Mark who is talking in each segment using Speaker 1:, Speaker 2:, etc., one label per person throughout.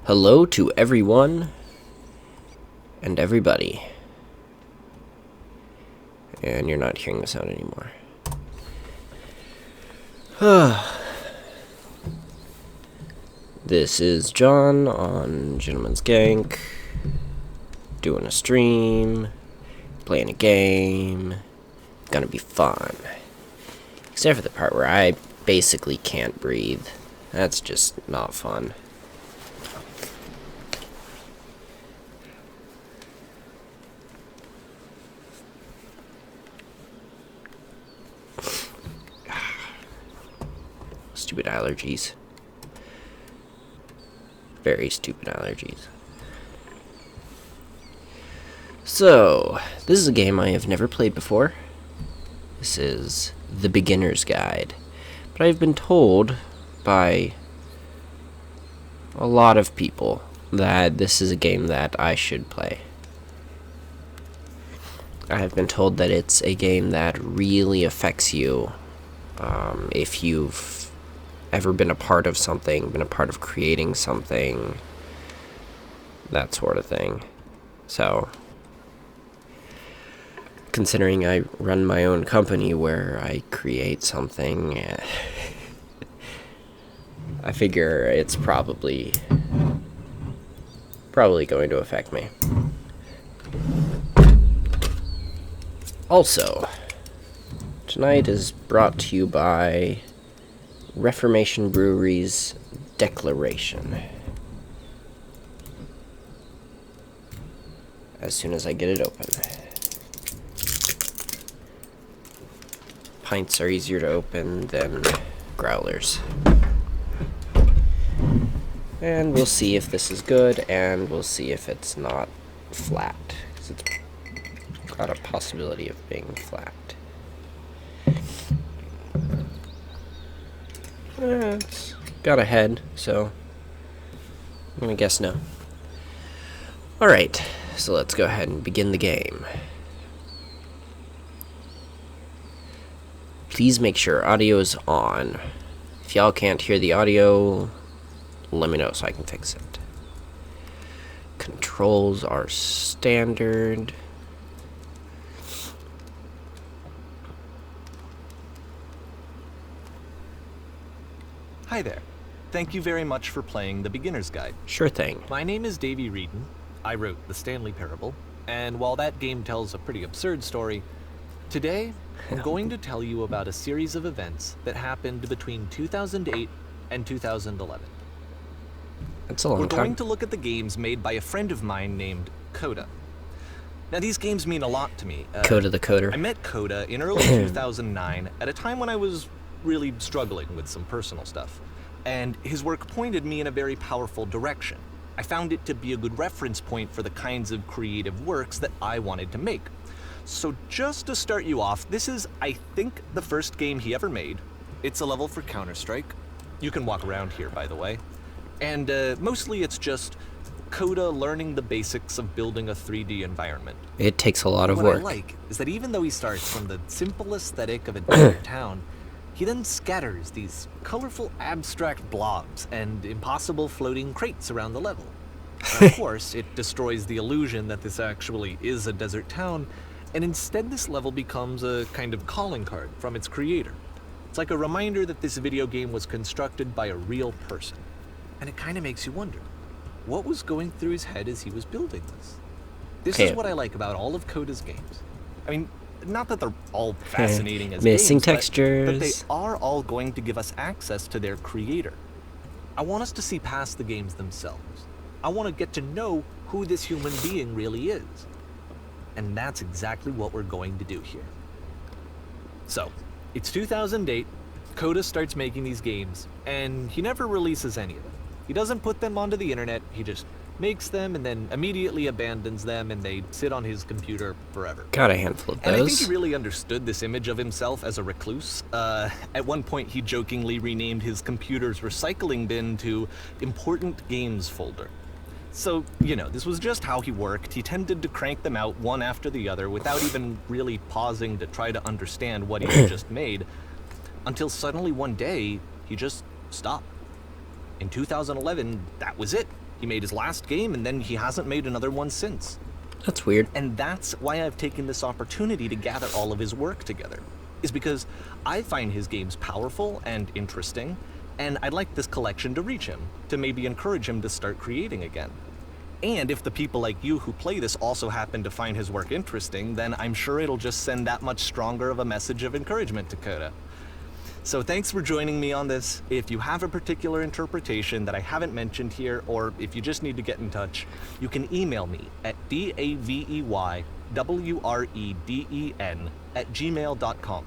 Speaker 1: Hello to everyone and everybody. And you're not hearing the sound anymore. This is John on Gentleman's Gank, doing a stream, playing a game. Gonna be fun. Except for the part where I basically can't breathe. That's just not fun. Stupid allergies. Very stupid allergies. So, this is a game I have never played before. This is The Beginner's Guide. But I've been told by a lot of people that this is a game that I should play. I have been told that it's a game that really affects you if you've ever been a part of something, been a part of creating something, that sort of thing. So, considering I run my own company where I create something, I figure it's probably going to affect me. Also, tonight is brought to you by Reformation Brewery's Declaration. As soon as I get it open. Pints are easier to open than growlers. And we'll see if this is good, and we'll see if it's not flat, because it's got a possibility of being flat. It's got a head, so I'm gonna guess no. Alright, so let's go ahead and begin the game. Please make sure audio is on. If y'all can't hear the audio, let me know so I can fix it. Controls are standard.
Speaker 2: Hi there. Thank you very much for playing The Beginner's Guide.
Speaker 1: Sure thing.
Speaker 2: My name is Davey Reedon. I wrote The Stanley Parable, and while that game tells a pretty absurd story, today I'm going to tell you about a series of events that happened between 2008 and 2011.
Speaker 1: That's a long
Speaker 2: We're
Speaker 1: time.
Speaker 2: going to look at the games made by a friend of mine named Coda. Now, these games mean a lot to me.
Speaker 1: Coda the Coder.
Speaker 2: I met Coda in early 2009 at a time when I was really struggling with some personal stuff, and his work pointed me in a very powerful direction. I found it to be a good reference point for the kinds of creative works that I wanted to make. So just to start you off, this is, I think, the first game he ever made. It's a level for Counter-Strike. You can walk around here, by the way. And mostly it's just Coda learning the basics of building a 3D environment.
Speaker 1: It takes a lot of
Speaker 2: What
Speaker 1: work.
Speaker 2: I like is that even though he starts from the simple aesthetic of a desert town, he then scatters these colorful abstract blobs and impossible floating crates around the level. Of course, it destroys the illusion that this actually is a desert town, and instead this level becomes a kind of calling card from its creator. It's like a reminder that this video game was constructed by a real person. And it kind of makes you wonder, what was going through his head as he was building this? This is what I like about all of Coda's games. I mean, not that they're all fascinating as
Speaker 1: Missing
Speaker 2: games,
Speaker 1: textures.
Speaker 2: but they are all going to give us access to their creator. I want us to see past the games themselves. I want to get to know who this human being really is. And that's exactly what we're going to do here. So, it's 2008, Coda starts making these games, and he never releases any of them. He doesn't put them onto the internet, he just makes them and then immediately abandons them, and they sit on his computer forever.
Speaker 1: Got a handful of those.
Speaker 2: And I think he really understood this image of himself as a recluse. At one point, he jokingly renamed his computer's recycling bin to Important Games Folder. So, you know, this was just how he worked. He tended to crank them out one after the other without even really pausing to try to understand what he had just made, until suddenly one day, he just stopped. In 2011, that was it. He made his last game, and then he hasn't made another one since.
Speaker 1: That's weird.
Speaker 2: And that's why I've taken this opportunity to gather all of his work together, is because I find his games powerful and interesting, and I'd like this collection to reach him, to maybe encourage him to start creating again. And if the people like you who play this also happen to find his work interesting, then I'm sure it'll just send that much stronger of a message of encouragement to Coda. So thanks for joining me on this. If you have a particular interpretation that I haven't mentioned here, or if you just need to get in touch, you can email me at daveywreden@gmail.com.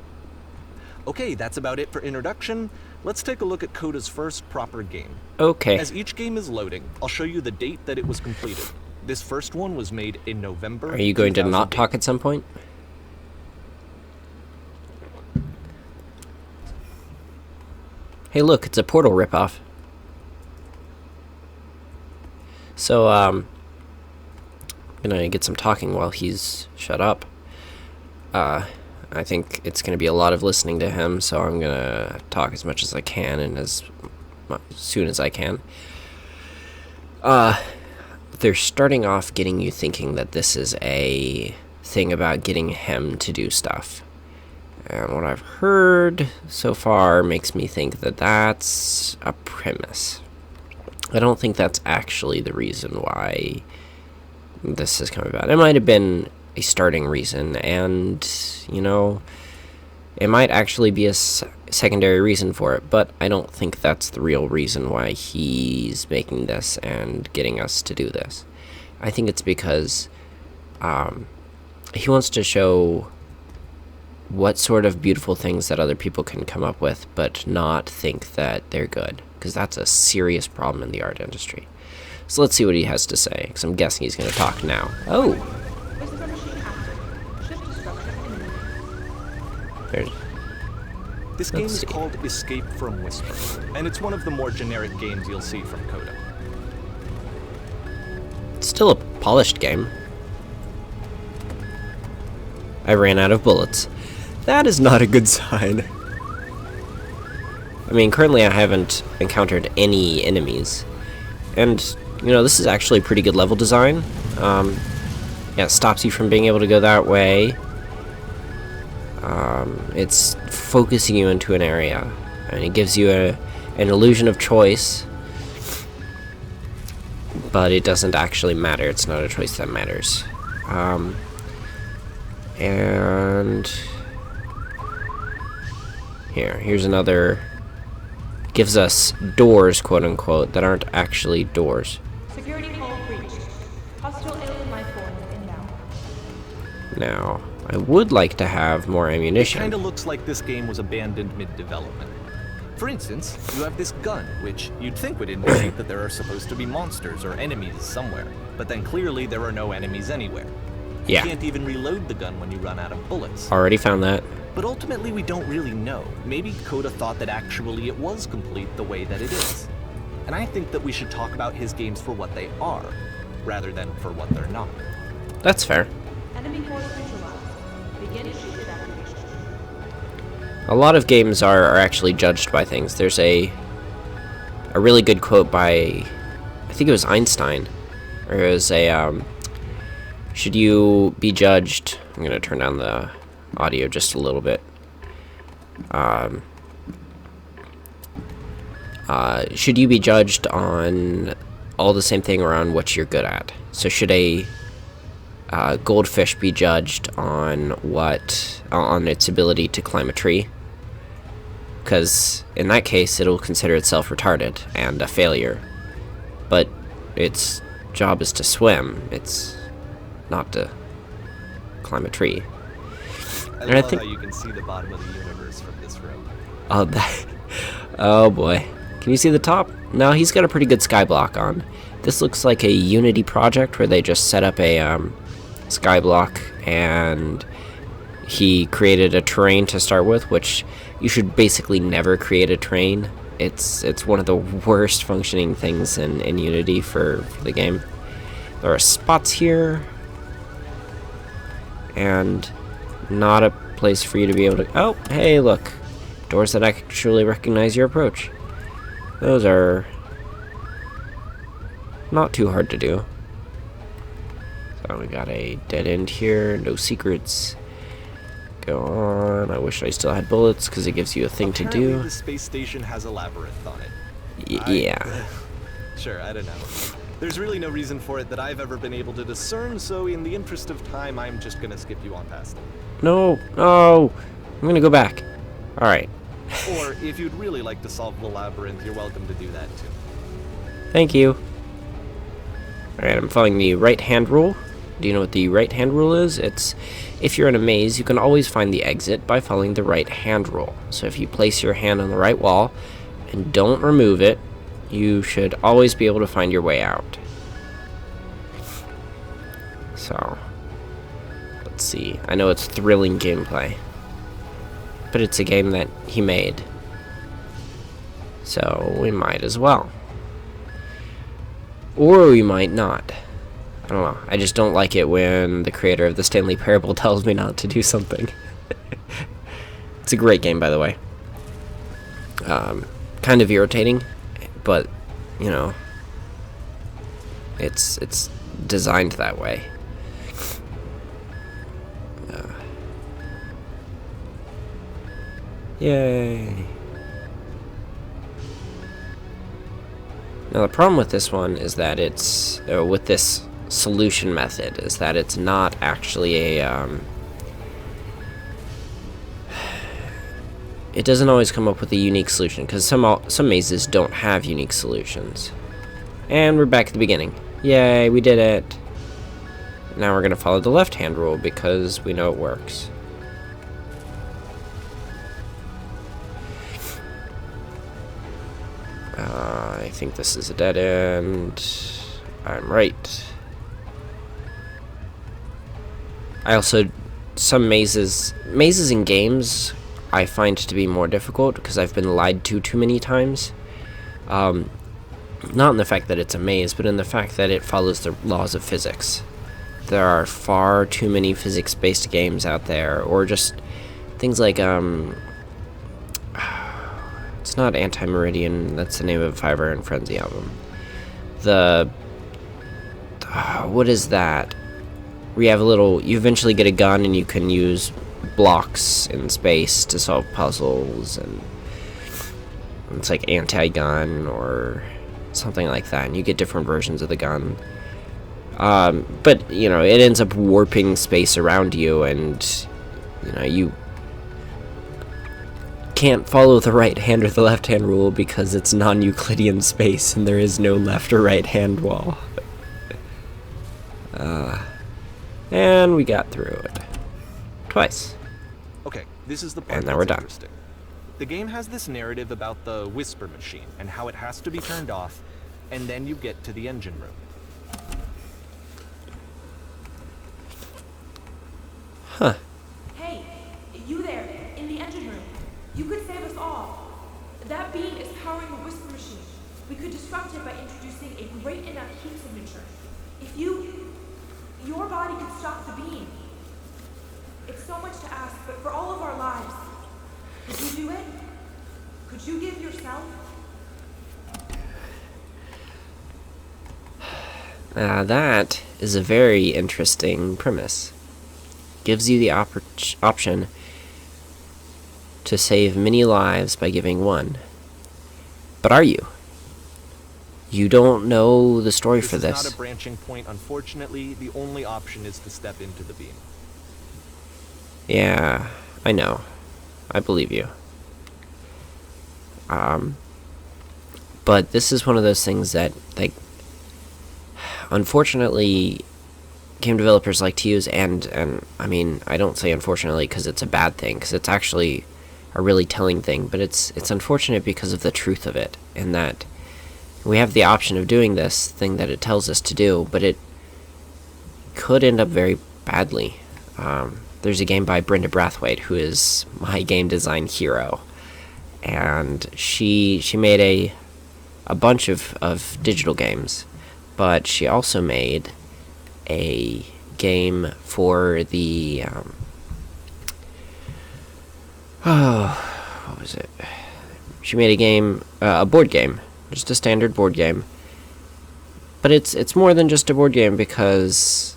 Speaker 2: Okay, that's about it for introduction. Let's take a look at Coda's first proper game.
Speaker 1: Okay.
Speaker 2: As each game is loading, I'll show you the date that it was completed. This first one was made in November.
Speaker 1: Are you going to not
Speaker 2: 2008.
Speaker 1: talk at some point? Hey, look, it's a Portal ripoff. So, I'm gonna get some talking while he's shut up. I think it's gonna be a lot of listening to him, so I'm gonna talk as much as I can and as soon as I can. They're starting off getting you thinking that this is a thing about getting him to do stuff. And what I've heard so far makes me think that that's a premise. I don't think that's actually the reason why this has come about. It might have been a starting reason, and, you know, it might actually be a secondary reason for it, but I don't think that's the real reason why he's making this and getting us to do this. I think it's because he wants to show what sort of beautiful things that other people can come up with, but not think that they're good, because that's a serious problem in the art industry. So let's see what he has to say, because I'm guessing he's going to talk now. Oh! There's...
Speaker 2: This game
Speaker 1: Let's
Speaker 2: is
Speaker 1: see.
Speaker 2: called Escape from Whisper, and it's one of the more generic games you'll see from Coda.
Speaker 1: It's still a polished game. I ran out of bullets. That is not a good sign. I mean, currently I haven't encountered any enemies. And, you know, this is actually pretty good level design. Yeah, it stops you from being able to go that way. It's focusing you into an area. And it gives you an illusion of choice. But it doesn't actually matter. It's not a choice that matters. And... Here's another... Gives us doors, quote-unquote, that aren't actually doors.
Speaker 3: Security hull breached. Hostile alien life form inbound.
Speaker 1: Now, I would like to have more ammunition.
Speaker 2: Kinda looks like this game was abandoned mid-development. For instance, you have this gun, which you'd think would indicate that there are supposed to be monsters or enemies somewhere, but then clearly there are no enemies anywhere.
Speaker 1: Yeah.
Speaker 2: You can't even reload the gun when you run out of bullets.
Speaker 1: Already found that.
Speaker 2: But ultimately we don't really know. Maybe Coda thought that actually it was complete the way that it is. And I think that we should talk about his games for what they are, rather than for what they're not.
Speaker 1: That's fair.
Speaker 3: Enemy force neutralized. Begin shield evacuation.
Speaker 1: A lot of games are actually judged by things. There's a really good quote by, I think it was Einstein, or it was a, should you be judged, I'm going to turn down the audio just a little bit, should you be judged on all the same thing or on what you're good at? So should a goldfish be judged on on its ability to climb a tree? Because in that case, it'll consider itself retarded and a failure. But its job is to swim. It's not to climb a tree. And I
Speaker 2: love
Speaker 1: think
Speaker 2: how you can see the bottom of the universe from this room.
Speaker 1: oh that oh boy, can you see the top? No, he's got a pretty good sky block on. This looks like a Unity project where they just set up a sky block and he created a terrain to start with, which you should basically never create a terrain. It's one of the worst functioning things in Unity for the game. There are spots here, and not a place for you to be able to... Oh, hey, look. Doors that actually recognize your approach. Those are Not too hard to do. So we got a dead end here, no secrets. Go on. I wish I still had bullets because it gives you a thing to
Speaker 2: Apparently
Speaker 1: do.
Speaker 2: the space station has a labyrinth on it.
Speaker 1: Yeah.
Speaker 2: Sure, I don't know. There's really no reason for it that I've ever been able to discern, so in the interest of time, I'm just gonna skip you on past it.
Speaker 1: No, no. I'm gonna go back. Alright.
Speaker 2: Or, if you'd really like to solve the labyrinth, you're welcome to do that too.
Speaker 1: Thank you. Alright, I'm following the right-hand rule. Do you know what the right-hand rule is? It's, if you're in a maze, you can always find the exit by following the right-hand rule. So if you place your hand on the right wall and don't remove it, you should always be able to find your way out. So, let's see. I know it's thrilling gameplay, but it's a game that he made, so we might as well. Or we might not. I don't know. I just don't like it when the creator of the Stanley Parable tells me not to do something. It's a great game, by the way. Kind of irritating, but, you know, it's designed that way. Yay. Now the problem with this one is that it's, with this solution method, is that it's not actually a, it doesn't always come up with a unique solution, because some mazes don't have unique solutions. And we're back at the beginning. Yay, we did it. Now we're going to follow the left-hand rule, because we know it works. I think this is a dead end. I'm right. I also, some mazes in games I find to be more difficult because I've been lied to too many times. Not in the fact that it's a maze, but in the fact that it follows the laws of physics. There are far too many physics-based games out there, or just things like, it's not Anti-Meridian, that's the name of a Five Iron Frenzy album. What is that? Where you have you eventually get a gun and you can use blocks in space to solve puzzles, and it's like anti-gun or something like that, and you get different versions of the gun. But, you know, it ends up warping space around you, and, you know, you can't follow the right hand or the left hand rule because it's non-Euclidean space and there is no left or right hand wall. And we got through it. Twice.
Speaker 2: Okay, this is the part
Speaker 1: And now
Speaker 2: that's
Speaker 1: we're done.
Speaker 2: interesting. The game has this narrative about the whisper machine and how it has to be turned off, and then you get to the engine room.
Speaker 1: Huh.
Speaker 3: Hey, you there, in the engine room. You could save us all. That beam is powering the whisper machine. We could disrupt it by introducing a great enough heat signature. If your body could stop the beam. It's so much to ask, but for all of our lives, could you do it? Could you give yourself?
Speaker 1: That is a very interesting premise. Gives you the option to save many lives by giving one. But are you? You don't know the story for
Speaker 2: This is
Speaker 1: this.
Speaker 2: not a branching point, unfortunately. The only option is to step into the beam.
Speaker 1: Yeah, I know. I believe you. But this is one of those things that, like, unfortunately, game developers like to use, and I mean, I don't say unfortunately because it's a bad thing, because it's actually a really telling thing, but it's unfortunate because of the truth of it, in that we have the option of doing this thing that it tells us to do, but it could end up very badly. There's a game by Brenda Brathwaite, who is my game design hero, and she made a bunch of digital games, but she also made a game for the what was it? She made a game, a board game, just a standard board game, But it's more than just a board game because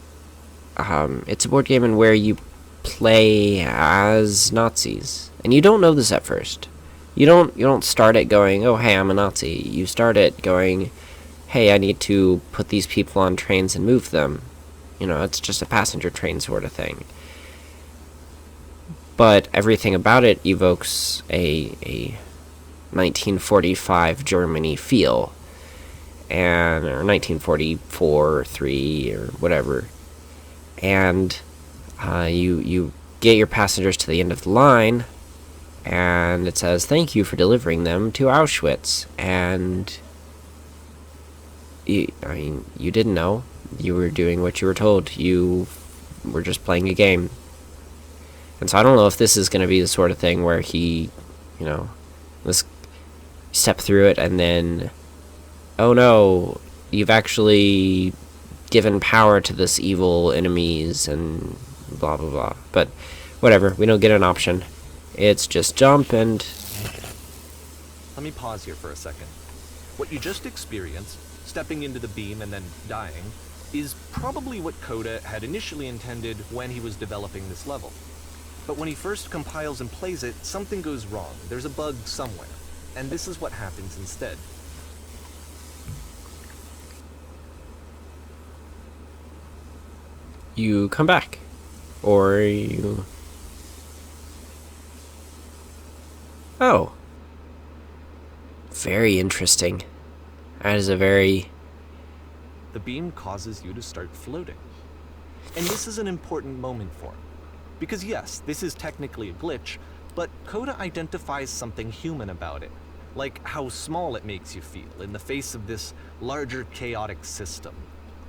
Speaker 1: it's a board game in where you play as Nazis, and you don't know this at first. You don't start it going, oh hey, I'm a Nazi. You start it going, hey, I need to put these people on trains and move them. It's just a passenger train sort of thing. But everything about it evokes a 1945 Germany feel, or 1944 or 3 or whatever. And you get your passengers to the end of the line, and it says, thank you for delivering them to Auschwitz. And you didn't know. You were doing what you were told. You were just playing a game. And so I don't know if this is going to be the sort of thing where he, let's step through it and then, oh no, you've actually given power to this evil enemies and blah blah blah. But whatever, we don't get an option. It's just jump and...
Speaker 2: Let me pause here for a second. What you just experienced, stepping into the beam and then dying, is probably what Coda had initially intended when he was developing this level. But when he first compiles and plays it, something goes wrong. There's a bug somewhere. And this is what happens instead.
Speaker 1: You come back. Or you... Oh. Very interesting. That is a very...
Speaker 2: The beam causes you to start floating. And this is an important moment for him. Because yes, this is technically a glitch, but Coda identifies something human about it. Like how small it makes you feel in the face of this larger chaotic system.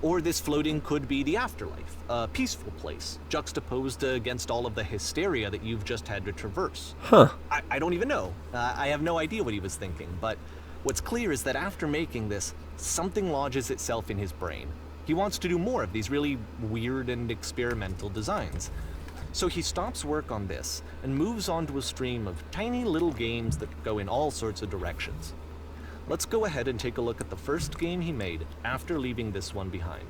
Speaker 2: Or this floating could be the afterlife, a peaceful place, juxtaposed against all of the hysteria that you've just had to traverse.
Speaker 1: Huh.
Speaker 2: I don't even know. I have no idea what he was thinking, but what's clear is that after making this, something lodges itself in his brain. He wants to do more of these really weird and experimental designs. So he stops work on this and moves on to a stream of tiny little games that go in all sorts of directions. Let's go ahead and take a look at the first game he made after leaving this one behind.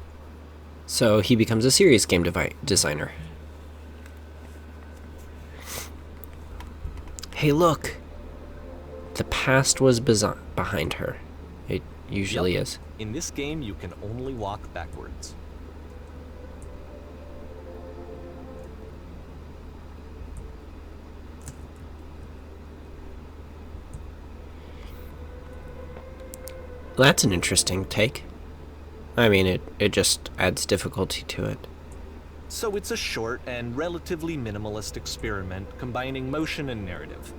Speaker 1: So he becomes a serious game designer. Hey, look! The past was behind her. It usually is.
Speaker 2: In this game, you can only walk backwards.
Speaker 1: That's an interesting take. I mean, it just adds difficulty to it.
Speaker 2: So it's a short and relatively minimalist experiment combining motion and narrative.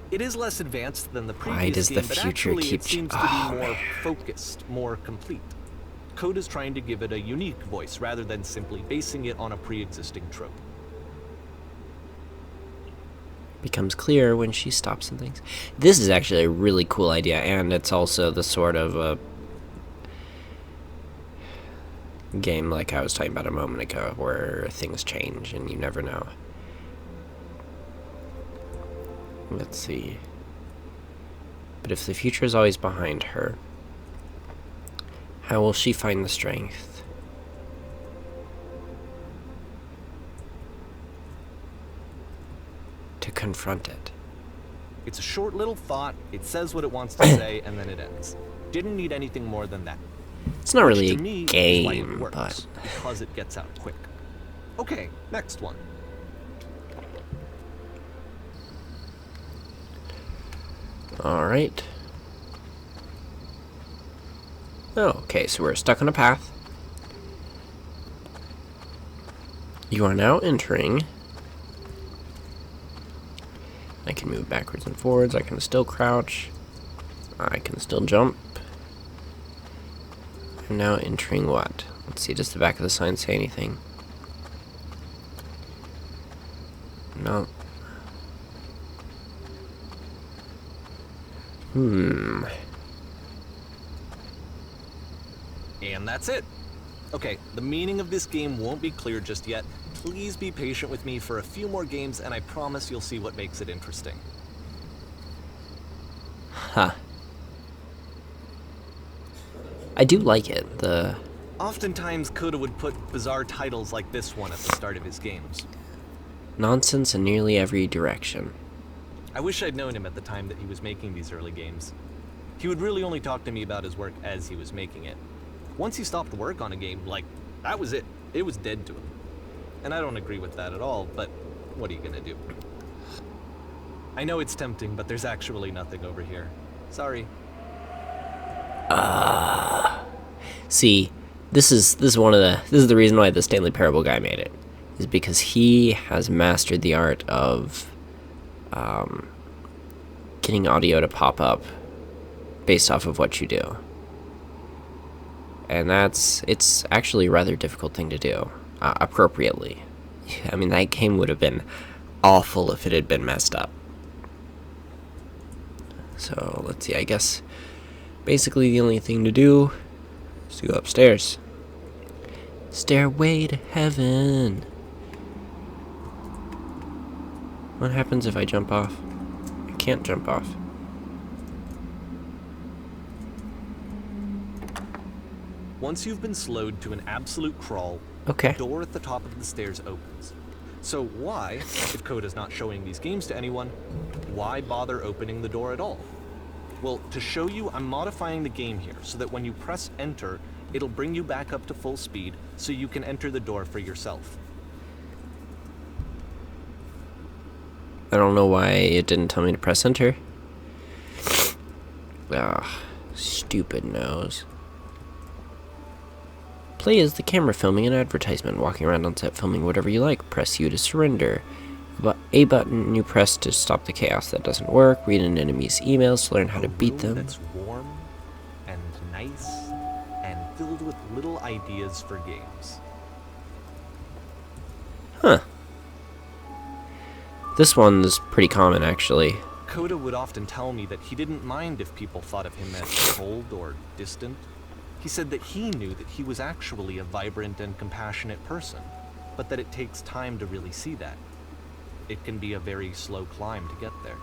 Speaker 2: It is less advanced than the previous
Speaker 1: Why does
Speaker 2: game,
Speaker 1: the
Speaker 2: but
Speaker 1: future
Speaker 2: actually
Speaker 1: keep
Speaker 2: it seems to be more focused, more complete. Code is trying to give it a unique voice rather than simply basing it on a pre-existing trope.
Speaker 1: Becomes clear when she stops and things. This is actually a really cool idea, and it's also the sort of a game like I was talking about a moment ago, where things change and you never know. Let's see. But if the future is always behind her, how will she find the strength to confront it?
Speaker 2: It's a short little thought, it says what it wants to say, and then it ends. Didn't need anything more than that.
Speaker 1: It's not really
Speaker 2: Which
Speaker 1: a
Speaker 2: to me is why it
Speaker 1: game,
Speaker 2: works,
Speaker 1: but
Speaker 2: because it gets out quick. Okay, next one.
Speaker 1: alright. Oh, okay, so we're stuck on a path. You are now entering. I can move backwards and forwards. I can still crouch. I can still jump. I'm now entering what? Let's see, does the back of the sign say anything? No.
Speaker 2: And that's it. Okay, the meaning of this game won't be clear just yet. Please be patient with me for a few more games, and I promise you'll see what makes it interesting.
Speaker 1: Huh. I do like it. The
Speaker 2: Oftentimes, Coda would put bizarre titles like this one at the start of his games.
Speaker 1: nonsense in nearly every direction.
Speaker 2: I wish I'd known him at the time that he was making these early games. He would really only talk to me about his work as he was making it. Once he stopped work on a game, like, that was it. It was dead to him. And I don't agree with that at all, but what are you gonna do? I know it's tempting, but there's actually nothing over here. Sorry.
Speaker 1: See, this is the reason why the Stanley Parable guy made it, is because he has mastered the art of getting audio to pop up based off of what you do, and it's actually a rather difficult thing to do appropriately. I mean, that game would have been awful if it had been messed up. So let's see. I guess basically the only thing to do is to go upstairs. Stairway to heaven. What happens if I jump off? I can't jump off.
Speaker 2: Once you've been slowed to an absolute crawl,
Speaker 1: Okay.
Speaker 2: the door at the top of the stairs opens. So why, if Coda's not showing these games to anyone, why bother opening the door at all? Well, to show you, I'm modifying the game here so that when you press enter, it'll bring you back up to full speed so you can enter the door for yourself.
Speaker 1: I don't know why it didn't tell me to press enter. Ah, stupid nose. Play as the camera filming an advertisement, walking around on set filming whatever you like. Press U to surrender. A button you press to stop the chaos that doesn't work. Read an enemy's emails to learn how to beat them.
Speaker 2: That's warm and nice and filled with little ideas for games.
Speaker 1: Huh. This one's pretty common, actually.
Speaker 2: Coda would often tell me that he didn't mind if people thought of him as cold or distant. He said that he knew that he was actually a vibrant and compassionate person, but that it takes time to really see that. It can be a very slow climb to get there.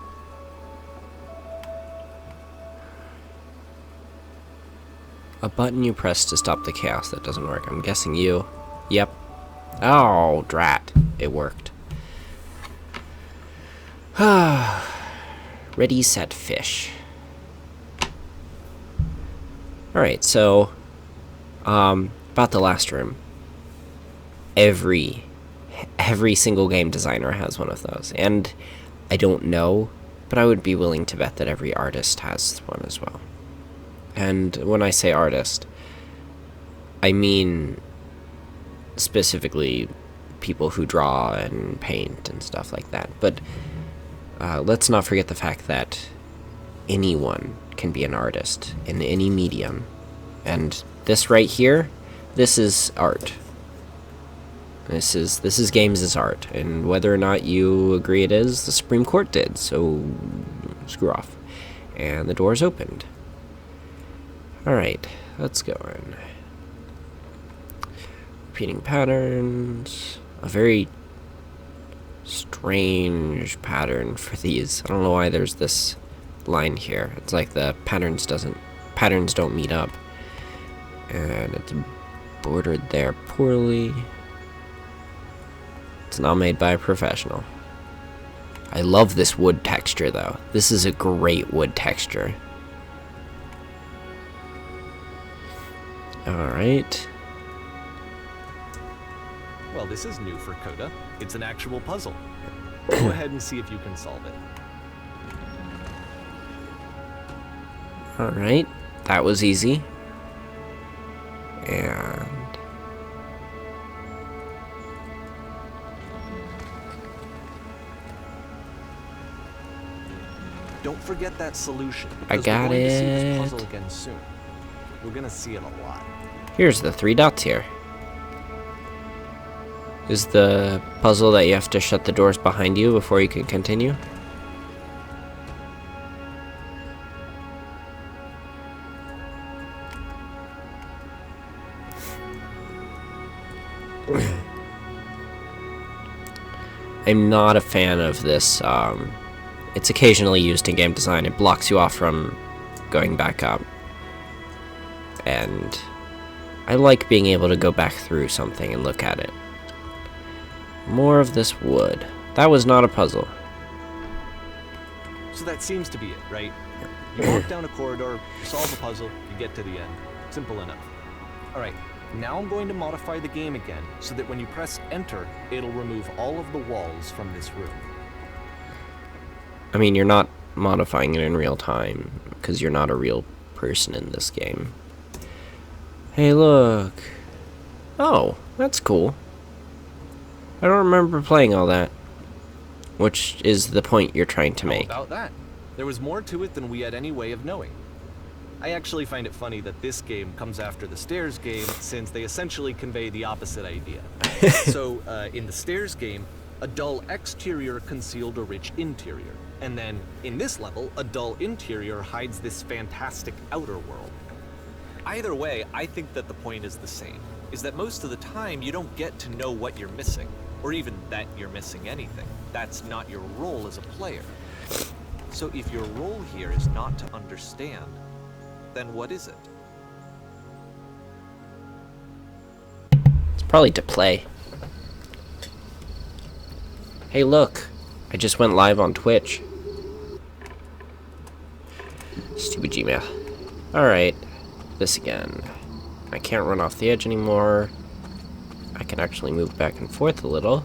Speaker 1: A button you press to stop the chaos that doesn't work. I'm guessing you. Yep. Oh, drat. It worked. Ready, set, fish. Alright, so about the last room. Every single game designer has one of those. And I don't know, but I would be willing to bet that every artist has one as well. And when I say artist, I mean specifically people who draw and paint and stuff like that. But let's not forget the fact that anyone can be an artist in any medium. And this right here, this is art. This is games as art. And whether or not you agree it is, the Supreme Court did. So screw off. And the door's opened. Alright, let's go in. Repeating patterns. A very strange pattern for these. I don't know why there's this line here. It's like the patterns don't meet up. And it's bordered there poorly. It's not made by a professional. I love this wood texture though. This is a great wood texture. Alright.
Speaker 2: Well, this is new for Coda. It's an actual puzzle. Go ahead and see if you can solve it.
Speaker 1: Alright. That was easy. And
Speaker 2: Don't forget that solution.
Speaker 1: I
Speaker 2: because
Speaker 1: got
Speaker 2: we're going to see
Speaker 1: it.
Speaker 2: this puzzle again soon. We're gonna see it a lot.
Speaker 1: here's the 3 dots here. Is the puzzle that you have to shut the doors behind you before you can continue? I'm not a fan of this. It's occasionally used in game design. It blocks you off from going back up. and I like being able to go back through something and look at it. More of this wood. That was not a puzzle.
Speaker 2: So that seems to be it, right? You walk down a corridor, you solve a puzzle, you get to the end. Simple enough. Alright, now I'm going to modify the game again, so that when you press enter, it'll remove all of the walls from this room.
Speaker 1: I mean, you're not modifying it in real time, because you're not a real person in this game. Hey, look. Oh, that's cool. I don't remember playing all that. Which is the point you're trying to make.
Speaker 2: How about that? There was more to it than we had any way of knowing. I actually find it funny that this game comes after the Stairs game, since they essentially convey the opposite idea. So, in the Stairs game, a dull exterior concealed a rich interior. And then, in this level, a dull interior hides this fantastic outer world. Either way, I think that the point is the same, is that most of the time you don't get to know what you're missing, or even that you're missing anything. That's not your role as a player. So if your role here is not to understand, then what is it?
Speaker 1: It's probably to play. Hey, look. I just went live on Twitch. Stupid Gmail. Alright. This again. I can't run off the edge anymore. I can actually move back and forth a little.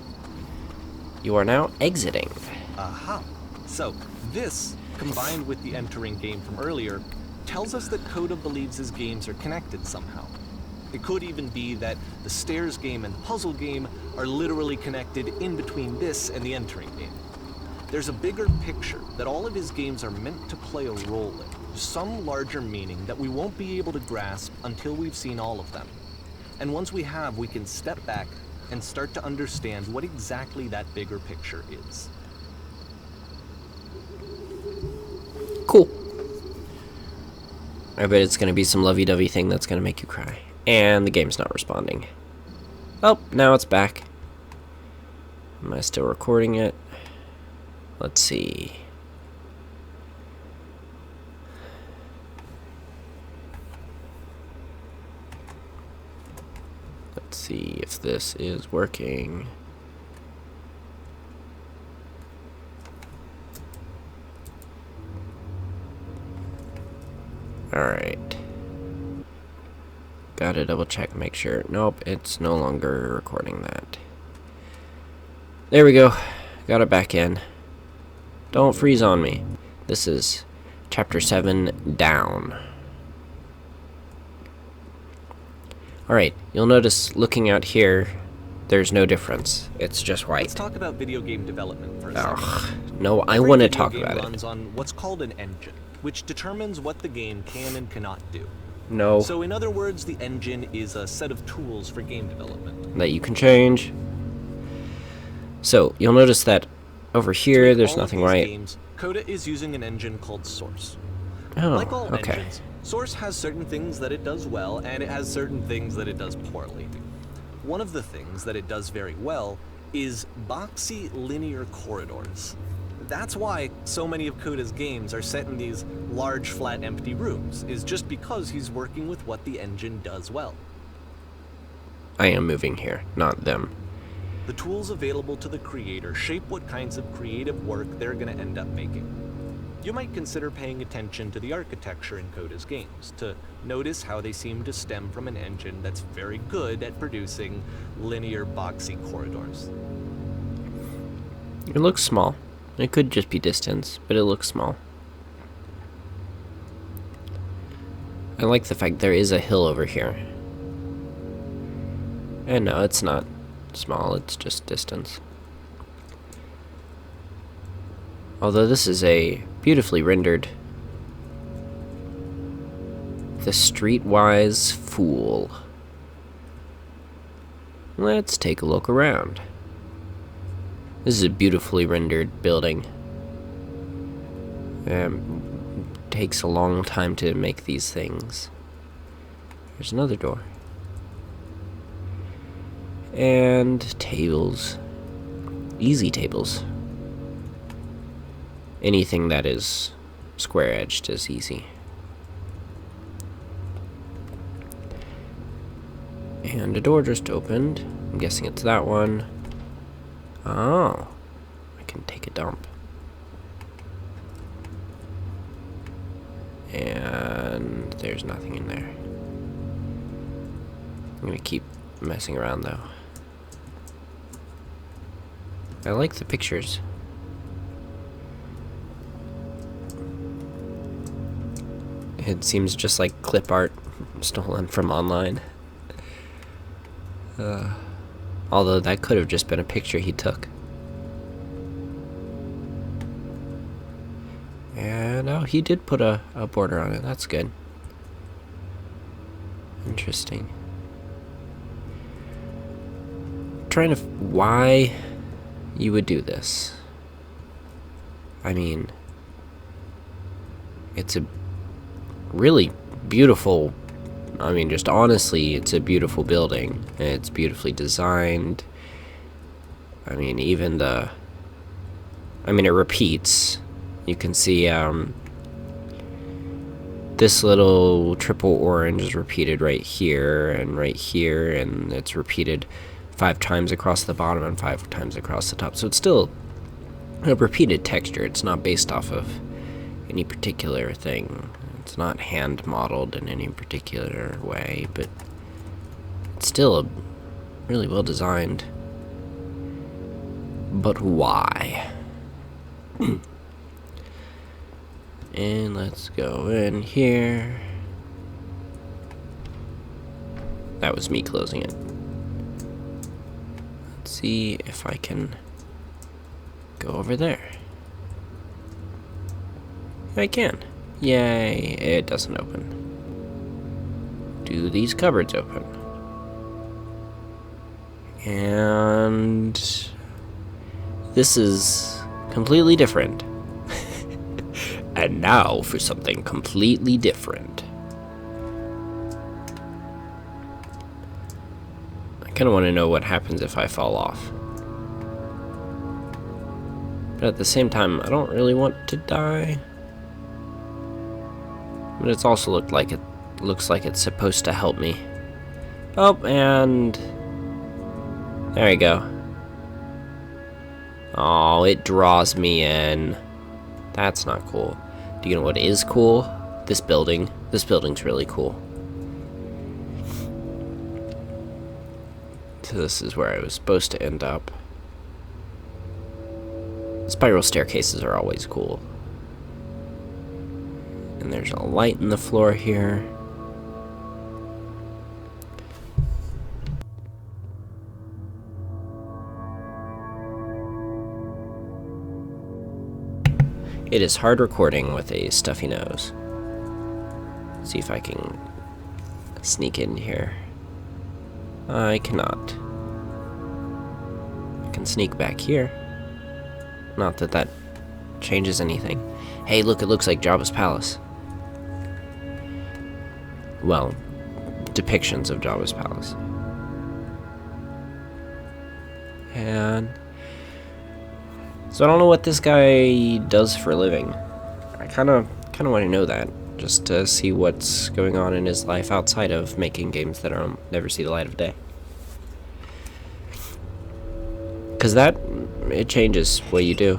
Speaker 1: You are now exiting.
Speaker 2: Aha. So, this, combined with the entering game from earlier, tells us that Coda believes his games are connected somehow. It could even be that the Stairs game and the puzzle game are literally connected in between this and the entering game. There's a bigger picture that all of his games are meant to play a role in, some larger meaning that we won't be able to grasp until we've seen all of them. And once we have, we can step back and start to understand what exactly that bigger picture is.
Speaker 1: Cool. I bet it's going to be some lovey-dovey thing that's going to make you cry. And the game's not responding. Oh, now it's back. Am I still recording it? Let's see. Let's see if this is working. Alright. Gotta double check, make sure. Nope, it's no longer recording that. There we go. Got it back in. Don't freeze on me. This is Chapter 7, Down. Alright, you'll notice looking out here, there's no difference. It's just white.
Speaker 2: Let's talk about video game development for a second.
Speaker 1: Ugh, no, I
Speaker 2: Every
Speaker 1: want to
Speaker 2: video
Speaker 1: talk
Speaker 2: game
Speaker 1: about
Speaker 2: runs
Speaker 1: it.
Speaker 2: on what's called an engine, which determines what the game can and cannot do.
Speaker 1: No,
Speaker 2: So in other words, the engine is a set of tools for game development.
Speaker 1: that you can change. So, you'll notice that over here,
Speaker 2: To make
Speaker 1: there's
Speaker 2: all of
Speaker 1: nothing
Speaker 2: these
Speaker 1: right.
Speaker 2: Games, Coda is using an engine called Source.
Speaker 1: Oh,
Speaker 2: Like all
Speaker 1: okay.
Speaker 2: engines, Source has certain things that it does well, and it has certain things that it does poorly. One of the things that it does very well is boxy linear corridors. That's why so many of Coda's games are set in these large, flat, empty rooms, is just because he's working with what the engine does well.
Speaker 1: I am moving here, not them.
Speaker 2: The tools available to the creator shape what kinds of creative work they're going to end up making. You might consider paying attention to the architecture in Coda's games, to notice how they seem to stem from an engine that's very good at producing linear, boxy corridors.
Speaker 1: It looks small. It could just be distance, but it looks small. I like the fact there is a hill over here. And no, it's not small, it's just distance. Although this is a beautifully rendered The Streetwise Fool. Let's take a look around. This is a beautifully rendered building. Takes a long time to make these things. There's another door. And tables. Easy tables. Anything that is square-edged is easy. And a door just opened. I'm guessing it's that one. Oh. I can take a dump. And there's nothing in there. I'm gonna keep messing around though. I like the pictures. It seems just like clip art stolen from online. Although that could have just been a picture he took. And oh, he did put a border on it. That's good. Interesting. Trying to why you would do this. I mean, it's a really beautiful, I mean, just honestly, it's a beautiful building. It's beautifully designed. I mean, even it repeats. You can see this little triple orange is repeated right here, and it's repeated 5 times across the bottom and 5 times across the top. So it's still a repeated texture. It's not based off of any particular thing. It's not hand modeled in any particular way, but it's still a really well designed. But why? And let's go in here. That was me closing it. Let's see if I can go over there. I can. Yay, it doesn't open. Do these cupboards open? And this is completely different. And now for something completely different. I kind of want to know what happens if I fall off. But at the same time, I don't really want to die. But it's also looks like it's supposed to help me. Oh, and there you go. Oh, it draws me in. That's not cool. Do you know what is cool? This building. This building's really cool. So this is where I was supposed to end up. Spiral staircases are always cool. And there's a light in the floor here. It is hard recording with a stuffy nose. Let's see if I can sneak in here. I cannot. I can sneak back here. Not that that changes anything. Hey, look, it looks like Jabba's palace. Well, depictions of Jabba's palace. And so I don't know what this guy does for a living. I kind of want to know that, just to see what's going on in his life outside of making games that never see the light of day. Because it changes what you do.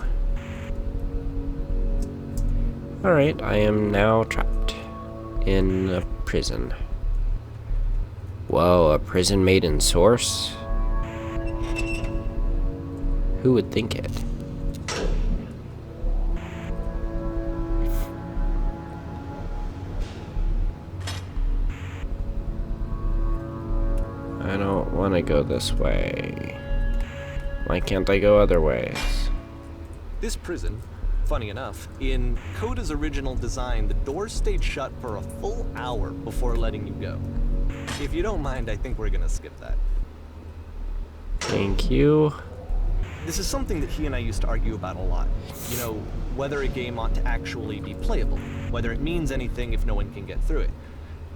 Speaker 1: Alright, I am now trapped in a prison. Whoa, a prison made in Source? Who would think it? I don't want to go this way. Why can't I go other ways?
Speaker 2: This prison, funny enough, in Coda's original design, the doors stayed shut for a full hour before letting you go. If you don't mind, I think we're gonna skip that.
Speaker 1: Thank you.
Speaker 2: This is something that he and I used to argue about a lot. You know, whether a game ought to actually be playable, whether it means anything if no one can get through it.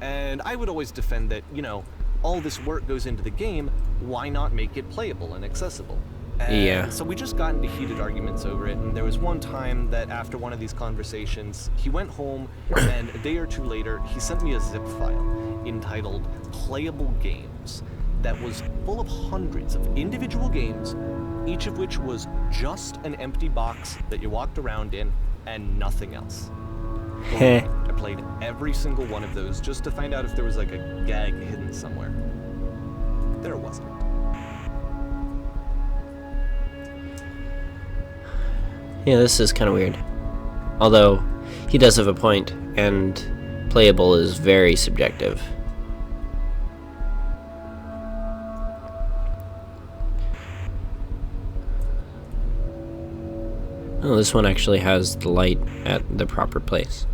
Speaker 2: And I would always defend that, you know, all this work goes into the game, why not make it playable and accessible? And
Speaker 1: yeah.
Speaker 2: So we just got into heated arguments over it, and there was one time that after one of these conversations, he went home, and a day or two later, he sent me a zip file entitled Playable Games. that was full of hundreds of individual games, each of which was just an empty box that you walked around in and nothing else.
Speaker 1: Heh.
Speaker 2: I played every single one of those just to find out if there was like a gag hidden somewhere. There wasn't.
Speaker 1: Yeah, this is kind of weird. Although, he does have a point, and playable is very subjective. Oh, this one actually has the light at the proper place.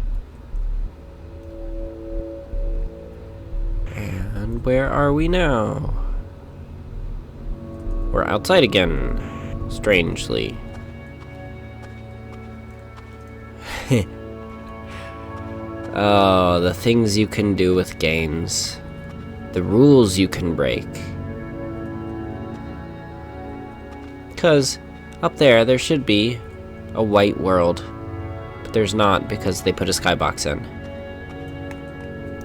Speaker 1: And where are we now? We're outside again, strangely. Oh, the things you can do with games. The rules you can break. 'Cause up there should be a white world. But there's not because they put a skybox in.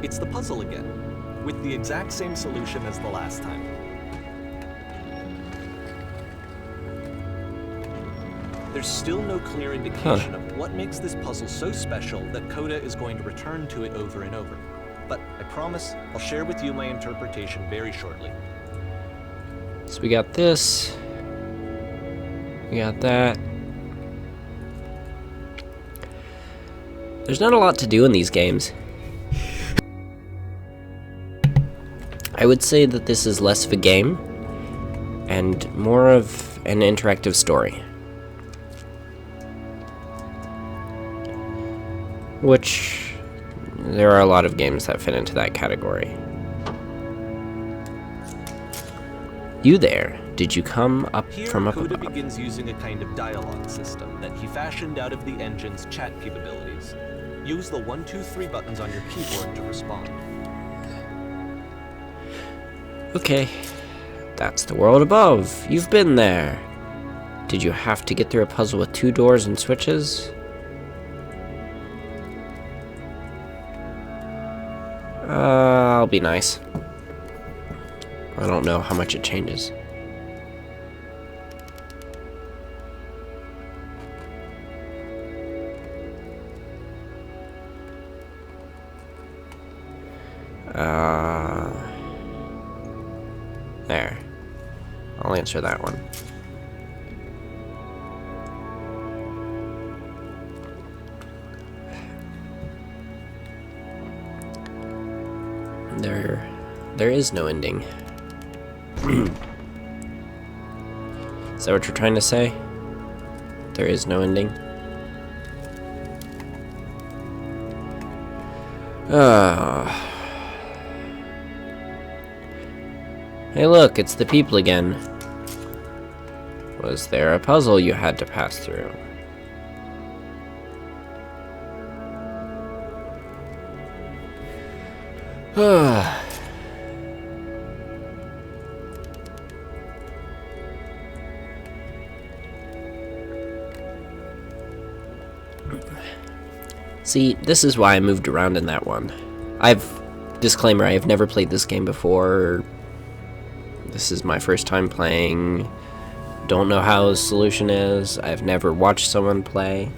Speaker 2: It's the puzzle again, with the exact same solution as the last time. There's still no clear indication of what makes this puzzle so special that Coda is going to return to it over and over. But I promise I'll share with you my interpretation very shortly.
Speaker 1: So we got this. We got that. There's not a lot to do in these games. I would say that this is less of a game and more of an interactive story. Which, there are a lot of games that fit into that category. You there, did you come up
Speaker 2: Here,
Speaker 1: from up
Speaker 2: Coda
Speaker 1: above?
Speaker 2: begins using a kind of dialogue system that he fashioned out of the engine's chat capabilities. Use the 1, 2, 3 buttons on your keyboard to respond.
Speaker 1: Okay, that's the world above. You've been there. Did you have to get through a puzzle with 2 doors and switches? I'll be nice. I don't know how much it changes. There. I'll answer that one. There is no ending. Is that what you're trying to say? There is no ending? Hey look, it's the people again. Was there a puzzle you had to pass through? See, this is why I moved around in that one. Disclaimer, I have never played this game before. This is my first time playing. Don't know how the solution is. I've never watched someone play.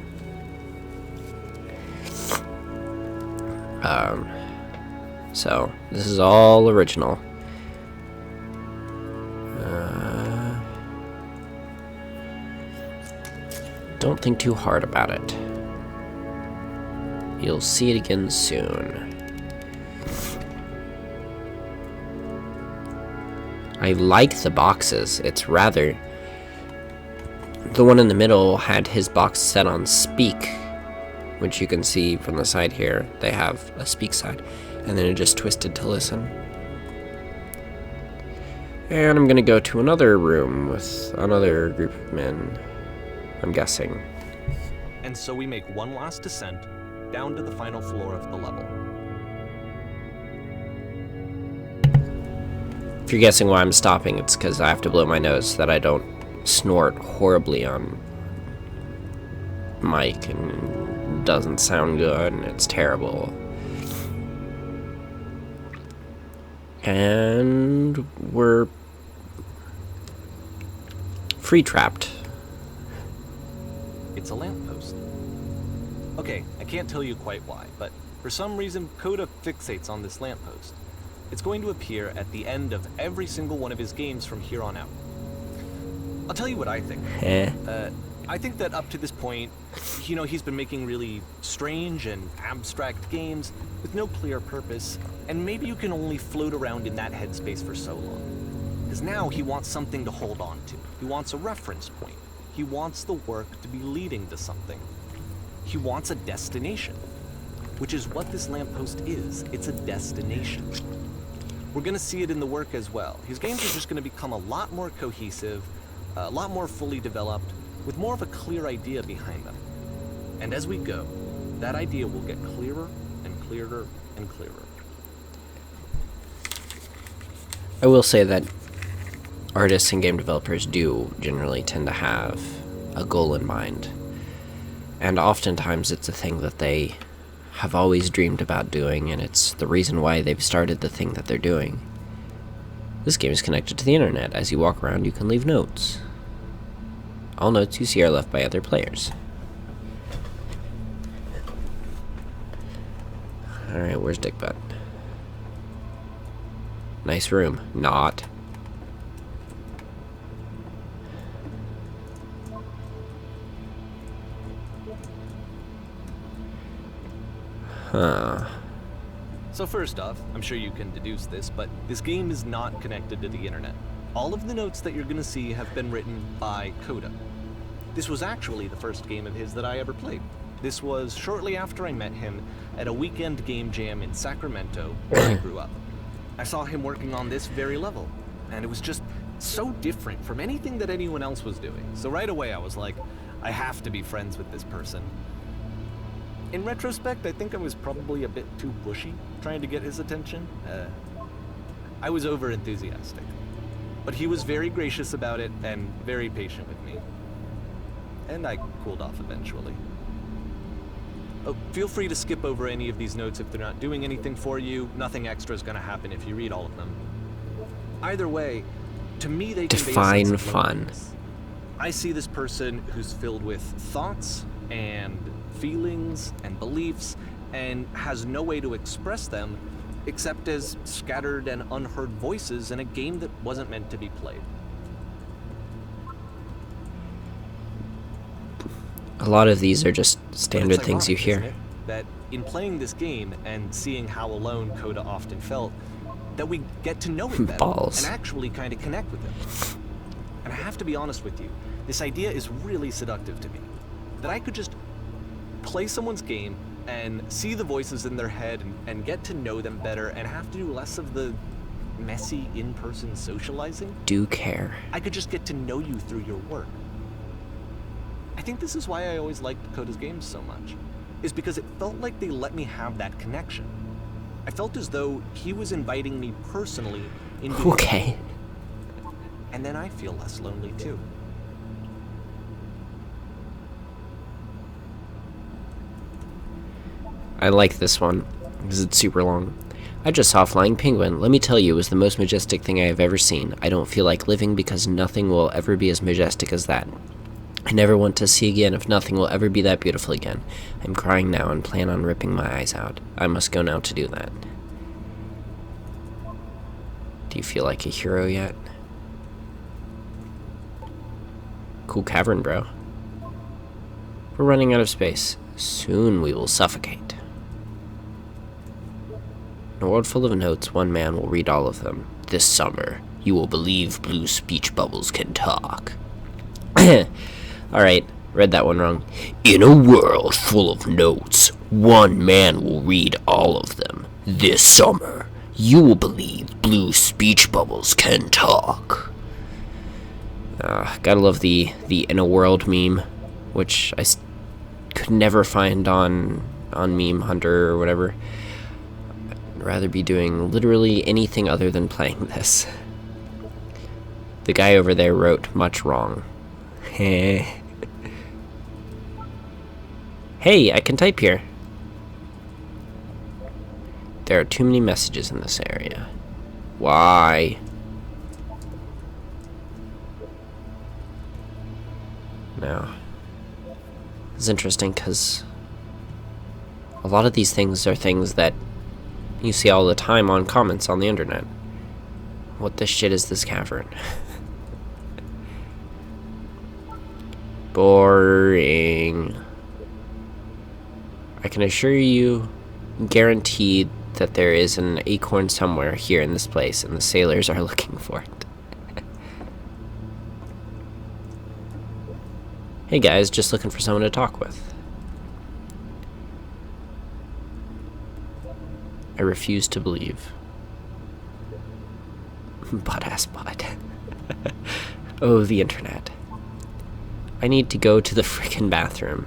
Speaker 1: So, this is all original. Don't think too hard about it. You'll see it again soon. I like the boxes. It's rather... The one in the middle had his box set on speak, which you can see from the side here. They have a speak side, and then it just twisted to listen. And I'm gonna go to another room with another group of men, I'm guessing.
Speaker 2: And so we make one last descent down to the final floor of the level.
Speaker 1: If you're guessing why I'm stopping, it's because I have to blow my nose so that I don't snort horribly on mic and it doesn't sound good and it's terrible. And we're free trapped.
Speaker 2: It's a lamppost. Okay, I can't tell you quite why, but for some reason, Coda fixates on this lamppost. It's going to appear at the end of every single one of his games from here on out. I'll tell you what I think. I think that up to this point, he's been making really strange and abstract games with no clear purpose, and maybe you can only float around in that headspace for so long. Because now he wants something to hold on to. He wants a reference point. He wants the work to be leading to something. He wants a destination, which is what this lamppost is. It's a destination. We're going to see it in the work as well. His games are just going to become a lot more cohesive, a lot more fully developed, with more of a clear idea behind them. And as we go, that idea will get clearer and clearer and clearer.
Speaker 1: I will say that artists and game developers do generally tend to have a goal in mind. And oftentimes it's a thing that they have always dreamed about doing, and it's the reason why they've started the thing that they're doing. This game is connected to the internet. As you walk around, you can leave notes. All notes you see are left by other players. Alright, where's Dickbutt? Nice room. Not. Huh.
Speaker 2: So first off, I'm sure you can deduce this, but this game is not connected to the internet. All of the notes that you're going to see have been written by Coda. This was actually the first game of his that I ever played. This was shortly after I met him at a weekend game jam in Sacramento, where I grew up. I saw him working on this very level, and it was just so different from anything that anyone else was doing. So right away I was like, I have to be friends with this person. In retrospect, I think I was probably a bit too pushy trying to get his attention. I was over-enthusiastic. But he was very gracious about it and very patient with me. And I cooled off eventually. Oh, feel free to skip over any of these notes if they're not doing anything for you. Nothing extra is going to happen if you read all of them. Either way, to me they convey a sense
Speaker 1: Define
Speaker 2: of
Speaker 1: fun.
Speaker 2: loneliness. I see this person who's filled with thoughts and feelings and beliefs and has no way to express them except as scattered and unheard voices in a game that wasn't meant to be played.
Speaker 1: A lot of these are just
Speaker 2: But
Speaker 1: standard
Speaker 2: it's
Speaker 1: things you
Speaker 2: ironic,
Speaker 1: hear.
Speaker 2: isn't it, that in playing this game and seeing how alone Coda often felt, that we get to know him better
Speaker 1: Balls.
Speaker 2: and actually kind of connect with him. And I have to be honest with you, this idea is really seductive to me. That I could just play someone's game and see the voices in their head and get to know them better and have to do less of the messy in-person socializing.
Speaker 1: Do care.
Speaker 2: I could just get to know you through your work. I think this is why I always liked Coda's games so much, is because it felt like they let me have that connection. I felt as though he was inviting me personally into
Speaker 1: Okay.
Speaker 2: and then I feel less lonely too.
Speaker 1: I like this one, because it's super long. I just saw a flying penguin. Let me tell you, it was the most majestic thing I have ever seen. I don't feel like living because nothing will ever be as majestic as that. I never want to see again if nothing will ever be that beautiful again. I'm crying now and plan on ripping my eyes out. I must go now to do that. Do you feel like a hero yet? Cool cavern, bro. We're running out of space. Soon we will suffocate. In a world full of notes, one man will read all of them. This summer, you will believe blue speech bubbles can talk. Alright, read that one wrong. In a world full of notes, one man will read all of them. This summer, you will believe blue speech bubbles can talk. Gotta love the in a world meme, which I could never find on Meme Hunter or whatever. I'd rather be doing literally anything other than playing this. The guy over there wrote much wrong. Hey, I can type here. There are too many messages in this area. Why? No. It's interesting because a lot of these things are things that you see all the time on comments on the internet. What the shit is this cavern? Boring. I can assure you, guaranteed, that there is an acorn somewhere here in this place, and the sailors are looking for it. Hey guys, just looking for someone to talk with. I refuse to believe. Butt-ass butt. Oh, the internet. I need to go to the frickin' bathroom.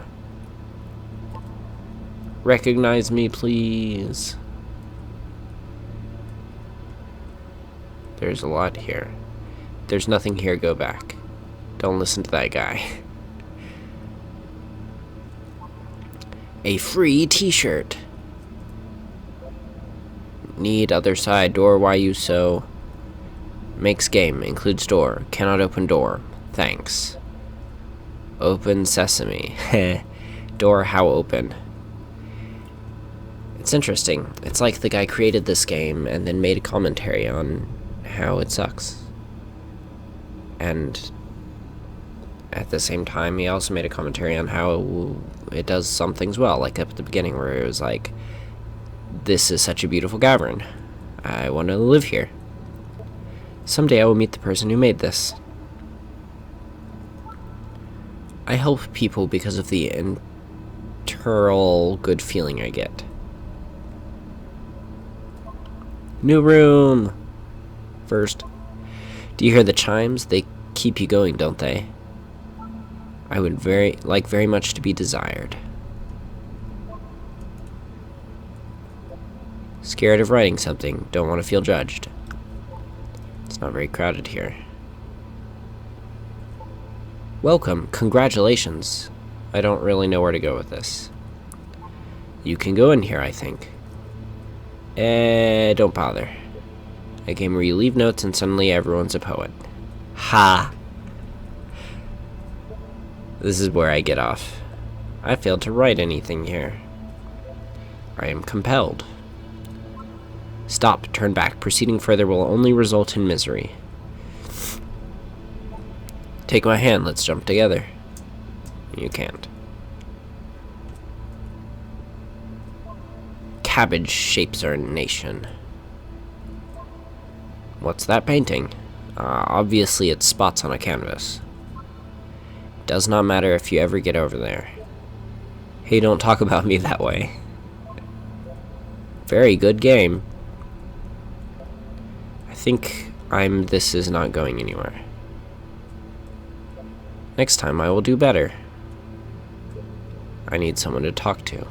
Speaker 1: Recognize me, please. There's a lot here. There's nothing here, go back. Don't listen to that guy. A free t-shirt. Need other side door, why you so? Makes game, includes door. Cannot open door. Thanks. Open sesame. Heh. Door how open? It's interesting. It's like the guy created this game and then made a commentary on how it sucks. And at the same time, he also made a commentary on how it does some things well, like up at the beginning where it was like, this is such a beautiful cavern. I want to live here. Someday I will meet the person who made this. I help people because of the internal good feeling I get. New room! First. Do you hear the chimes? They keep you going, don't they? I would very much to be desired. Scared of writing something. Don't want to feel judged. It's not very crowded here. Welcome. Congratulations. I don't really know where to go with this. You can go in here, I think. Don't bother. A game where you leave notes and suddenly everyone's a poet. Ha! This is where I get off. I failed to write anything here. I am compelled. Stop, turn back. Proceeding further will only result in misery. Take my hand, let's jump together. You can't. Cabbage shapes our nation. What's that painting? Obviously it's spots on a canvas. Does not matter if you ever get over there. Hey, don't talk about me that way. Very good game. I think this is not going anywhere. Next time I will do better. I need someone to talk to.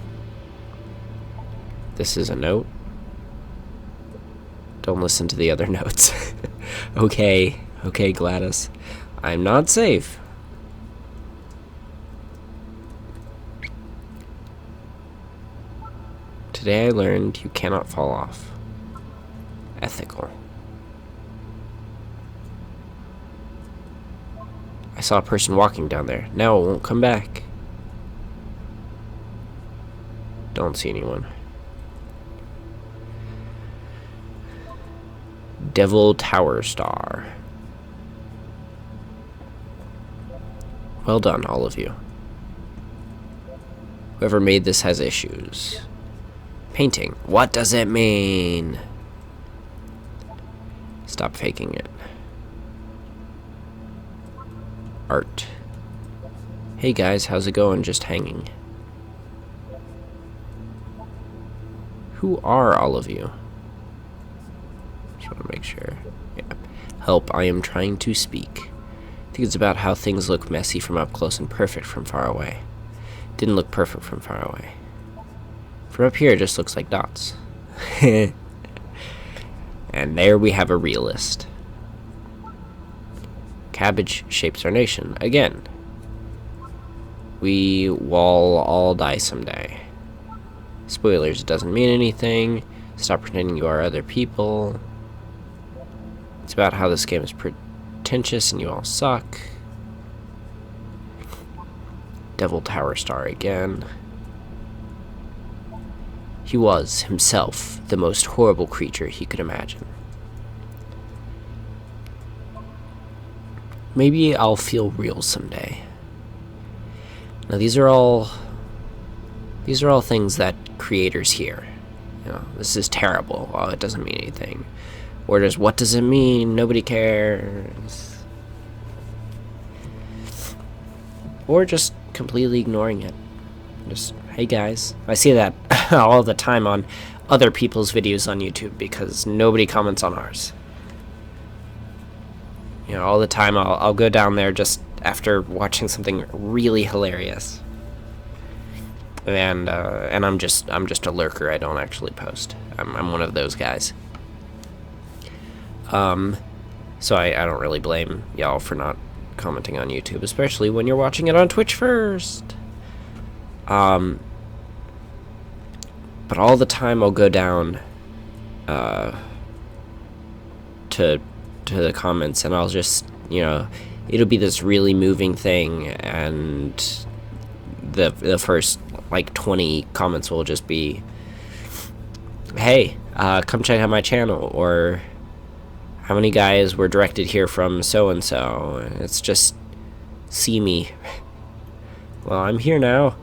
Speaker 1: This is a note. Don't listen to the other notes. Okay, Gladys. I'm not safe. Today I learned you cannot fall off. Ethical. I saw a person walking down there. Now it won't come back. Don't see anyone. Devil Tower Star. Well done, all of you. Whoever made this has issues. Painting. What does it mean? Stop faking it. Art. Hey guys, how's it going? Just hanging. Who are all of you? Just want to make sure. Yeah. Help, I am trying to speak. I think it's about how things look messy from up close and perfect from far away. Didn't look perfect from far away. From up here, it just looks like dots. And there we have a realist. Cabbage shapes our nation. Again. We will all die someday. Spoilers, it doesn't mean anything. Stop pretending you are other people. It's about how this game is pretentious and you all suck. Devil Tower Star again. He was, himself, the most horrible creature he could imagine. Maybe I'll feel real someday. Now these are all things that creators hear. You know, this is terrible. Oh, it doesn't mean anything. Or just, what does it mean? Nobody cares. Or just completely ignoring it. Just, hey guys. I see that all the time on other people's videos on YouTube because nobody comments on ours. You know, all the time I'll go down there just after watching something really hilarious. And I'm just a lurker. I don't actually post. I'm one of those guys. So I don't really blame y'all for not commenting on YouTube, especially when you're watching it on Twitch first. But all the time I'll go down to the comments and I'll just, you know, it'll be this really moving thing, and the first like 20 comments will just be, hey, come check out my channel, or how many guys were directed here from so-and-so. It's just, see me. Well, I'm here now.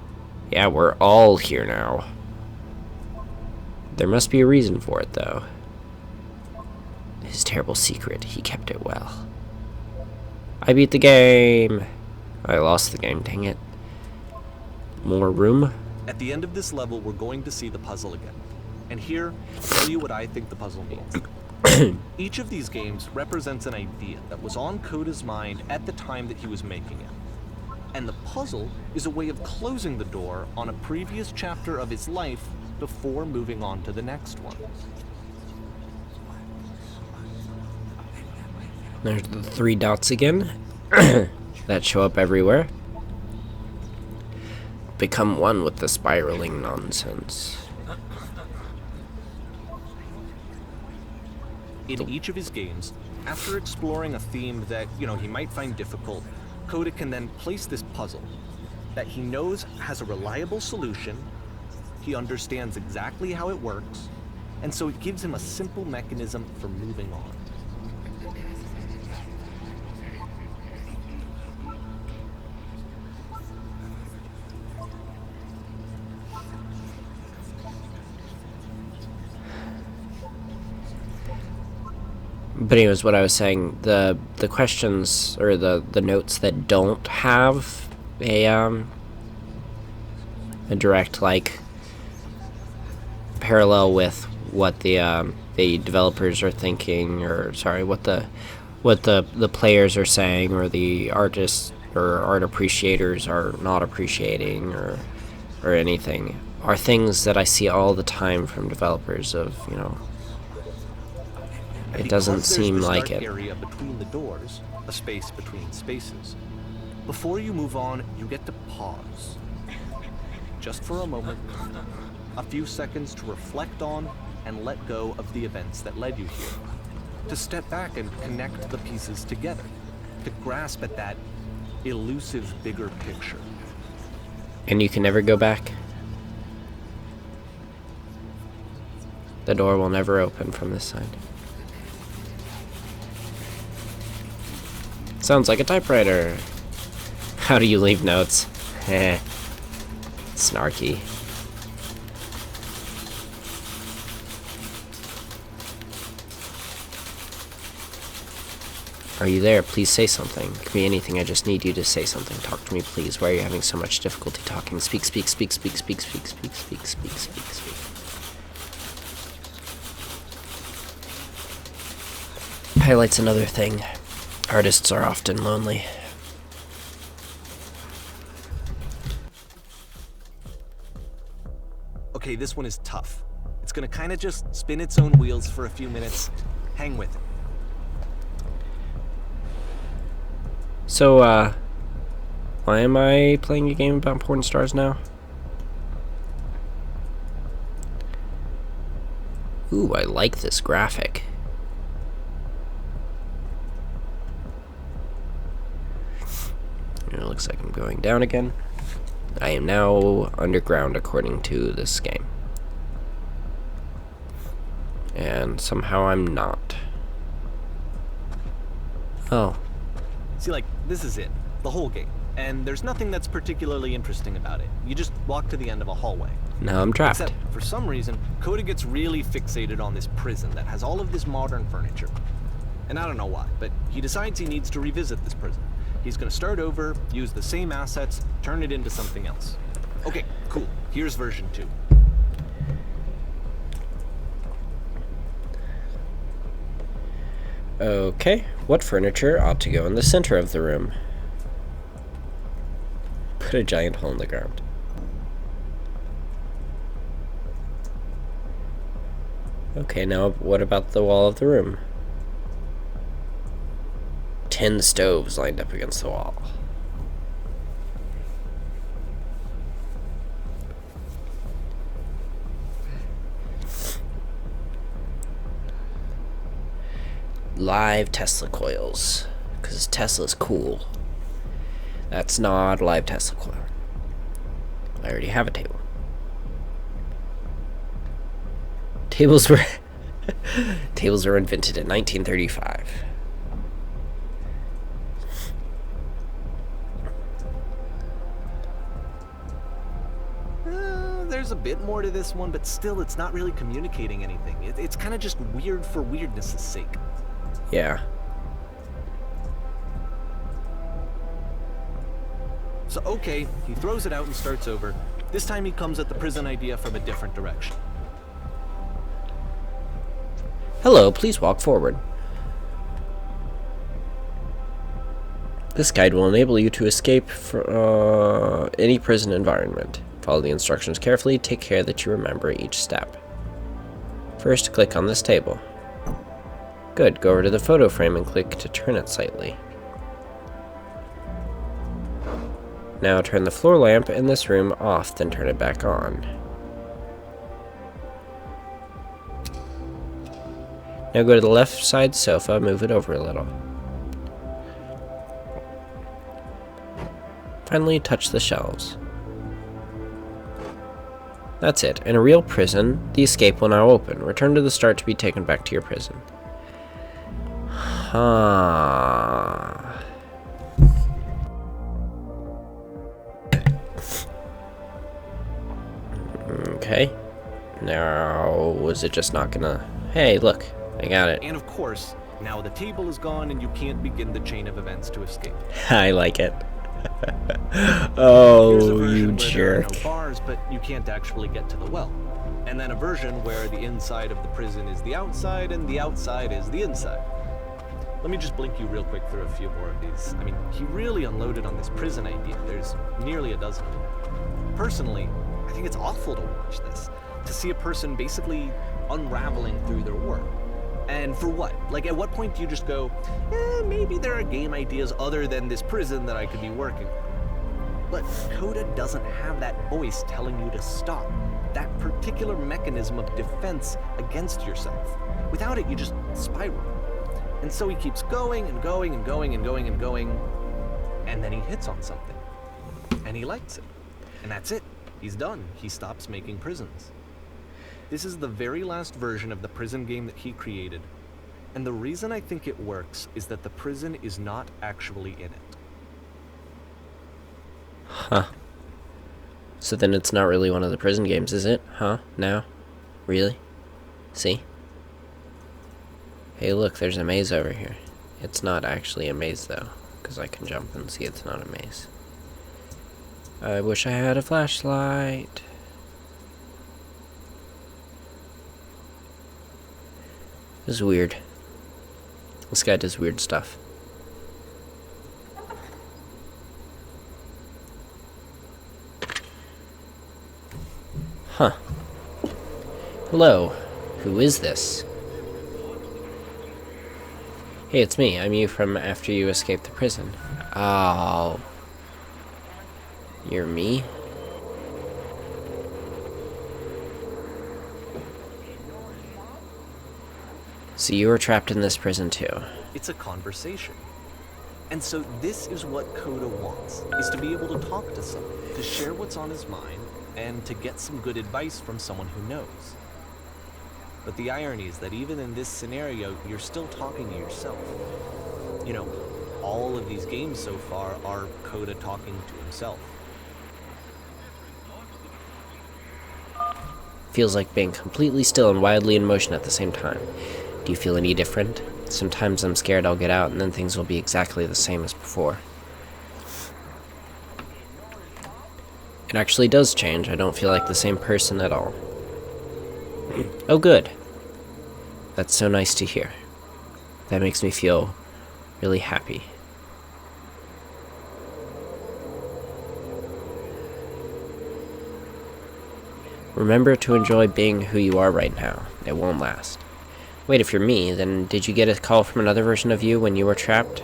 Speaker 1: Yeah, we're all here now. There must be a reason for it, though. His terrible secret, he kept it well. I beat the game. I lost the game, dang it. More room?
Speaker 2: At the end of this level, we're going to see the puzzle again. And here, I'll tell you what I think the puzzle means. Each of these games represents an idea that was on Coda's mind at the time that he was making it. And the puzzle is a way of closing the door on a previous chapter of his life before moving on to the next one.
Speaker 1: There's the 3 dots again that show up everywhere. Become one with the spiraling nonsense.
Speaker 2: In each of his games, after exploring a theme that, you know, he might find difficult, Coda can then place this puzzle that he knows has a reliable solution, he understands exactly how it works, and so it gives him a simple mechanism for moving on.
Speaker 1: But anyways, what I was saying, the questions or the notes that don't have a direct like parallel with what the developers are thinking, or sorry, what the players are saying, or the artists or art appreciators are not appreciating, or anything, are things that I see all the time from developers of, you know, it doesn't seem like it.
Speaker 2: Area between the doors, a space between spaces. Before you move on, you get to pause. Just for a moment, a few seconds to reflect on and let go of the events that led you here. To step back and connect the pieces together. To grasp at that elusive bigger picture.
Speaker 1: And you can never go back? The door will never open from this side. Sounds like a typewriter. How do you leave notes? Heh. Snarky. Are you there? Please say something. Could be anything. I just need you to say something. Talk to me, please. Why are you having so much difficulty talking? Speak, speak, speak, speak, speak, speak, speak, speak, speak, speak, speak. Highlights another thing. Artists are often lonely.
Speaker 2: Okay, this one is tough. It's gonna kind of just spin its own wheels for a few minutes. Hang with it.
Speaker 1: So, why am I playing a game about porn stars now? Ooh, I like this graphic. looks like I'm going down again. I am now underground according to this game. And somehow I'm not. Oh.
Speaker 2: See, like, this is it. The whole game. And there's nothing that's particularly interesting about it. You just walk to the end of a hallway.
Speaker 1: Now I'm trapped.
Speaker 2: Except, for some reason, Coda gets really fixated on this prison that has all of this modern furniture. And I don't know why, but he decides he needs to revisit this prison. He's gonna start over, use the same assets, turn it into something else. Okay, cool. Here's version 2.
Speaker 1: Okay, what furniture ought to go in the center of the room? Put a giant hole in the ground. Okay, now what about the wall of the room? 10 stoves lined up against the wall. Live Tesla coils, because Tesla's cool. That's not a live Tesla coil. I already have a table. Tables were invented in 1935.
Speaker 2: There's a bit more to this one, but still, it's not really communicating anything. It's kind of just weird for weirdness' sake.
Speaker 1: Yeah.
Speaker 2: So, okay, he throws it out and starts over. This time he comes at the prison idea from a different direction.
Speaker 1: Hello, please walk forward. This guide will enable you to escape from any prison environment. Follow the instructions carefully. Take care that you remember each step. First, click on this table. Good. Go over to the photo frame and click to turn it slightly. Now turn the floor lamp in this room off, then turn it back on. Now go to the left side sofa, move it over a little. Finally, touch the shelves. That's it. In a real prison, the escape will now open. Return to the start to be taken back to your prison. Okay. Now, was it just not gonna... Hey, look. I got it.
Speaker 2: And of course, now the table is gone and you can't begin the chain of events to escape.
Speaker 1: I like it.
Speaker 2: Here's a
Speaker 1: Oh,
Speaker 2: version
Speaker 1: you
Speaker 2: where there are
Speaker 1: jerk.
Speaker 2: no bars, but you can't actually get to the well. And then a version where the inside of the prison is the outside and the outside is the inside. Let me just blink you real quick through a few more of these. I mean, he really unloaded on this prison idea. There's nearly a dozen. Personally, I think it's awful to watch this. To see a person basically unraveling through their work. And for what? Like, at what point do you just go, maybe there are game ideas other than this prison that I could be working on? But Coda doesn't have that voice telling you to stop. That particular mechanism of defense against yourself. Without it, you just spiral. And so he keeps going and going and going and going and going, and then he hits on something. And he likes it. And that's it. He's done. He stops making prisons. This is the very last version of the prison game that he created. And the reason I think it works is that the prison is not actually in it.
Speaker 1: Huh. So then it's not really one of the prison games, is it? Huh? Now? Really? See? Hey, look, there's a maze over here. It's not actually a maze, though, because I can jump and see it's not a maze. I wish I had a flashlight. This is weird. This guy does weird stuff. Huh. Hello. Who is this? Hey, it's me. I'm you from after you escaped the prison. Oh. You're me? So you were trapped in this prison too.
Speaker 2: It's a conversation. And so this is what Coda wants, is to be able to talk to someone, to share what's on his mind, and to get some good advice from someone who knows. But the irony is that even in this scenario, you're still talking to yourself. You know, all of these games so far are Coda talking to himself.
Speaker 1: Feels like being completely still and wildly in motion at the same time. Do you feel any different? Sometimes I'm scared I'll get out and then things will be exactly the same as before. It actually does change. I don't feel like the same person at all. Oh, good. That's so nice to hear. That makes me feel really happy. Remember to enjoy being who you are right now. It won't last. Wait, if you're me, then did you get a call from another version of you when you were trapped?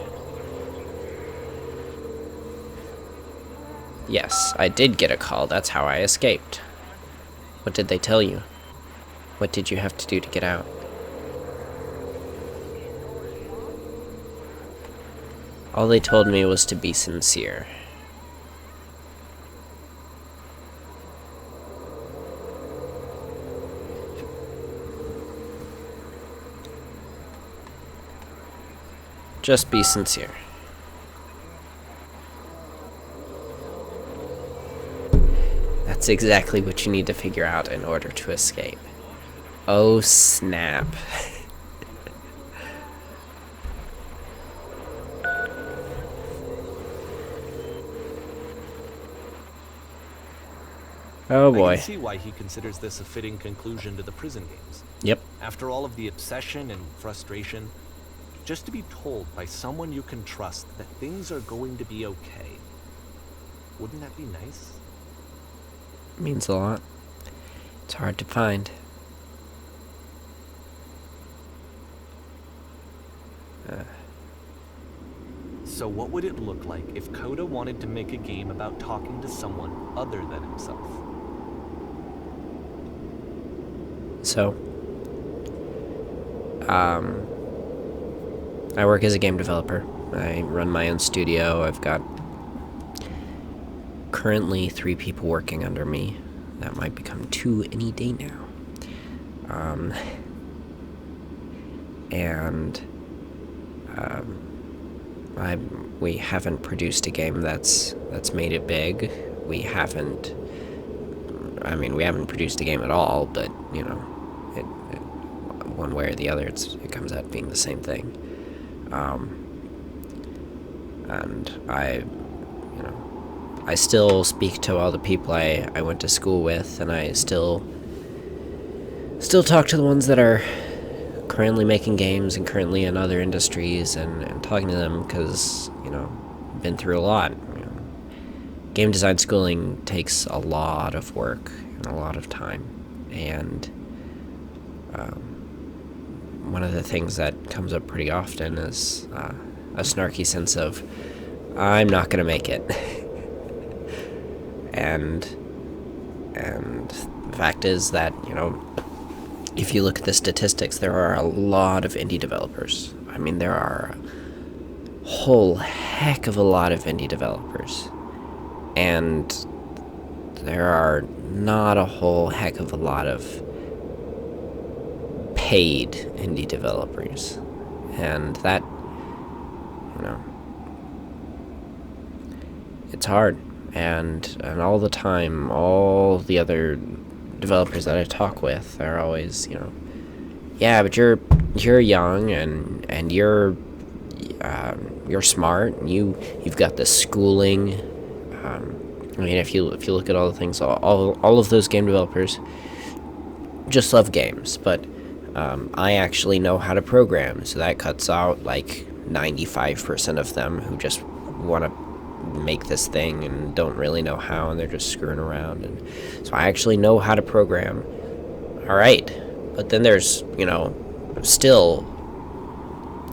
Speaker 1: Yes, I did get a call. That's how I escaped. What did they tell you? What did you have to do to get out? All they told me was to be sincere. Just be sincere. That's exactly what you need to figure out in order to escape. Oh, snap. Oh boy.
Speaker 2: I can see why he considers this a fitting conclusion to the prison games.
Speaker 1: Yep.
Speaker 2: After all of the obsession and frustration, just to be told by someone you can trust that things are going to be okay. Wouldn't that be nice?
Speaker 1: Means a lot. It's hard to find.
Speaker 2: So what would it look like if Coda wanted to make a game about talking to someone other than himself?
Speaker 1: So, I work as a game developer. I run my own studio. I've got currently 3 people working under me. That might become 2 any day now. We haven't produced a game that's made it big. We haven't produced a game at all, but, you know, it one way or the other, it comes out being the same thing. And I still speak to all the people I went to school with, and I still talk to the ones that are currently making games and currently in other industries, and talking to them because, you know, I've been through a lot. You know, game design schooling takes a lot of work and a lot of time, and one of the things that comes up pretty often is a snarky sense of, I'm not gonna make it. and the fact is that, you know, if you look at the statistics, there are a lot of indie developers. I mean, there are a whole heck of a lot of indie developers. And there are not a whole heck of a lot of paid indie developers. And that, you know, it's hard. And all the time, all the other developers that I talk with are always, you know, yeah, but you're young and you're smart and you've got the schooling. I mean, if you look at all the things, all of those game developers just love games, but I actually know how to program, so that cuts out like 95% of them who just want to make this thing and don't really know how, and they're just screwing around. And so I actually know how to program. All right, but then there's, you know, still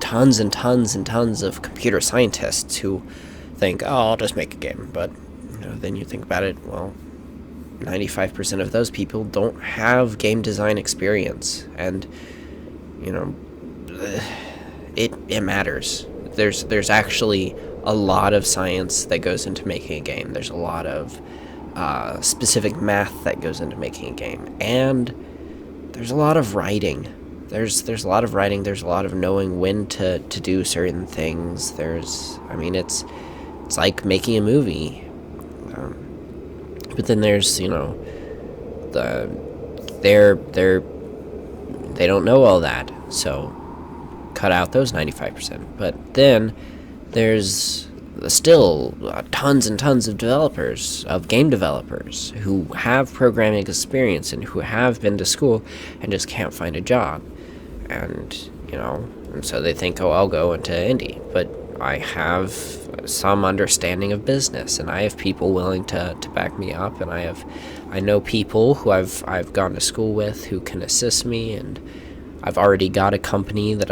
Speaker 1: tons and tons and tons of computer scientists who think, oh, I'll just make a game. But, you know, then you think about it, well, 95% of those people don't have game design experience, and, you know, it matters. there's actually a lot of science that goes into making a game. There's a lot of specific math that goes into making a game, and there's a lot of writing. There's a lot of writing. There's a lot of knowing when to do certain things. It's like making a movie. But then there's, they don't know all that, so cut out those 95%. But then there's still tons and tons of game developers, who have programming experience and who have been to school and just can't find a job. And so they think, oh, I'll go into indie. But I have some understanding of business, and I have people willing to back me up, and I know people who I've gone to school with who can assist me, and I've already got a company that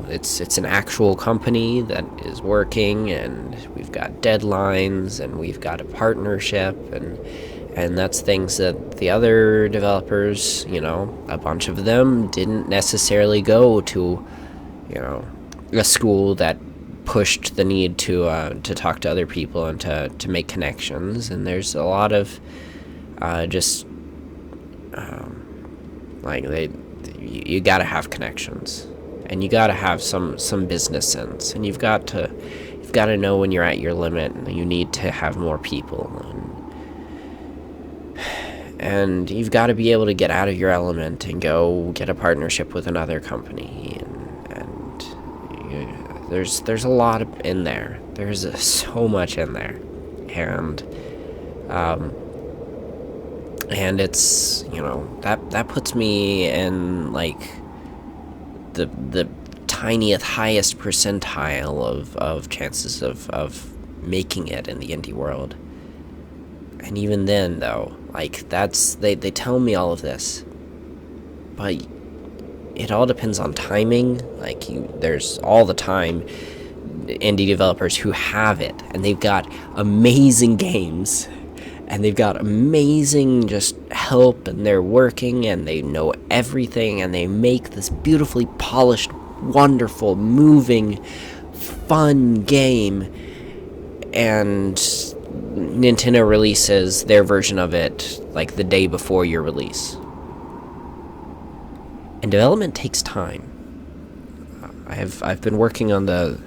Speaker 1: it's an actual company that is working, and we've got deadlines, and we've got a partnership, and that's things that the other developers, a bunch of them didn't necessarily go to, a school that pushed the need to talk to other people and to make connections. And there's a lot of you gotta have connections, and you gotta have some business sense, and you've got to know when you're at your limit and you need to have more people, and you've got to be able to get out of your element and go get a partnership with another company, and there's a lot in there. There's so much in there, and it's that puts me in like the tiniest, highest percentile of chances of making it in the indie world. And even then, though, like, they tell me all of this, but it all depends on timing. Like, there's all the time indie developers who have it, and they've got amazing games, and they've got amazing just help, and they're working, and they know everything, and they make this beautifully polished, wonderful, moving, fun game, and Nintendo releases their version of it like the day before your release. And development takes time. I've been working on the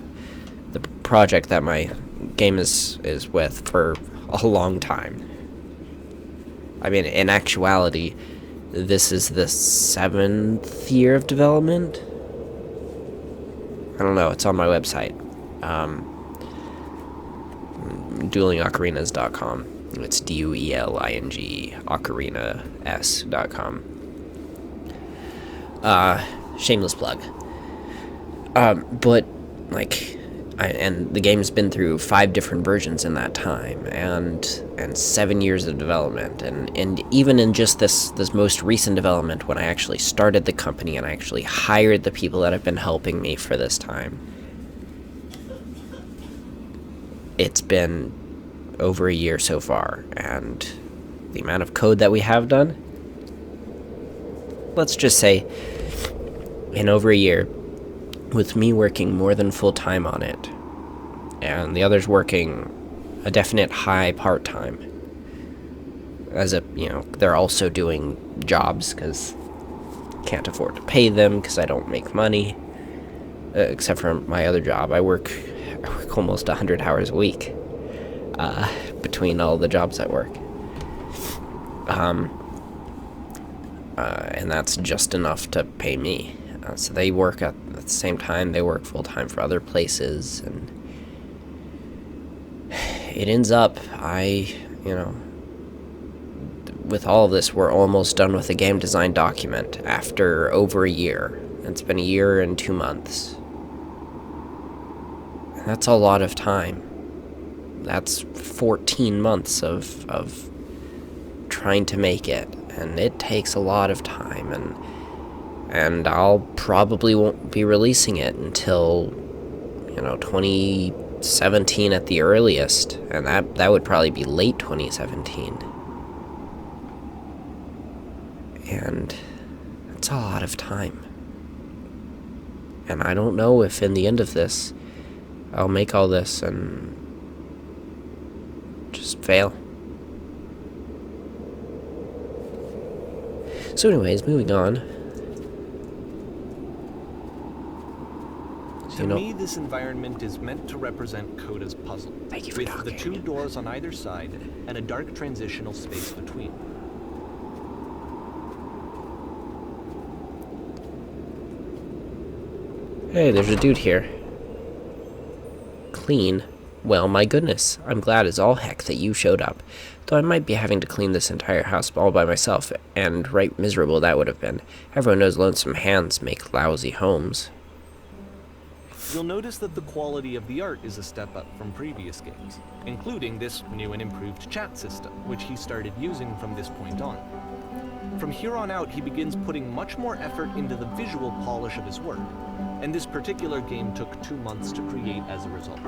Speaker 1: project that my game is with for a long time. I mean, in actuality, this is the 7th year of development. I don't know, it's on my website. duelingoccarinas.com. It's DUELING ocarina.s.com. Shameless plug. But like, and the game's been through 5 different versions in that time, and 7 years of development, and even in just this most recent development, when I actually started the company and I actually hired the people that have been helping me for this time, it's been over a year so far, and the amount of code that we have done, let's just say, in over a year, with me working more than full-time on it, and the others working a definite high part-time, as they're also doing jobs, because can't afford to pay them, because I don't make money, except for my other job. I work almost 100 hours a week, between all the jobs I work. And that's just enough to pay me. So they work at the same time, they work full-time for other places, and it ends up, with all of this, we're almost done with the game design document after over a year. It's been a year and 2 months. And that's a lot of time. That's 14 months of trying to make it, and it takes a lot of time, and I'll probably won't be releasing it until 2017 at the earliest, and that would probably be late 2017. And that's a lot of time. And I don't know if in the end of this, I'll make all this and just fail. So anyways, moving on. So,
Speaker 2: To me, this environment is meant to represent Coda's puzzle,
Speaker 1: Thank you for
Speaker 2: with the
Speaker 1: talking.
Speaker 2: 2 doors on either side and a dark transitional space between.
Speaker 1: Hey, there's a dude here. Clean? Well, my goodness. I'm glad as all heck that you showed up. Though I might be having to clean this entire house all by myself, and right miserable that would have been. Everyone knows lonesome hands make lousy homes.
Speaker 2: You'll notice that the quality of the art is a step up from previous games, including this new and improved chat system, which he started using from this point on. From here on out, he begins putting much more effort into the visual polish of his work, and this particular game took 2 months to create as a result.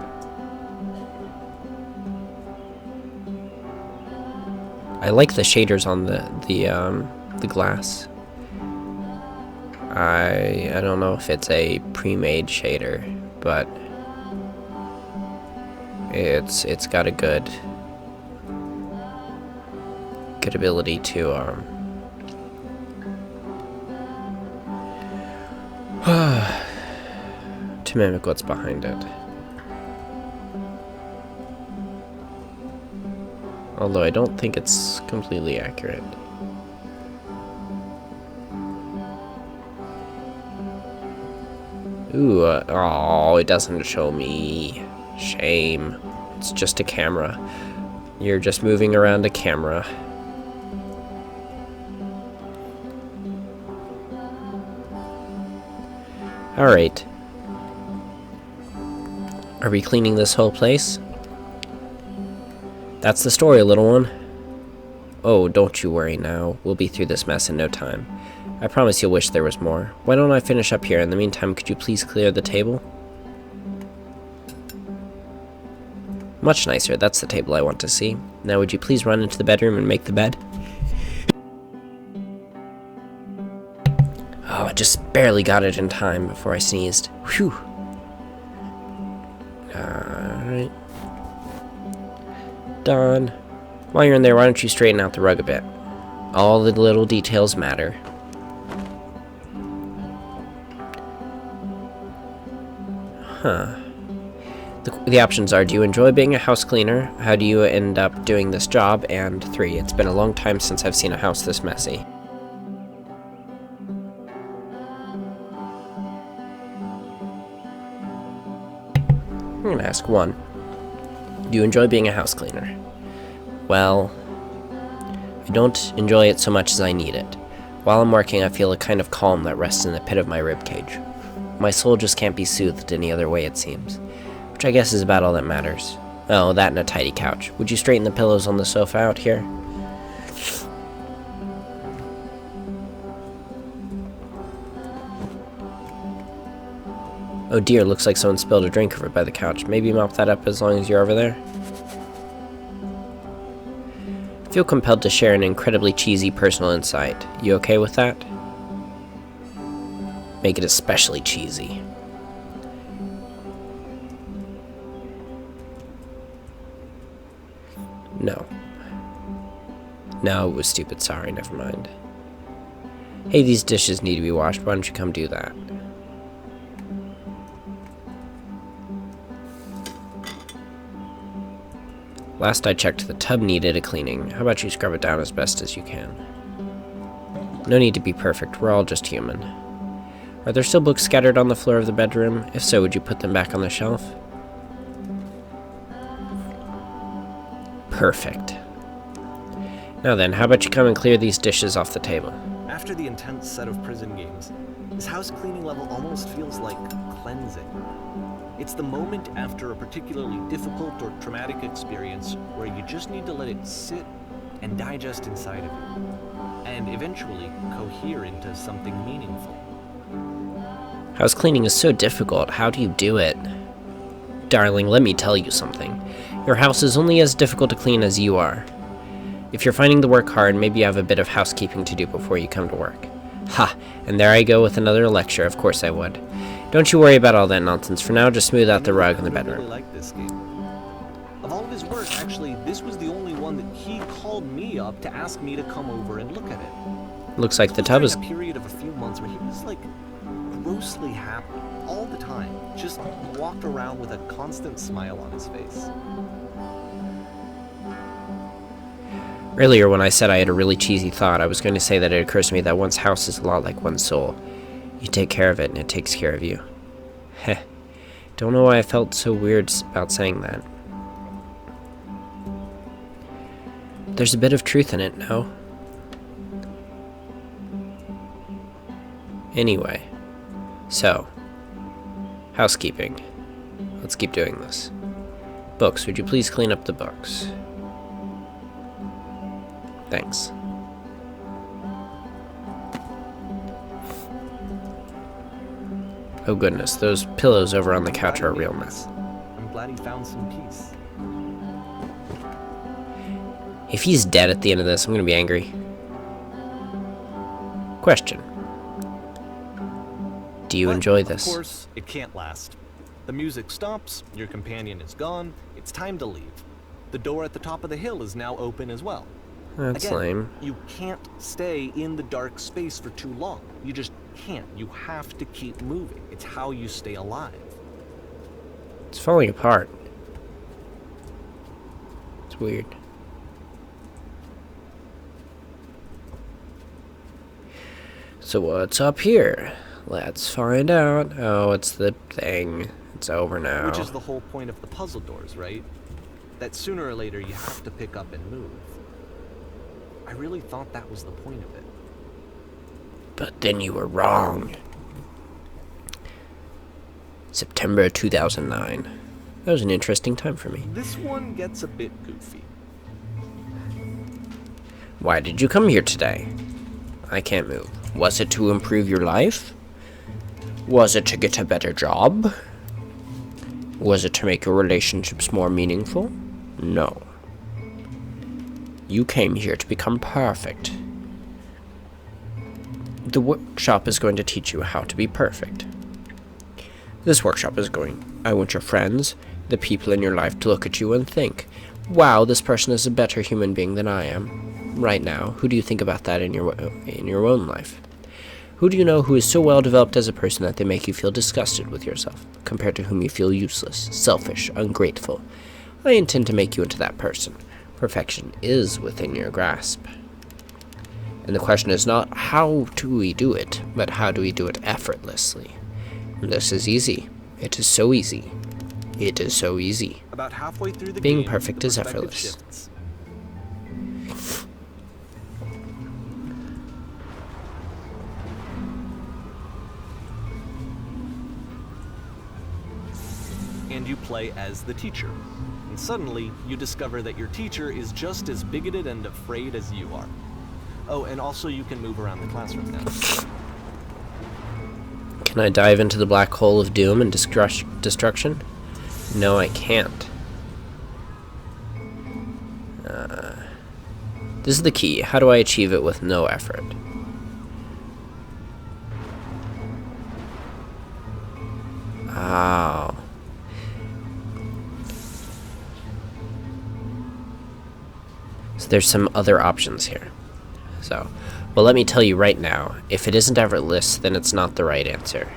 Speaker 1: I like the shaders on the glass. I don't know if it's a pre-made shader, but it's got a good ability to to mimic what's behind it. Although I don't think it's completely accurate. Ooh, oh, it doesn't show me. Shame. It's just a camera. You're just moving around a camera. Alright. Are we cleaning this whole place? That's the story, little one. Oh, don't you worry now. We'll be through this mess in no time. I promise you'll wish there was more. Why don't I finish up here? In the meantime, could you please clear the table? Much nicer. That's the table I want to see. Now would you please run into the bedroom and make the bed? Oh, I just barely got it in time before I sneezed. Whew. Alright. Done. While you're in there, why don't you straighten out the rug a bit? All the little details matter. Huh. The options are, do you enjoy being a house cleaner? How do you end up doing this job? And 3, it's been a long time since I've seen a house this messy. I'm gonna ask 1. Do you enjoy being a house cleaner? Well, I don't enjoy it so much as I need it. While I'm working, I feel a kind of calm that rests in the pit of my ribcage. My soul just can't be soothed any other way, it seems. Which I guess is about all that matters. Oh, that and a tidy couch. Would you straighten the pillows on the sofa out here? Oh dear, looks like someone spilled a drink over by the couch. Maybe mop that up as long as you're over there? I feel compelled to share an incredibly cheesy personal insight. You okay with that? Make it especially cheesy. No. No, it was stupid. Sorry, never mind. Hey, these dishes need to be washed. Why don't you come do that? Last I checked, the tub needed a cleaning. How about you scrub it down as best as you can? No need to be perfect. We're all just human. Are there still books scattered on the floor of the bedroom? If so, would you put them back on the shelf? Perfect. Now then, how about you come and clear these dishes off the table?
Speaker 2: After the intense set of prison games, this house cleaning level almost feels like cleansing. It's the moment after a particularly difficult or traumatic experience where you just need to let it sit and digest inside of you, and eventually cohere into something meaningful.
Speaker 1: House cleaning is so difficult. How do you do it? Darling, let me tell you something. Your house is only as difficult to clean as you are. If you're finding the work hard, maybe you have a bit of housekeeping to do before you come to work. Ha! And there I go with another lecture, of course I would. Don't you worry about all that nonsense. For now, just smooth out the rug in the
Speaker 2: I
Speaker 1: bedroom.
Speaker 2: really like this game. Of all of his work, actually, this was the only one that he called me up to ask me to come over and look at it.
Speaker 1: Looks like the
Speaker 2: This was
Speaker 1: tub
Speaker 2: during
Speaker 1: is...
Speaker 2: a period of a few months where he was like grossly happy all the time. Just walked around with a constant smile on his face.
Speaker 1: Earlier, when I said I had a really cheesy thought, I was going to say that it occurs to me that one's house is a lot like one's soul. You take care of it, and it takes care of you. Heh. Don't know why I felt so weird about saying that. There's a bit of truth in it, no? Anyway. So. Housekeeping. Let's keep doing this. Books, would you please clean up the books? Thanks. Oh goodness, those pillows over on the couch are a real mess.
Speaker 2: I'm glad he found some peace.
Speaker 1: If he's dead at the end of this, I'm gonna be angry. Question. Do you
Speaker 2: But,
Speaker 1: enjoy this?
Speaker 2: Of course, it can't last. The music stops, your companion is gone, it's time to leave. The door at the top of the hill is now open as well.
Speaker 1: That's
Speaker 2: Again,
Speaker 1: lame.
Speaker 2: you can't stay in the dark space for too long. You just can't. You have to keep moving. It's how you stay alive.
Speaker 1: It's falling apart. It's weird. So what's up here? Let's find out. Oh, it's the thing. It's over now.
Speaker 2: Which is the whole point of the puzzle doors, right? That sooner or later you have to pick up and move. I really thought that was the point of it.
Speaker 1: But then you were wrong. September 2009. That was an interesting time for me.
Speaker 2: This one gets a bit goofy.
Speaker 1: Why did you come here today? I can't move. Was it to improve your life? Was it to get a better job? Was it to make your relationships more meaningful? No. You came here to become perfect. The workshop is going to teach you how to be perfect. This workshop is I want your friends, the people in your life, to look at you and think, wow, this person is a better human being than I am. Right now, who do you think about that in your own life? Who do you know who is so well developed as a person that they make you feel disgusted with yourself, compared to whom you feel useless, selfish, ungrateful? I intend to make you into that person. Perfection is within your grasp. And the question is not how do we do it, but how do we do it effortlessly? And this is easy. It is so easy. It is so easy.
Speaker 2: About halfway through the
Speaker 1: Being
Speaker 2: game,
Speaker 1: perfect
Speaker 2: the
Speaker 1: is
Speaker 2: perspective
Speaker 1: effortless.
Speaker 2: shifts. And you play as the teacher. And suddenly, you discover that your teacher is just as bigoted and afraid as you are. Oh, and also you can move around the classroom now.
Speaker 1: Can I dive into the black hole of doom and destruction? No, I can't. This is the key. How do I achieve it with no effort? Oh. So there's some other options here. So, well, let me tell you right now, if it isn't effortless, then it's not the right answer.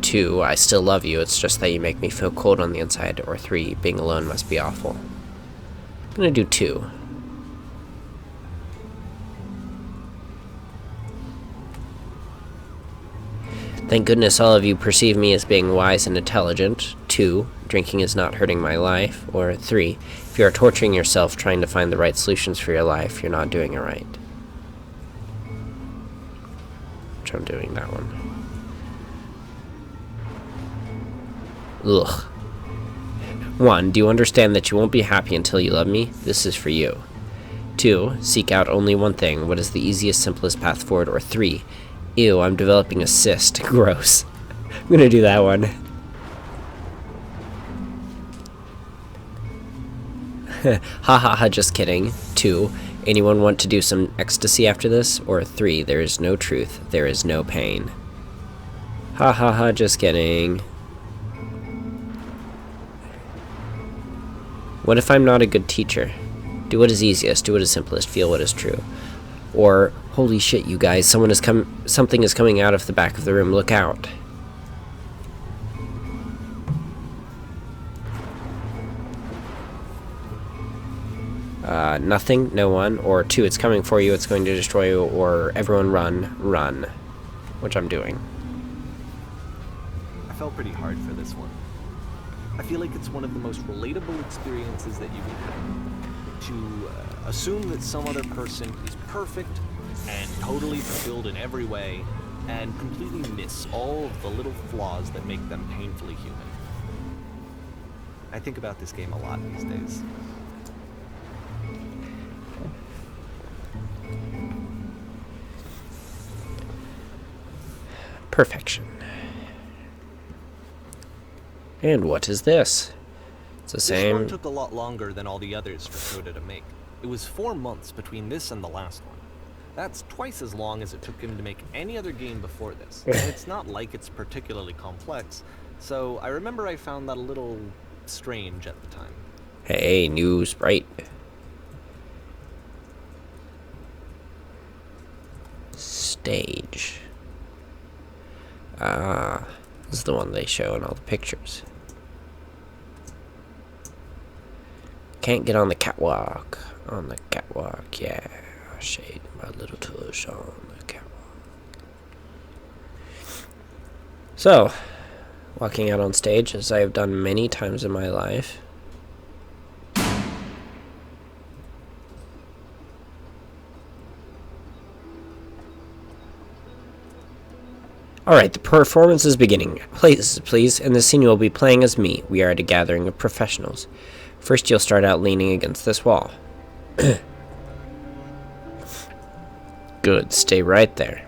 Speaker 1: 2, I still love you, it's just that you make me feel cold on the inside. Or 3, being alone must be awful. I'm gonna do 2. Thank goodness all of you perceive me as being wise and intelligent. 2, drinking is not hurting my life. Or 3, if you are torturing yourself trying to find the right solutions for your life, you're not doing it right. Which I'm doing that one. Ugh. 1, do you understand that you won't be happy until you love me? This is for you. 2, seek out only one thing. What is the easiest, simplest path forward? Or 3, ew, I'm developing a cyst. Gross. I'm gonna do that one. Ha ha ha, just kidding. 2, anyone want to do some ecstasy after this? Or 3, there is no truth, there is no pain. Ha ha ha, just kidding. What if I'm not a good teacher? Do what is easiest, do what is simplest, feel what is true. Or, holy shit, you guys, something is coming out of the back of the room, look out. Nothing, no one, or 2, it's coming for you, it's going to destroy you, or everyone run, which I'm doing.
Speaker 2: I felt pretty hard for this one. I feel like it's one of the most relatable experiences that you can have. To assume that some other person is perfect and totally fulfilled in every way, and completely miss all of the little flaws that make them painfully human. I think about this game a lot these days.
Speaker 1: Perfection. And what is this? It's the same.
Speaker 2: This one took a lot longer than all the others for Coda to make. It was 4 months between this and the last one. That's twice as long as it took him to make any other game before this. And it's not like it's particularly complex, so I remember I found that a little strange at the time.
Speaker 1: Hey, new sprite. Stage. This is the one they show in all the pictures. Can't get on the catwalk. On the catwalk, yeah. Shade my little tush on the catwalk. So, walking out on stage, as I have done many times in my life. Alright, the performance is beginning. Places, please, and the scene you will be playing as me. We are at a gathering of professionals. First, you'll start out leaning against this wall. Good, stay right there.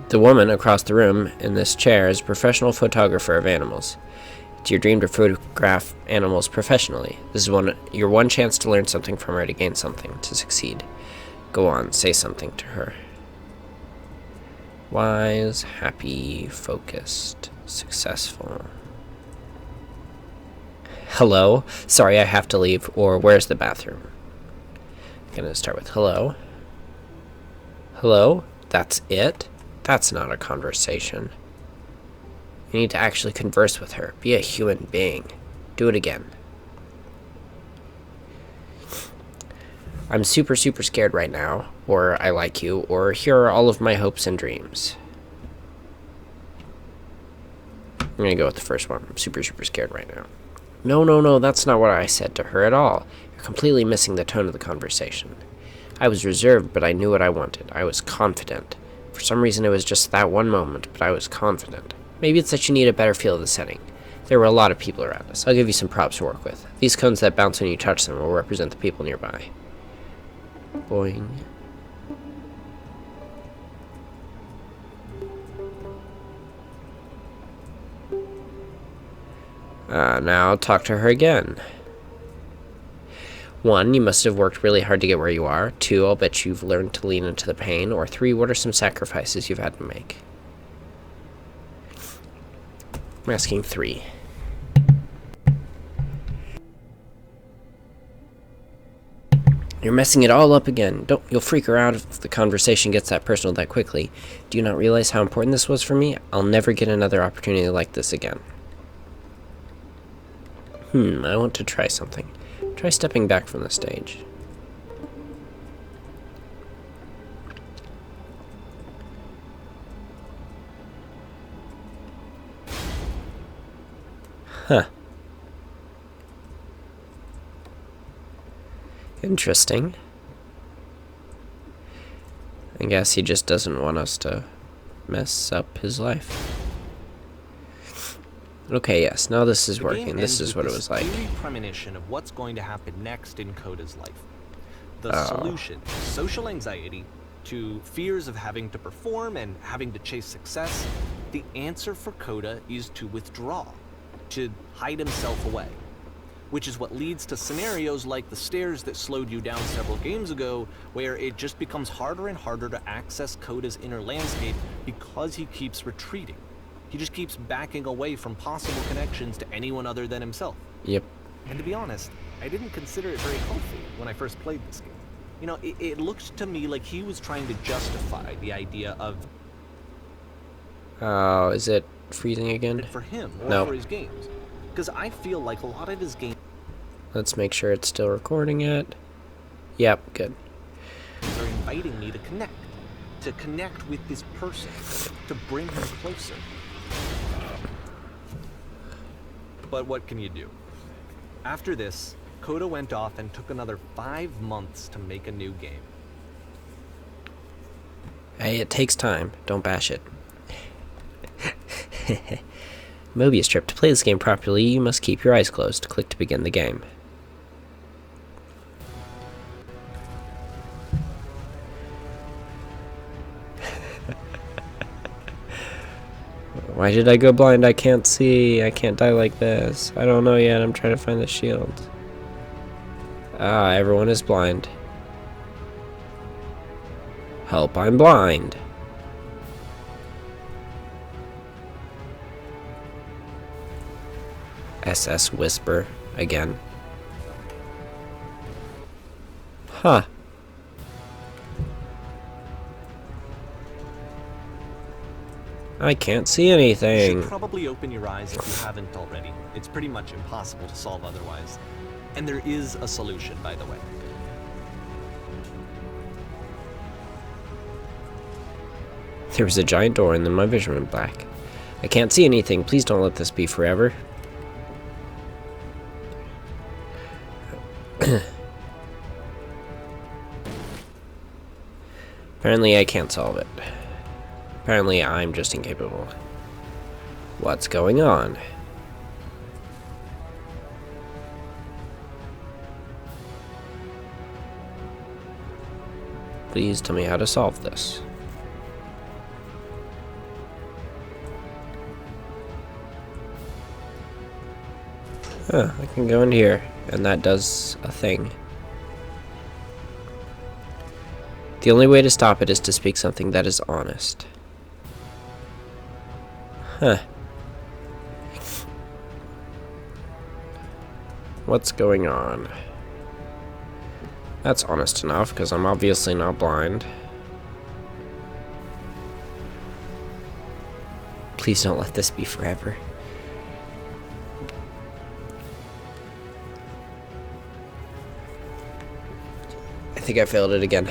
Speaker 1: The woman across the room in this chair is a professional photographer of animals. It's your dream to photograph animals professionally. This is your one chance to learn something from her, to gain something, to succeed. Go on, say something to her. Wise, happy, focused, successful. Hello? Sorry, I have to leave. Or where's the bathroom? I'm gonna start with hello. Hello? That's it? That's not a conversation. You need to actually converse with her. Be a human being. Do it again. I'm super, super scared right now, or I like you, or here are all of my hopes and dreams. I'm gonna go with the first one. I'm super, super scared right now. No, that's not what I said to her at all. You're completely missing the tone of the conversation. I was reserved, but I knew what I wanted. I was confident. For some reason, it was just that one moment, but I was confident. Maybe it's that you need a better feel of the setting. There were a lot of people around us. I'll give you some props to work with. These cones that bounce when you touch them will represent the people nearby. Boing. Now talk to her again. 1, you must have worked really hard to get where you are. 2, I'll bet you've learned to lean into the pain. Or 3, what are some sacrifices you've had to make? I'm asking 3. You're messing it all up again. You'll freak her out if the conversation gets that personal that quickly. Do you not realize how important this was for me? I'll never get another opportunity like this again. I want to try something. Try stepping back from the stage. Huh. Interesting. I guess he just doesn't want us to mess up his life. Okay, yes, now this is working. This is what it was like.
Speaker 2: The premonition of what's going to happen next in Coda's life. The solution to social anxiety, to fears of having to perform and having to chase success. The answer for Coda is to withdraw, to hide himself away. Which is what leads to scenarios like the stairs that slowed you down several games ago, where it just becomes harder and harder to access Coda's inner landscape because he keeps retreating. He just keeps backing away from possible connections to anyone other than himself.
Speaker 1: Yep.
Speaker 2: And to be honest, I didn't consider it very healthy when I first played this game. You know, it looked to me like he was trying to justify the idea of
Speaker 1: Oh, is it freezing again?
Speaker 2: it for him or
Speaker 1: No.
Speaker 2: for his games. Because I feel like a lot of his games
Speaker 1: Let's make sure it's still recording it. Yep, good.
Speaker 2: are inviting me to connect with this person, to bring him closer. But what can you do? After this, Coda went off and took another 5 months to make a new game.
Speaker 1: Hey, it takes time. Don't bash it. Mobius Strip. To play this game properly, you must keep your eyes closed. Click to begin the game. Why did I go blind? I can't see. I can't die like this. I don't know yet. I'm trying to find the shield. Ah, everyone is blind. Help, I'm blind. SS Whisper again. Huh. I can't see
Speaker 2: You
Speaker 1: anything.
Speaker 2: should probably open your eyes if you haven't already. It's pretty much impossible to solve otherwise. And there is a solution, by the way.
Speaker 1: There was a giant door and then my vision went black. I can't see anything. Please don't let this be forever. Apparently I can't solve it. Apparently I'm just incapable. What's going on? Please tell me how to solve this. Huh, I can go in here, and that does a thing. The only way to stop it is to speak something that is honest. Huh. What's going on? That's honest enough, because I'm obviously not blind. Please don't let this be forever. I think I failed it again.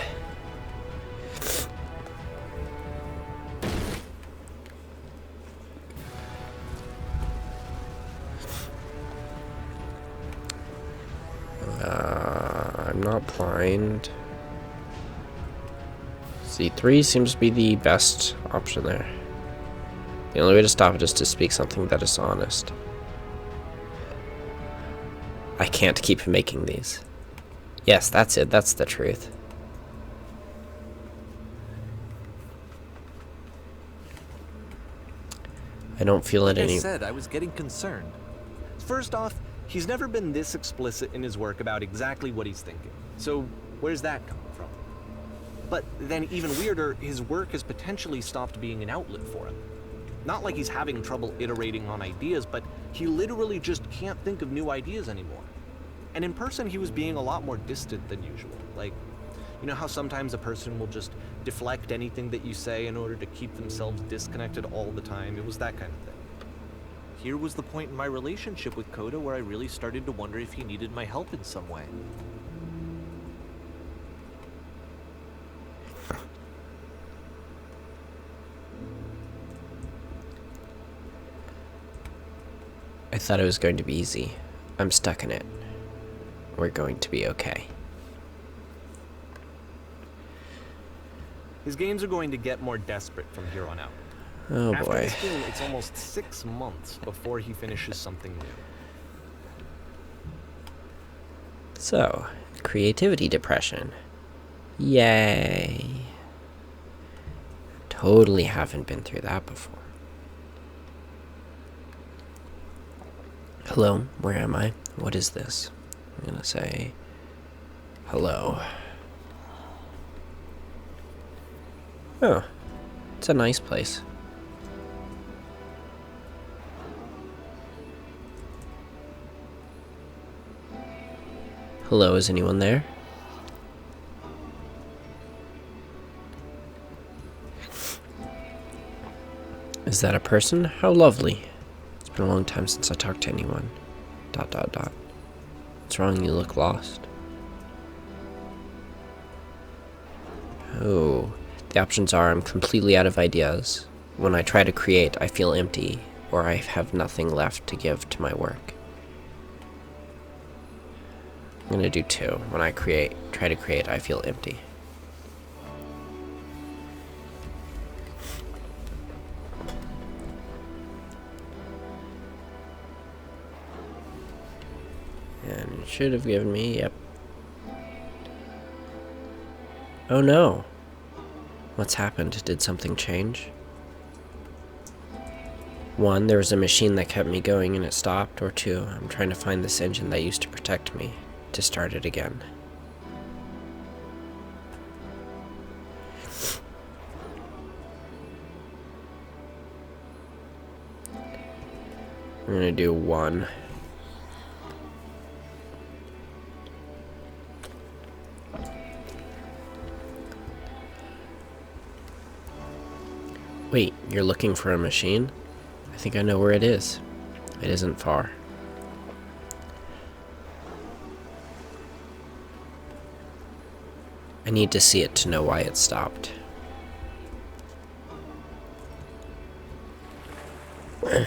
Speaker 1: I'm not blind. C3 seems to be the best option there. The only way to stop it is to speak something that is honest. I can't keep making these. Yes, that's it. That's the truth. I don't feel it
Speaker 2: Like I
Speaker 1: any.
Speaker 2: said, I was getting concerned. First off, he's never been this explicit in his work about exactly what he's thinking. So where's that coming from? But then even weirder, his work has potentially stopped being an outlet for him. Not like he's having trouble iterating on ideas, but he literally just can't think of new ideas anymore. And in person, he was being a lot more distant than usual. Like, you know how sometimes a person will just deflect anything that you say in order to keep themselves disconnected all the time? It was that kind of thing. Here was the point in my relationship with Coda where I really started to wonder if he needed my help in some way.
Speaker 1: I thought it was going to be easy. I'm stuck in it. We're going to be okay.
Speaker 2: His games are going to get more desperate from here on out.
Speaker 1: Oh
Speaker 2: After
Speaker 1: boy.
Speaker 2: this game, it's almost 6 months before he finishes something new.
Speaker 1: So, creativity depression. Yay. Totally haven't been through that before. Hello, where am I? What is this? I'm gonna say hello. Oh, it's a nice place. Hello, is anyone there? Is that a person? How lovely. It's been a long time since I talked to anyone. ... What's wrong? You look lost. Oh, the options are I'm completely out of ideas. When I try to create, I feel empty, or I have nothing left to give to my work. I'm gonna do 2. When I try to create, I feel empty. And it should have given me, yep. Oh no. What's happened? Did something change? 1, there was a machine that kept me going and it stopped, or 2, I'm trying to find this engine that used to protect me, to start it again. I'm gonna do 1. Wait, you're looking for a machine? I think I know where it is. It isn't far. I need to see it to know why it stopped. I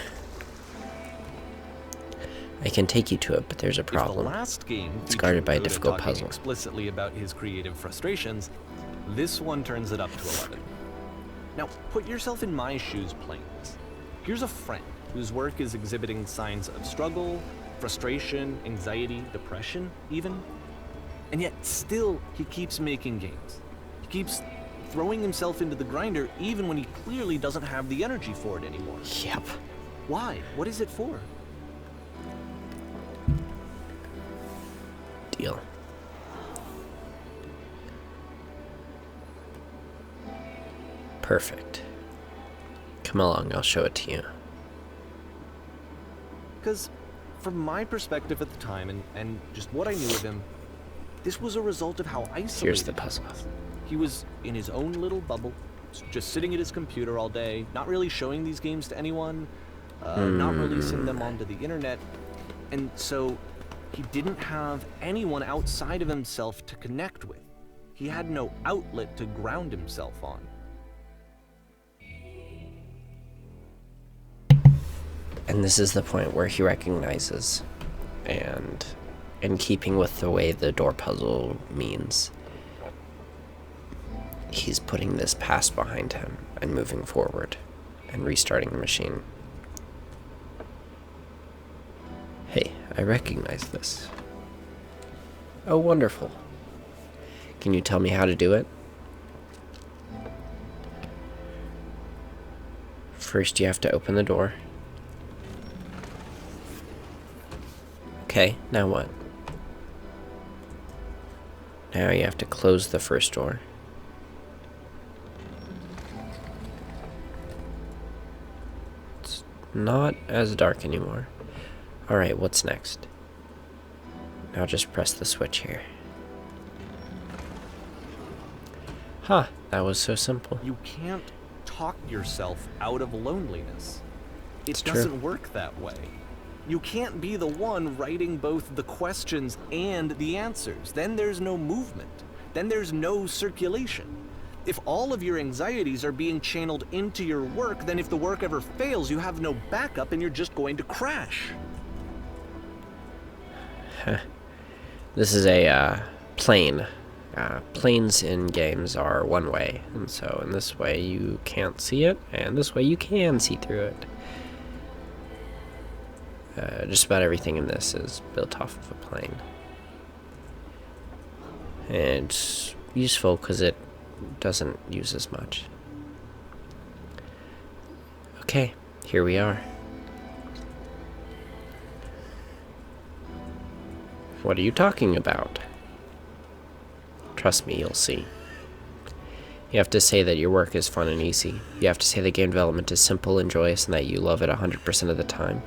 Speaker 1: can take you to it, but there's a problem.
Speaker 2: If the last game
Speaker 1: It's guarded by a
Speaker 2: featured Yoda
Speaker 1: difficult
Speaker 2: talking
Speaker 1: puzzle.
Speaker 2: explicitly about his creative frustrations, this one turns it up to 11. Now, put yourself in my shoes playing this. Here's a friend whose work is exhibiting signs of struggle, frustration, anxiety, depression, even. And yet, still, he keeps making games. He keeps throwing himself into the grinder even when he clearly doesn't have the energy for it anymore.
Speaker 1: Yep.
Speaker 2: Why? What is it for?
Speaker 1: Deal. Perfect. Come along, I'll show it to you.
Speaker 2: Because from my perspective at the time, and just what I knew of him, this was a result of how isolated
Speaker 1: Here's the
Speaker 2: he
Speaker 1: puzzle.
Speaker 2: was. He was in his own little bubble, just sitting at his computer all day, not really showing these games to anyone, not releasing them onto the internet, and so he didn't have anyone outside of himself to connect with. He had no outlet to ground himself on.
Speaker 1: And this is the point where he recognizes, and in keeping with the way the door puzzle means, he's putting this past behind him and moving forward and restarting the machine. Hey, I recognize this. Oh, wonderful. Can you tell me how to do it? First, you have to open the door. Okay, now what? Now you have to close the first door. It's not as dark anymore. Alright, what's next? Now just press the switch here. Huh, that was so simple.
Speaker 2: You can't talk yourself out of loneliness. It
Speaker 1: It's true.
Speaker 2: doesn't work that way. You can't be the one writing both the questions and the answers. Then there's no movement. Then there's no circulation. If all of your anxieties are being channeled into your work, then if the work ever fails, you have no backup and you're just going to crash.
Speaker 1: This is a plane. Planes in games are one way, and so in this way you can't see it, and this way you can see through it. Just about everything in this is built off of a plane. And it's useful because it doesn't use as much. Okay, here we are. What are you talking about? Trust me, you'll see. You have to say that your work is fun and easy. You have to say that game development is simple and joyous and that you love it 100% of the time.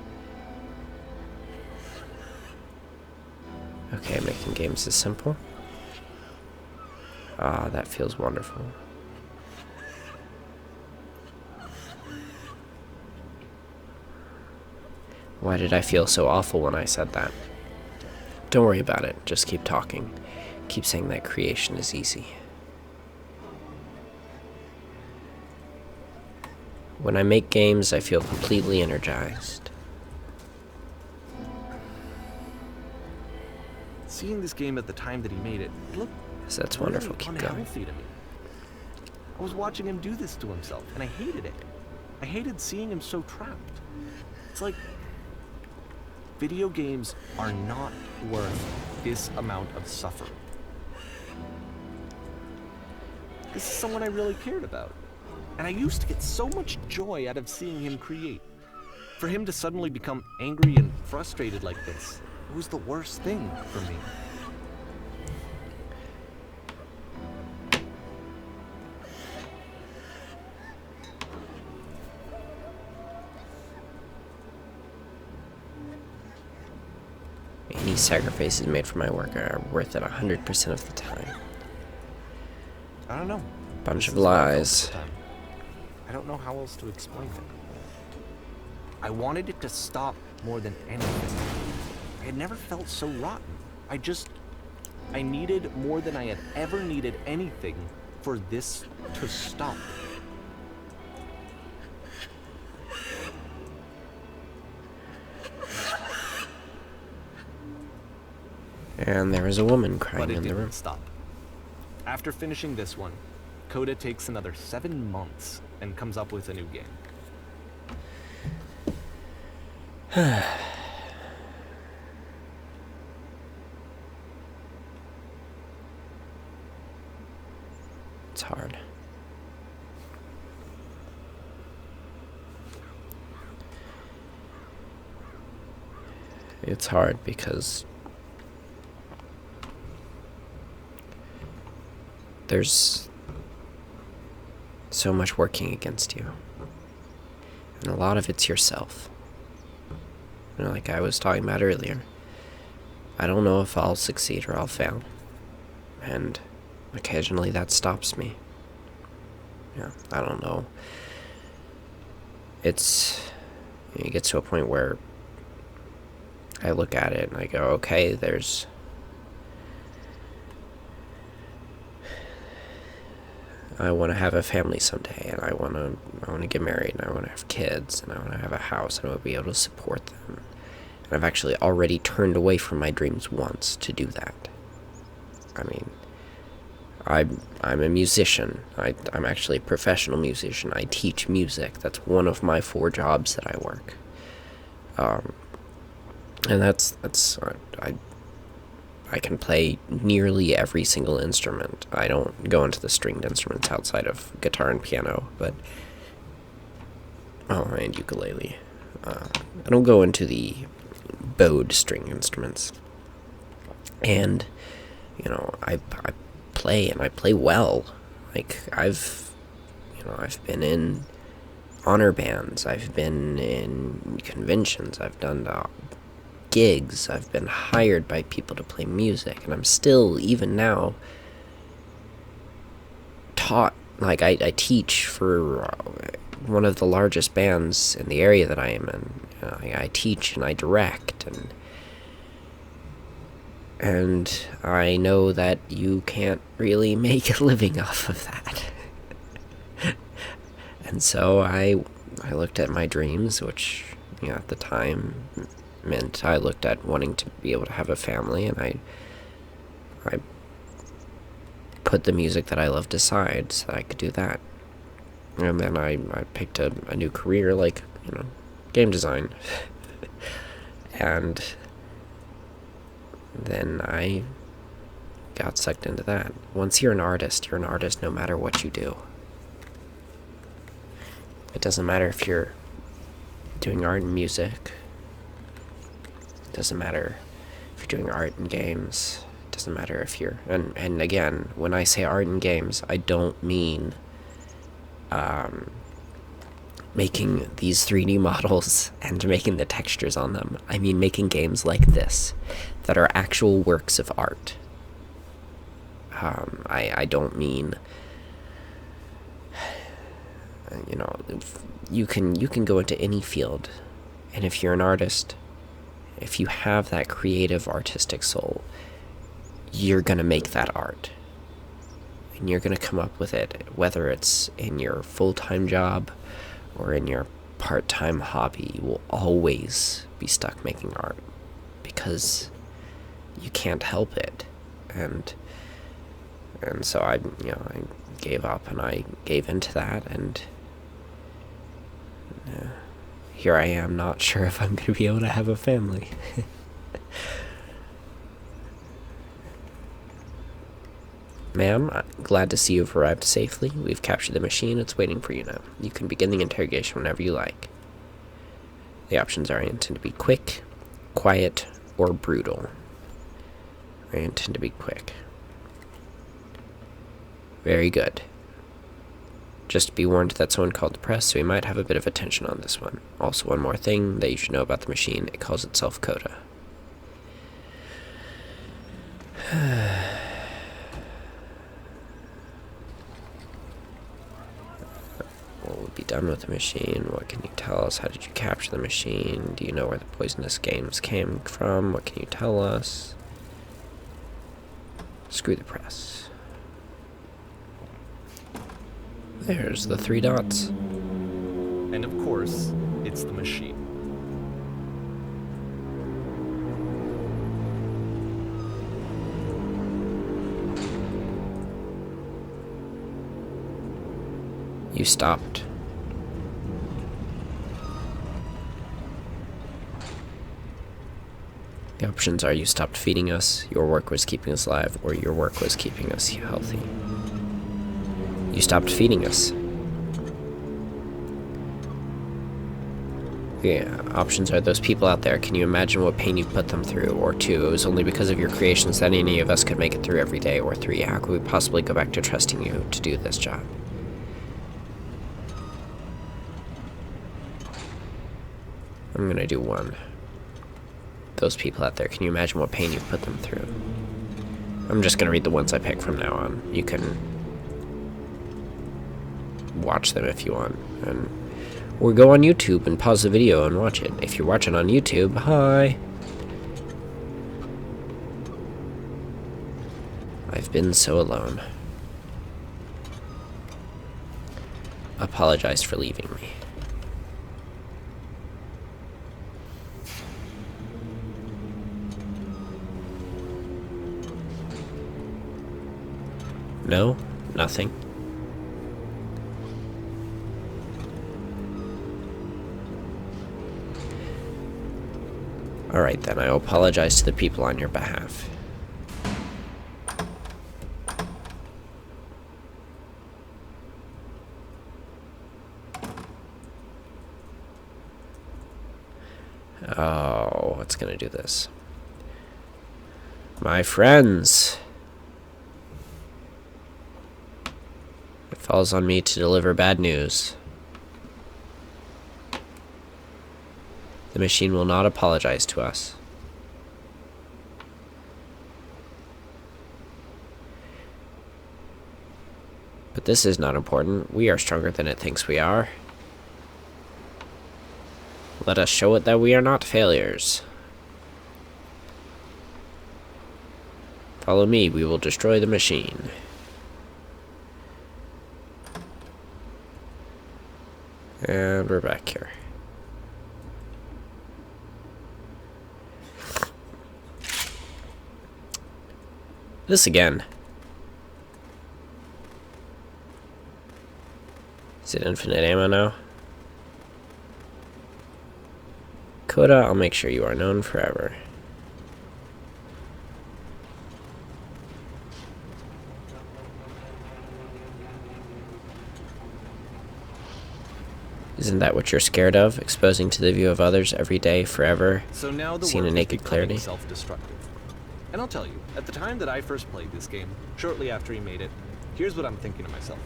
Speaker 1: Okay, making games is simple. Ah, that feels wonderful. Why did I feel so awful when I said that? Don't worry about it. Just keep talking. Keep saying that creation is easy. When I make games, I feel completely energized.
Speaker 2: Seeing this game at the time that he made it, it looked
Speaker 1: So that's
Speaker 2: really
Speaker 1: wonderful. Keep going.
Speaker 2: unhealthy to me. I was watching him do this to himself, and I hated it. I hated seeing him so trapped. It's like video games are not worth this amount of suffering. This is someone I really cared about. And I used to get so much joy out of seeing him create. For him to suddenly become angry and frustrated like this, it was the worst thing for me.
Speaker 1: Any sacrifices made for my work are worth it 100% of the time.
Speaker 2: I don't know.
Speaker 1: Bunch of
Speaker 2: This is how I felt
Speaker 1: lies.
Speaker 2: at the time. I don't know how else to explain it. I wanted it to stop more than anything. I had never felt so rotten. I needed more than I had ever needed anything for this to stop.
Speaker 1: And there was a woman
Speaker 2: But
Speaker 1: crying
Speaker 2: it
Speaker 1: in the room.
Speaker 2: didn't stop. After finishing this one, Coda takes another 7 months and comes up with a new game.
Speaker 1: It's hard. It's hard because there's so much working against you. And a lot of it's yourself. You know, like I was talking about earlier. I don't know if I'll succeed or I'll fail. And occasionally that stops me. Yeah, I don't know. You get to a point where I look at it and I go, okay, I want to have a family someday, and I want to get married, and I want to have kids, and I want to have a house, and I want to be able to support them. And I've actually already turned away from my dreams once to do that. I mean, I'm a musician. I'm actually a professional musician. I teach music. That's one of my 4 jobs that I work. And I can play nearly every single instrument. I don't go into the stringed instruments outside of guitar and piano, and ukulele. I don't go into the bowed string instruments. And, I play, and I play well. Like, I've been in honor bands, I've been in conventions, I've done gigs, I've been hired by people to play music, and I'm still, even now, taught. Like, I teach for one of the largest bands in the area that I am in. I teach and I direct, and I know that you can't really make a living off of that. And so I looked at my dreams, which, at the time meant I looked at wanting to be able to have a family, and I put the music that I loved aside so that I could do that. And then I picked a new career, like, game design. And then I got sucked into that. Once you're an artist no matter what you do. It doesn't matter if you're doing art and music. It doesn't matter if you're doing art and games. It doesn't matter if you're... And again, when I say art and games, I don't mean making these 3D models and making the textures on them. I mean, making games like this that are actual works of art. I don't mean, you know, you can go into any field, and if you're an artist, if you have that creative artistic soul, you're gonna make that art. And you're gonna come up with it, whether it's in your full-time job or in your part-time hobby. You will always be stuck making art because you can't help it. And so I gave up and I gave into that, and here I am, not sure if I'm gonna be able to have a family. Ma'am, I'm glad to see you've arrived safely. We've captured the machine. It's waiting for you now. You can begin the interrogation whenever you like. The options are: I intend to be quick, quiet, or brutal. I intend to be quick. Very good. Just be warned that someone called the press, so we might have a bit of attention on this one. Also, one more thing that you should know about the machine: it calls itself Coda. What would be done with the machine? What can you tell us? How did you capture the machine? Do you know where the poisonous games came from? What can you tell us? Screw the press. There's the 3 dots.
Speaker 2: And of course, it's the machine.
Speaker 1: You stopped. The options are: you stopped feeding us, your work was keeping us alive, or your work was keeping us healthy. You stopped feeding us. Yeah, options are: those people out there, can you imagine what pain you put them through? Or 2, it was only because of your creations that any of us could make it through every day. Or 3, how could we possibly go back to trusting you to do this job? I'm gonna do 1. Those people out there, can you imagine what pain you've put them through? I'm just gonna read the ones I pick from now on. You can watch them if you want, or go on YouTube and pause the video and watch it. If you're watching on YouTube, hi! I've been so alone. Apologize for leaving me. No? Nothing? Alright then, I apologize to the people on your behalf. Oh, what's gonna do this? My friends! It falls on me to deliver bad news. The machine will not apologize to us. But this is not important. We are stronger than it thinks we are. Let us show it that we are not failures. Follow me, we will destroy the machine. And we're back here. This again. Is it infinite ammo now? Coda, I'll make sure you are known forever. Isn't that what you're scared of? Exposing to the view of others every day, forever?
Speaker 2: So now the
Speaker 1: Seeing
Speaker 2: work
Speaker 1: a
Speaker 2: is
Speaker 1: naked
Speaker 2: becoming
Speaker 1: clarity?
Speaker 2: self-destructive. And I'll tell you, at the time that I first played this game, shortly after he made it, here's what I'm thinking to myself.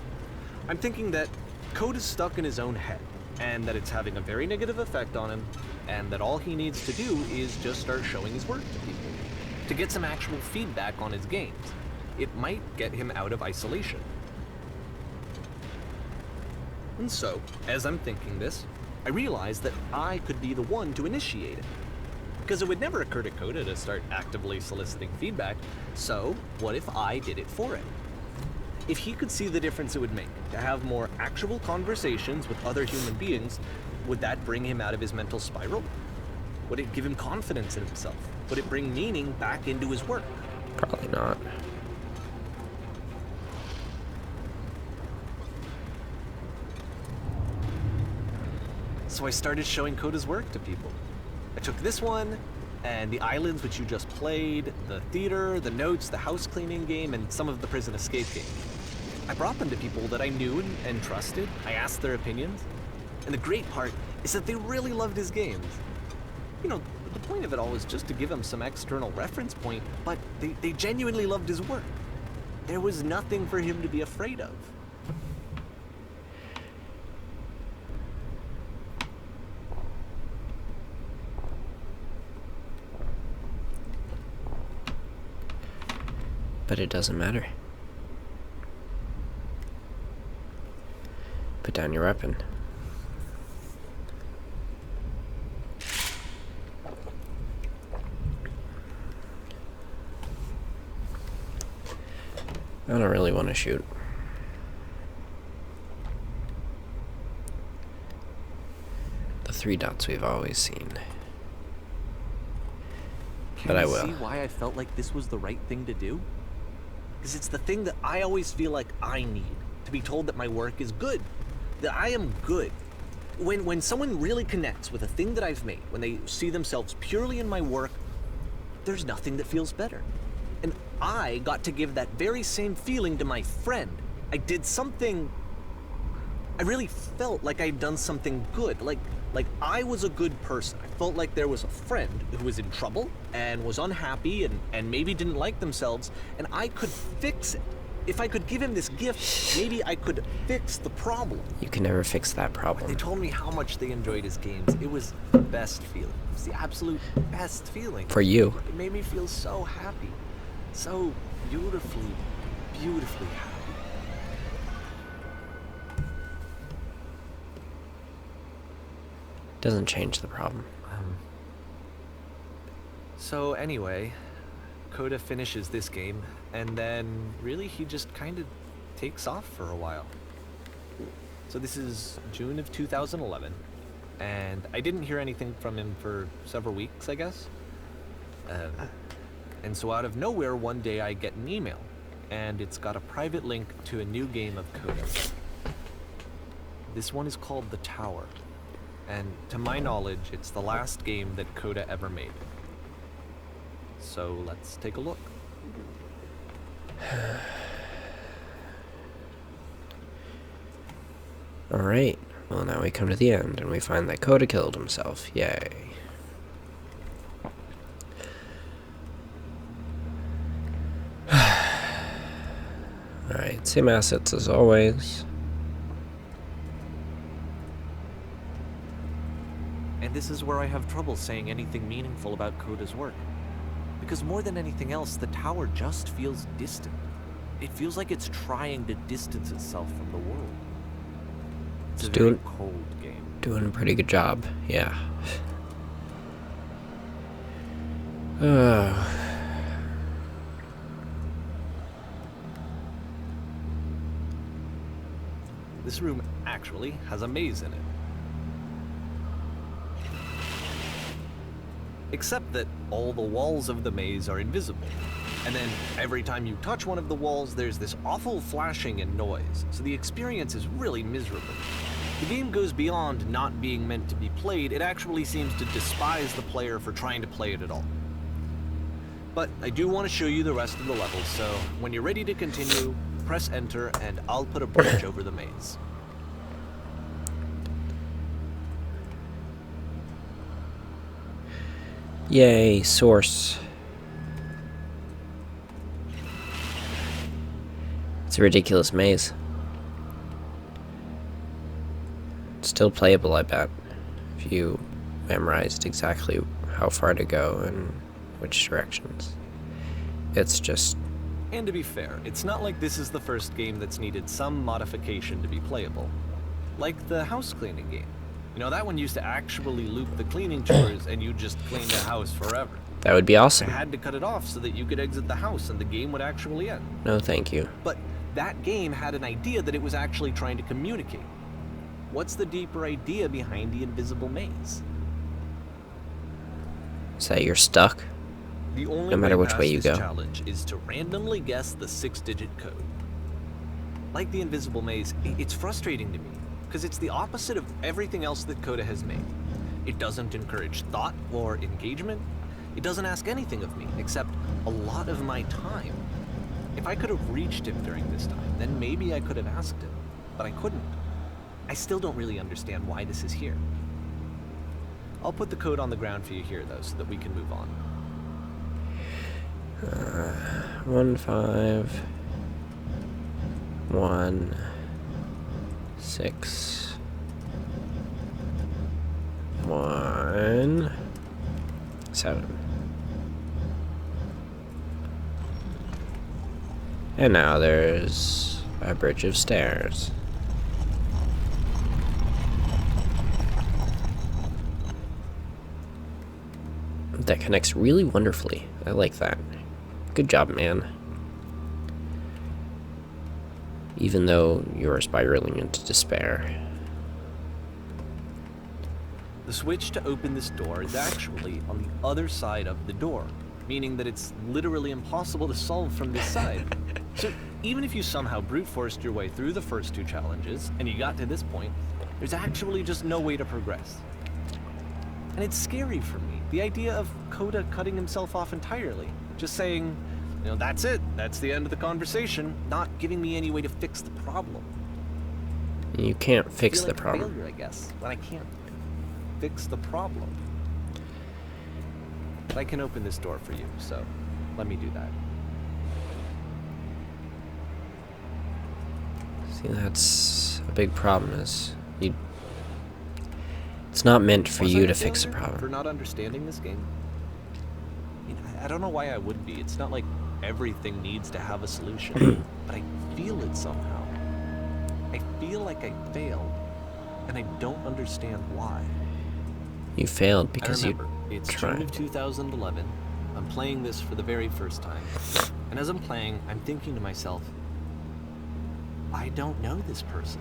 Speaker 2: I'm thinking that Code is stuck in his own head. and that it's having a very negative effect on him, and that all he needs to do is just start showing his work to people, to get some actual feedback on his games. It might get him out of isolation. And so, as I'm thinking this, I realized that I could be the one to initiate it. Because it would never occur to Coda to start actively soliciting feedback, so what if I did it for him? If he could see the difference it would make to have more actual conversations with other human beings, would that bring him out of his mental spiral? Would it give him confidence in himself? Would it bring meaning back into his work?
Speaker 1: Probably not.
Speaker 2: So I started showing Coda's work to people. I took this one, and the islands which you just played, the theater, the notes, the house cleaning game, and some of the prison escape games. I brought them to people that I knew and trusted. I asked their opinions. And the great part is that they really loved his games. You know, the point of it all was just to give him some external reference point, but they genuinely loved his work. There was nothing for him to be afraid of.
Speaker 1: But it doesn't matter. Put down your weapon. I don't really want to shoot. The 3 dots we've always seen. But I will.
Speaker 2: See why I felt like this was the right thing to do? Because it's the thing that I always feel like I need, to be told that my work is good, that I am good. When someone really connects with a thing that I've made, when they see themselves purely in my work, there's nothing that feels better. And I got to give that very same feeling to my friend. I did something, I really felt like I'd done something good, like I was a good person. I felt like there was a friend who was in trouble and was unhappy and maybe didn't like themselves, and I could fix it. If I could give him this gift, maybe I could fix the problem.
Speaker 1: You can never fix that
Speaker 2: They
Speaker 1: problem.
Speaker 2: told me how much they enjoyed his games. It was the best feeling. It was the absolute best feeling.
Speaker 1: For you.
Speaker 2: It made me feel so happy. So beautifully, beautifully happy.
Speaker 1: Doesn't change the problem.
Speaker 2: So anyway, Coda finishes this game, and then really he just kind of takes off for a while. So this is June of 2011, and I didn't hear anything from him for several weeks, I guess. And so out of nowhere, one day I get an email, and it's got a private link to a new game of Coda. This one is called The Tower, and to my knowledge, it's the last game that Coda ever made. So let's take a look.
Speaker 1: Alright. Well, now we come to the end, and we find that Coda killed himself. Yay. Alright, same assets as always.
Speaker 2: And this is where I have trouble saying anything meaningful about Coda's work. Because more than anything else, the tower just feels distant. It feels like it's trying to distance itself from the world. It's a very cold game.
Speaker 1: Doing a pretty good job, yeah.
Speaker 2: This room actually has a maze in it. Except that all the walls of the maze are invisible. And then every time you touch one of the walls, there's this awful flashing and noise, so the experience is really miserable. The game goes beyond not being meant to be played, it actually seems to despise the player for trying to play it at all. But I do want to show you the rest of the levels, so when you're ready to continue, press enter and I'll put a bridge over the maze.
Speaker 1: Yay, source. It's a ridiculous maze. It's Still playable, I bet, if you memorized exactly how far to go and which directions. It's just...
Speaker 2: And to be fair, it's not like this is the first game that's needed some modification to be playable. Like the house cleaning game. You know, that one used to actually loop the cleaning chores and you just clean the house forever.
Speaker 1: That would be
Speaker 2: I
Speaker 1: awesome.
Speaker 2: had to cut it off so that you could exit the house and the game would actually end.
Speaker 1: No, thank you.
Speaker 2: But that game had an idea that it was actually trying to communicate. What's the deeper idea behind the invisible maze?
Speaker 1: Is that you're stuck?
Speaker 2: The only
Speaker 1: No matter which
Speaker 2: past
Speaker 1: way you
Speaker 2: this
Speaker 1: go.
Speaker 2: challenge is to randomly guess the 6-digit code. Like the invisible maze, it's frustrating to me because it's the opposite of everything else that Coda has made. It doesn't encourage thought or engagement. It doesn't ask anything of me except a lot of my time. If I could have reached him during this time, then maybe I could have asked him, but I couldn't. I still don't really understand why this is here. I'll put the code on the ground for you here, though, so that we can move on.
Speaker 1: 1 5 1 6 1 7. And now there's a bridge of stairs. That connects really wonderfully. I like that. Good job, man. Even though you're spiraling into despair.
Speaker 2: The switch to open this door is actually on the other side of the door, meaning that it's literally impossible to solve from this side. So even if you somehow brute forced your way through the first 2 challenges, and you got to this point, there's actually just no way to progress. And it's scary for me, the idea of Coda cutting himself off entirely, just saying, you know, that's it, that's the end of the conversation, not giving me any way to fix the problem.
Speaker 1: You can't fix
Speaker 2: I feel
Speaker 1: the
Speaker 2: like a
Speaker 1: problem.
Speaker 2: failure, I guess, when I can't fix the problem. But I can open this door for you, so let me do that.
Speaker 1: See, that's a big problem is you... It's not meant for
Speaker 2: Was
Speaker 1: you
Speaker 2: I
Speaker 1: to
Speaker 2: a
Speaker 1: fix the
Speaker 2: failure for
Speaker 1: problem.
Speaker 2: not understanding this game? I mean, I don't know why I would be. It's not like everything needs to have a solution, but I feel it somehow. I feel like I failed, and I don't understand why.
Speaker 1: You failed
Speaker 2: I
Speaker 1: because
Speaker 2: remember, it's June
Speaker 1: tried.
Speaker 2: of 2011. I'm playing this for the very first time. And as I'm playing, I'm thinking to myself, I don't know this person.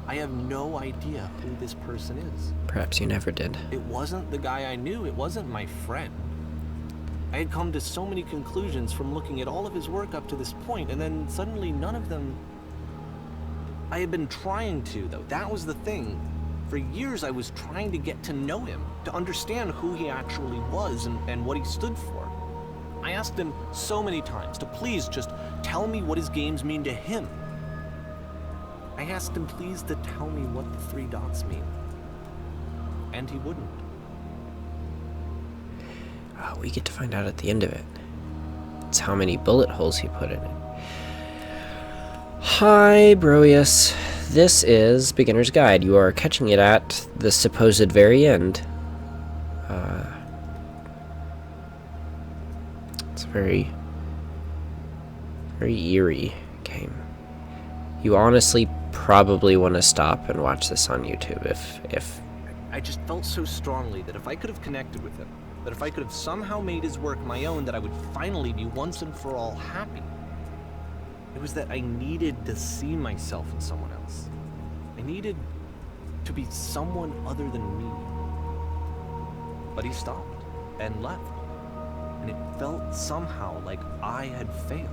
Speaker 2: I have no idea who this person is.
Speaker 1: Perhaps you never did.
Speaker 2: It wasn't the guy I knew, it wasn't my friend. I had come to so many conclusions from looking at all of his work up to this point, and then suddenly none of them... I had been trying to, though. That was the thing. For years I was trying to get to know him, to understand who he actually was and what he stood for. I asked him so many times to please just tell me what his games mean to him. I asked him please to tell me what the 3 dots mean. And he wouldn't.
Speaker 1: Oh, we get to find out at the end of it. It's how many bullet holes he put in it. Hi, Broius. This is Beginner's Guide. You are catching it at the supposed very end. It's a very, very eerie game. You honestly probably want to stop and watch this on YouTube if
Speaker 2: I just felt so strongly that if I could have connected with him, that if I could have somehow made his work my own, that I would finally be once and for all happy. It was that I needed to see myself in someone else. I needed to be someone other than me. But he stopped and left. And it felt somehow like I had failed.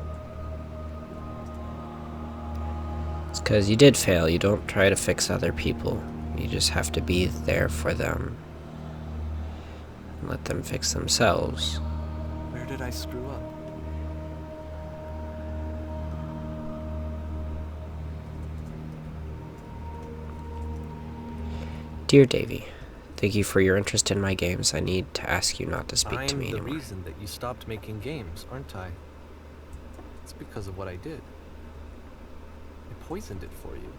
Speaker 1: it's because you did fail. You don't try to fix other people. You just have to be there for them. And let them fix themselves.
Speaker 2: Where did I screw up?
Speaker 1: Dear Davy, thank you for your interest in my games. I need to ask you not to speak to me
Speaker 2: I'm the
Speaker 1: anymore.
Speaker 2: reason that you stopped making games, aren't I? It's because of what I did. I poisoned it for you.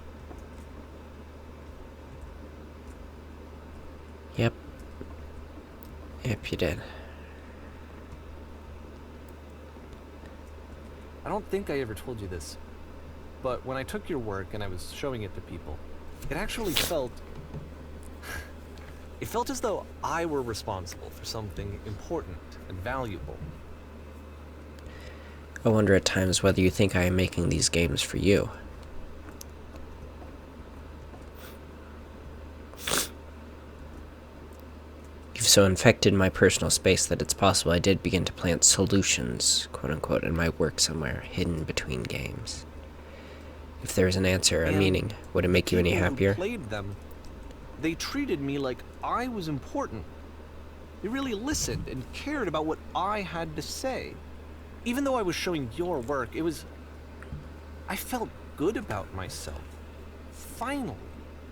Speaker 1: Yep. Yep, you did.
Speaker 2: I don't think I ever told you this, but when I took your work and I was showing it to people, it actually felt... It felt as though I were responsible for something important and valuable.
Speaker 1: I wonder at times whether you think I am making these games for you. You've so infected my personal space that it's possible I did begin to plant solutions, quote-unquote, in my work somewhere, hidden between games. If there is an answer, a
Speaker 2: And
Speaker 1: meaning, would it make you any
Speaker 2: people who
Speaker 1: happier?
Speaker 2: played them, they treated me like I was important. They really listened and cared about what I had to say. Even though I was showing your work, I felt good about myself. Finally,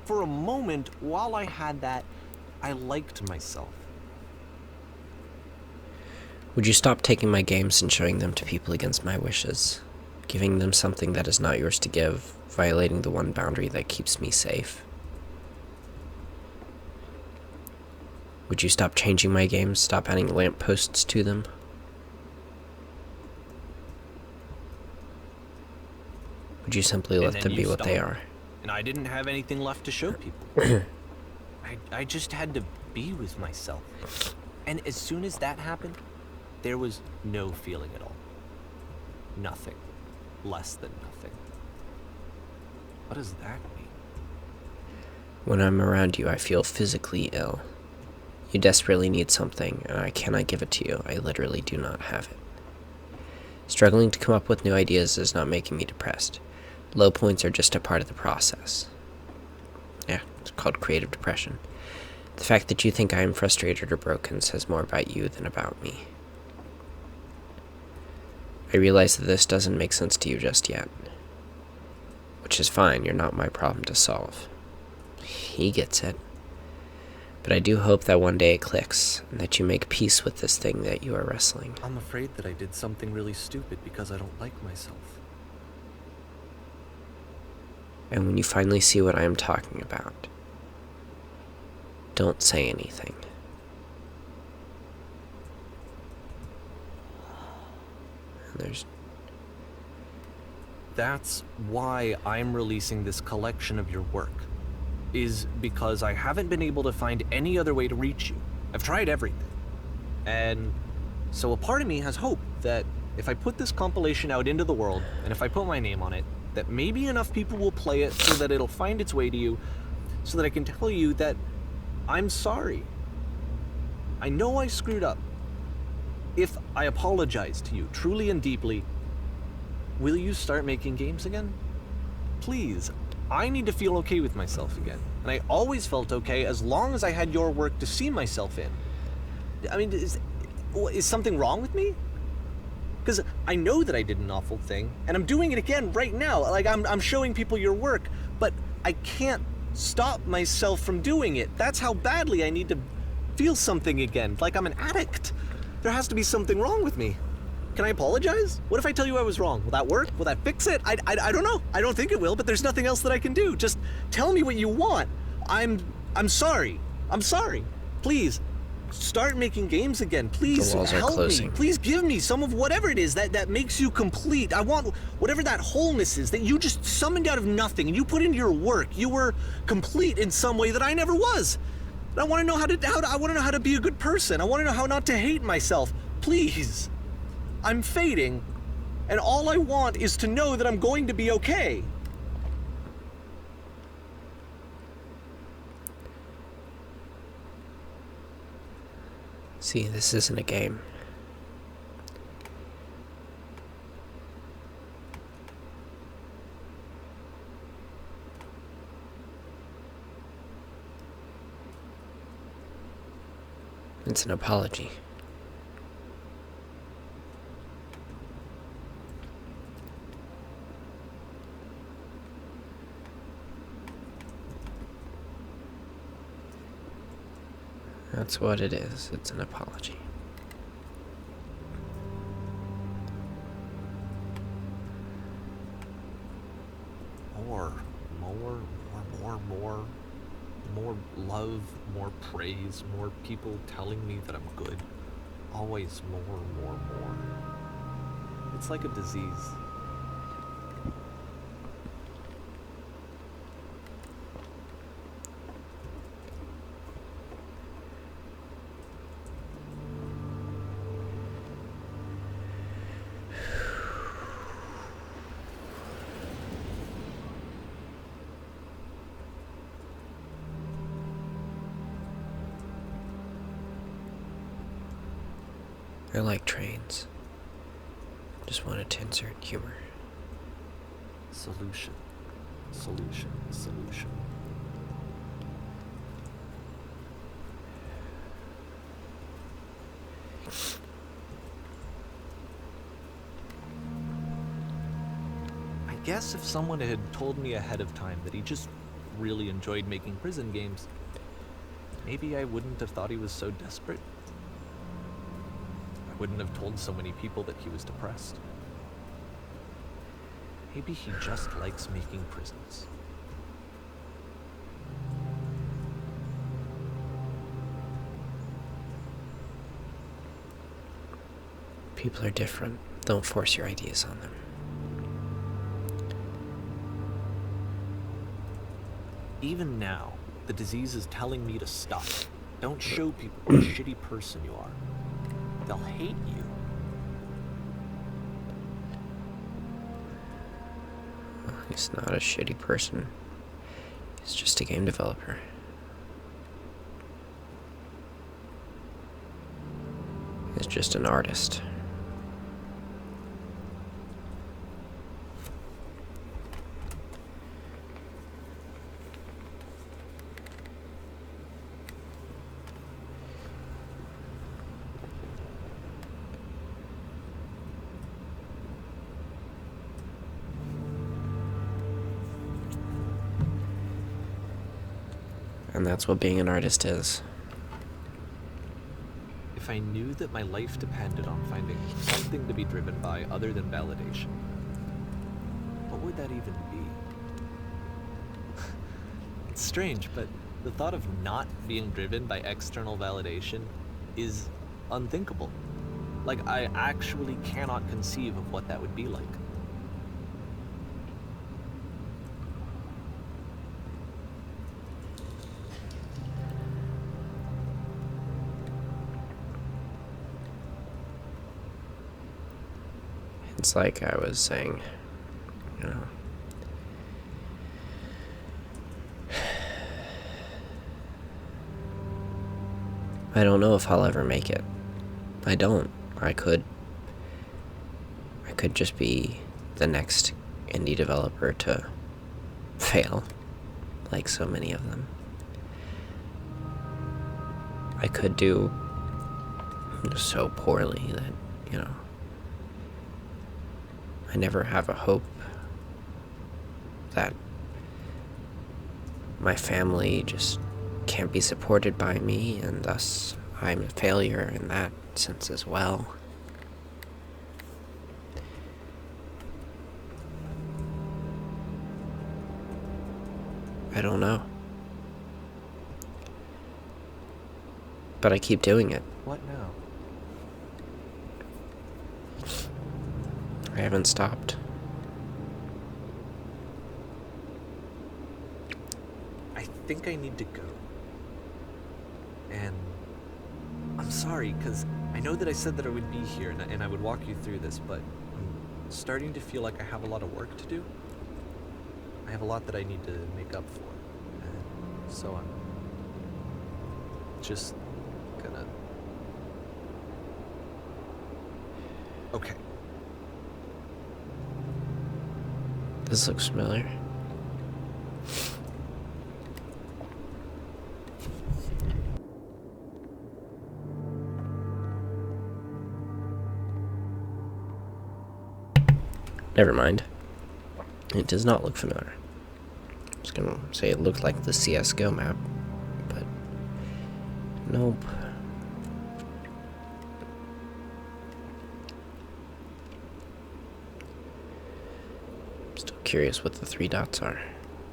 Speaker 2: for a moment, while I had that, I liked myself.
Speaker 1: Would you stop taking my games and showing them to people against my wishes? Giving them something that is not yours to give, violating the one boundary that keeps me safe? Would you stop changing my games, stop adding lampposts to them? Would you simply
Speaker 2: And
Speaker 1: let
Speaker 2: then
Speaker 1: them
Speaker 2: you
Speaker 1: be what they
Speaker 2: stopped.
Speaker 1: are?
Speaker 2: And I didn't have anything left to show people. I just had to be with myself. And as soon as that happened, there was no feeling at all. Nothing. Less than nothing. What does that mean?
Speaker 1: When I'm around you, I feel physically ill. You desperately need something, and I cannot give it to you. I literally do not have it. Struggling to come up with new ideas is not making me depressed. Low points are just a part of the process. Yeah, it's called creative depression. The fact that you think I am frustrated or broken says more about you than about me. I realize that this doesn't make sense to you just yet. Which is fine, you're not my problem to solve. He gets it. But I do hope that one day it clicks, and that you make peace with this thing that you are wrestling.
Speaker 2: I'm afraid that I did something really stupid because I don't like myself.
Speaker 1: And when you finally see what I am talking about, don't say anything. And there's...
Speaker 2: That's why I'm releasing this collection of your work. Is because I haven't been able to find any other way to reach you. I've tried everything. And so a part of me has hope that if I put this compilation out into the world, and if I put my name on it, that maybe enough people will play it so that it'll find its way to you, so that I can tell you that I'm sorry. I know I screwed up. If I apologize to you truly and deeply, will you start making games again? Please. I need to feel okay with myself again. And I always felt okay as long as I had your work to see myself in. I mean, is something wrong with me? Because I know that I did an awful thing, and I'm doing it again right now. Like, I'm showing people your work, but I can't stop myself from doing it. That's how badly I need to feel something again, like I'm an addict. There has to be something wrong with me. Can I apologize? What if I tell you I was wrong? Will that work? Will that fix it? I don't know. I don't think it will, but there's nothing else that I can do. Just tell me what you want. I'm sorry. I'm sorry. Please, start making games again. Please
Speaker 1: The walls are
Speaker 2: help
Speaker 1: closing.
Speaker 2: me. Please give me some of whatever it is that makes you complete. I want whatever that wholeness is that you just summoned out of nothing and you put into your work. You were complete in some way that I never was. And I want to know I want to know how to be a good person. I want to know how not to hate myself. Please. I'm fading, and all I want is to know that I'm going to be okay.
Speaker 1: See, this isn't a game. It's an apology. That's what it is. It's an apology.
Speaker 2: More. More love, more praise, more people telling me that I'm good. Always more, more, more. It's like a disease.
Speaker 1: I like trains. Just wanted to insert humor.
Speaker 2: Solution. Solution. Solution. I guess if someone had told me ahead of time that he just really enjoyed making prison games, maybe I wouldn't have thought he was so desperate. I wouldn't have told so many people that he was depressed. Maybe he just likes making prisons.
Speaker 1: People are different. Don't force your ideas on them.
Speaker 2: Even now, the disease is telling me to stop. Don't show people what a shitty person you are. They'll hate you.
Speaker 1: He's not a shitty person. He's just a game developer. He's just an artist. And that's what being an artist is.
Speaker 2: If I knew that my life depended on finding something to be driven by other than validation, what would that even be? It's strange, but the thought of not being driven by external validation is unthinkable. Like, I actually cannot conceive of what that would be like.
Speaker 1: It's like I was saying, you know, I don't know if I'll ever make it. I don't. I could just be the next indie developer to fail, like so many of them. I could do so poorly that, you know, I never have a hope that my family just can't be supported by me, and thus I'm a failure in that sense as well. I don't know. But I keep doing it.
Speaker 2: What now?
Speaker 1: I haven't stopped.
Speaker 2: I think I need to go. And I'm sorry, because I know that I said that I would be here and I would walk you through this, but I'm starting to feel like I have a lot of work to do. I have a lot that I need to make up for. And so I'm just gonna... Okay.
Speaker 1: This looks familiar. Never mind. It does not look familiar. I was gonna say it looked like the CSGO map, but nope. Still curious what the 3 dots are,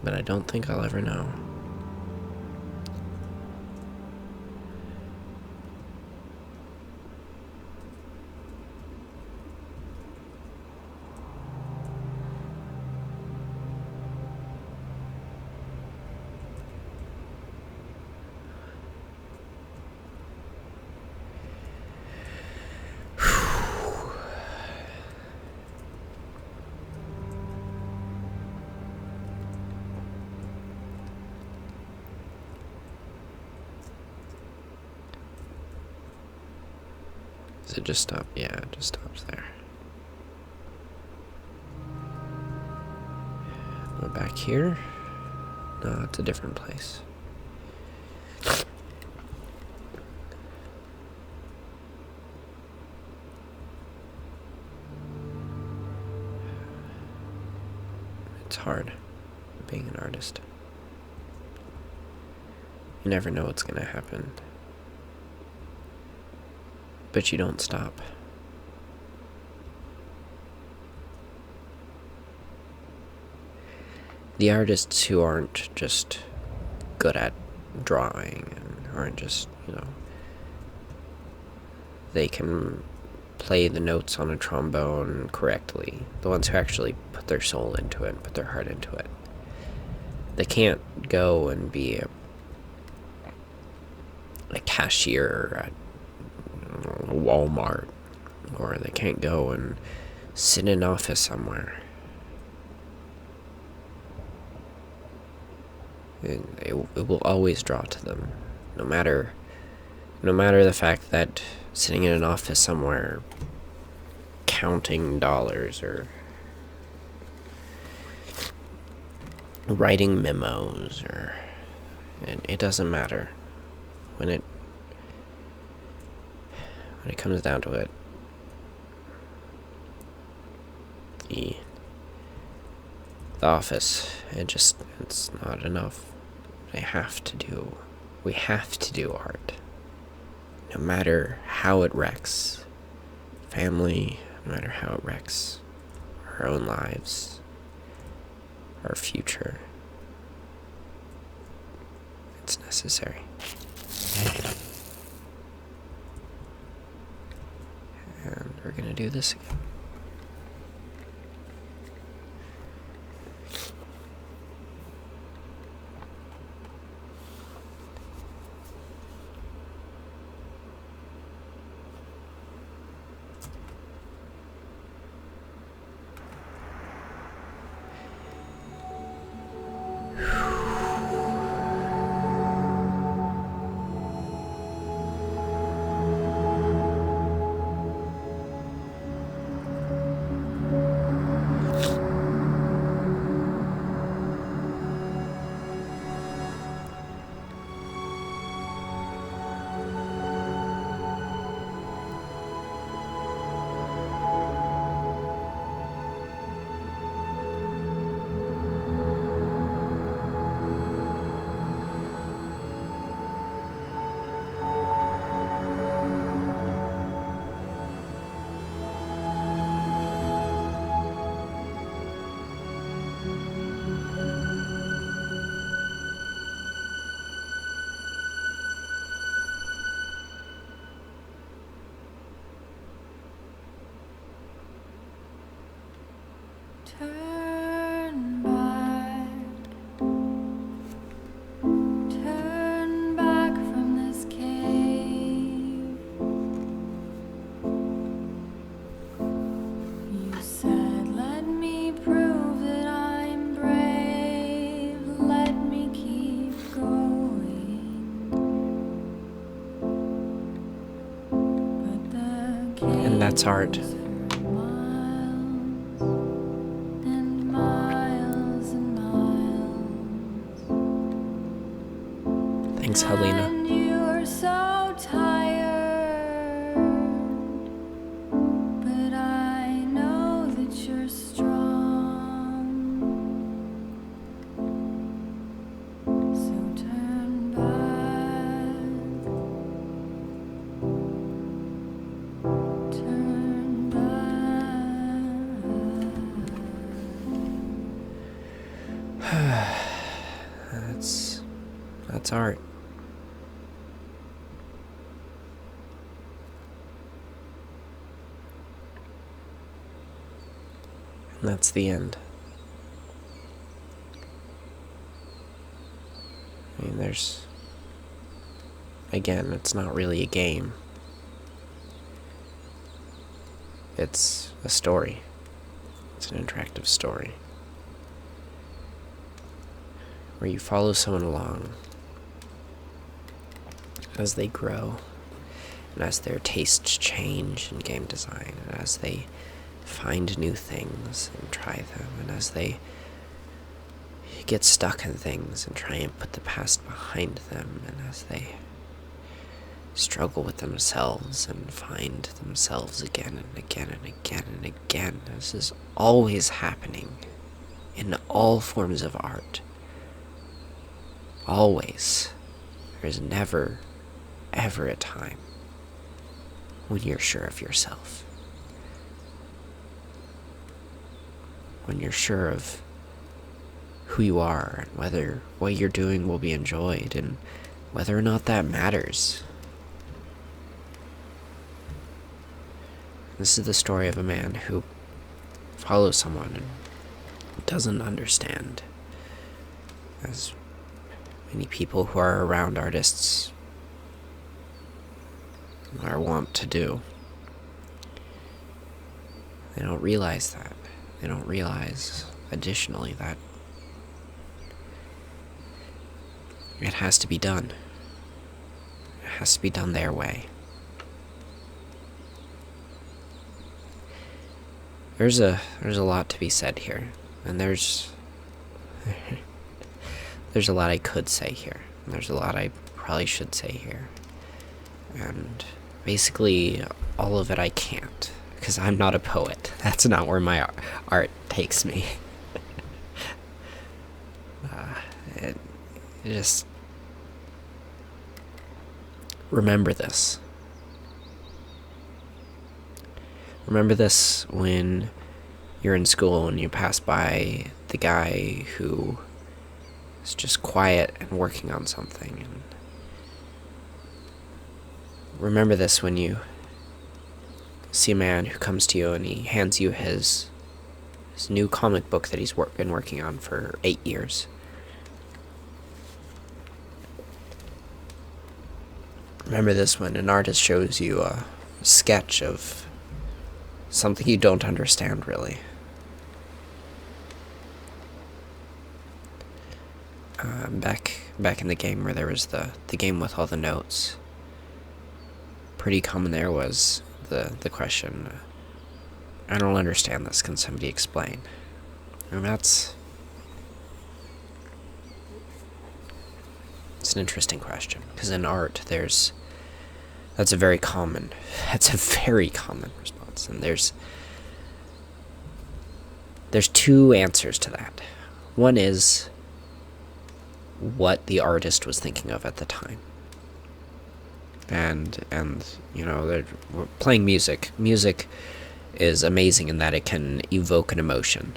Speaker 1: but I don't think I'll ever know. Does it just stop? Yeah, it just stops there. We're back here. No, it's a different place. It's hard being an artist. You never know what's gonna happen. But you don't stop. The artists who aren't just good at drawing and aren't just, they can play the notes on a trombone correctly. The ones who actually put their soul into it, put their heart into it. They can't go and be a cashier at Walmart, or they can't go and sit in an office somewhere. It will always draw to them, no matter the fact that sitting in an office somewhere counting dollars or writing memos, or it doesn't matter. When it comes down to it, the office, it's not enough. We have to do art. No matter how it wrecks family, no matter how it wrecks our own lives, our future. It's necessary. And we're gonna do this again.
Speaker 4: Turn back from this cave. You said, let me prove that I'm brave. Let me keep going. But the cave,
Speaker 1: And that's art. Thanks, Helena.
Speaker 4: And you are so tired, but I know that you're strong. So turn back, turn back.
Speaker 1: That's art. And that's the end. I mean, again, it's not really a game. It's a story. It's an interactive story. Where you follow someone along as they grow, and as their tastes change in game design, and as they find new things and try them, and as they get stuck in things and try and put the past behind them, and as they struggle with themselves and find themselves again and again and again and again. This is always happening in all forms of art. Always. There's never, ever a time when you're sure of yourself. When you're sure of who you are and whether what you're doing will be enjoyed and whether or not that matters. This is the story of a man who follows someone and doesn't understand, as many people who are around artists are wont to do. They don't realize that. They don't realize, additionally, that it has to be done. It has to be done their way. There's a lot to be said here, and there's a lot I could say here, and there's a lot I probably should say here, and basically all of it I can't, because I'm not a poet. That's not where my art takes me. It just remember this. Remember this when you're in school and you pass by the guy who is just quiet and working on something. And remember this when you see a man who comes to you and he hands you his new comic book that he's been working on for 8 years. Remember this when an artist shows you a sketch of something you don't understand, really. Back in the game where there was the game with all the notes, pretty common there was the question, I don't understand this, can somebody explain? And it's an interesting question, because in art that's a very common response, and there's two answers to that. One is what the artist was thinking of at the time, and you know, we're playing music. Music is amazing in that it can evoke an emotion.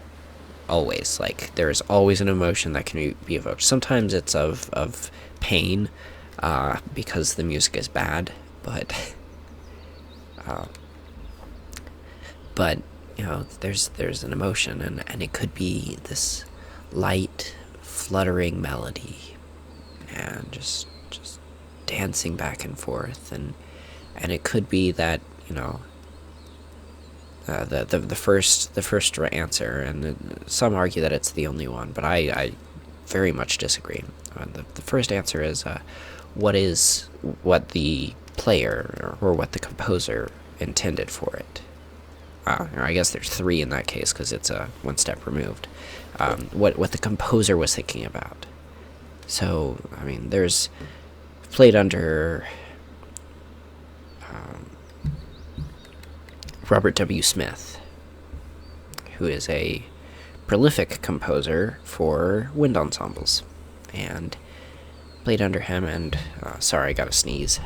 Speaker 1: Always, like, there is always an emotion that can be evoked. Sometimes it's of pain, because the music is bad, but you know, there's an emotion, and it could be this light, fluttering melody, and just dancing back and forth, and it could be that, you know, the first answer, and some argue that it's the only one, but I very much disagree. The first answer is what the player or what the composer intended for it. I guess there's three in that case, because it's one step removed. What the composer was thinking about. So, I mean, there's played under Robert W. Smith, who is a prolific composer for wind ensembles, and played under him, and sorry, I gotta sneeze.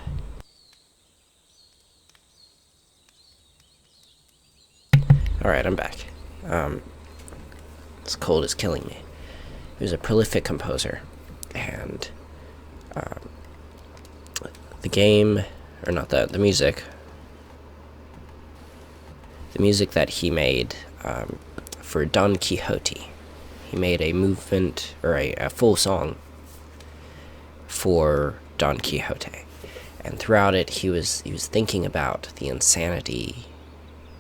Speaker 1: Alright, I'm back. This cold is killing me. He was a prolific composer, and the music that he made for Don Quixote. He made a movement, or a full song for Don Quixote, and throughout it he was thinking about the insanity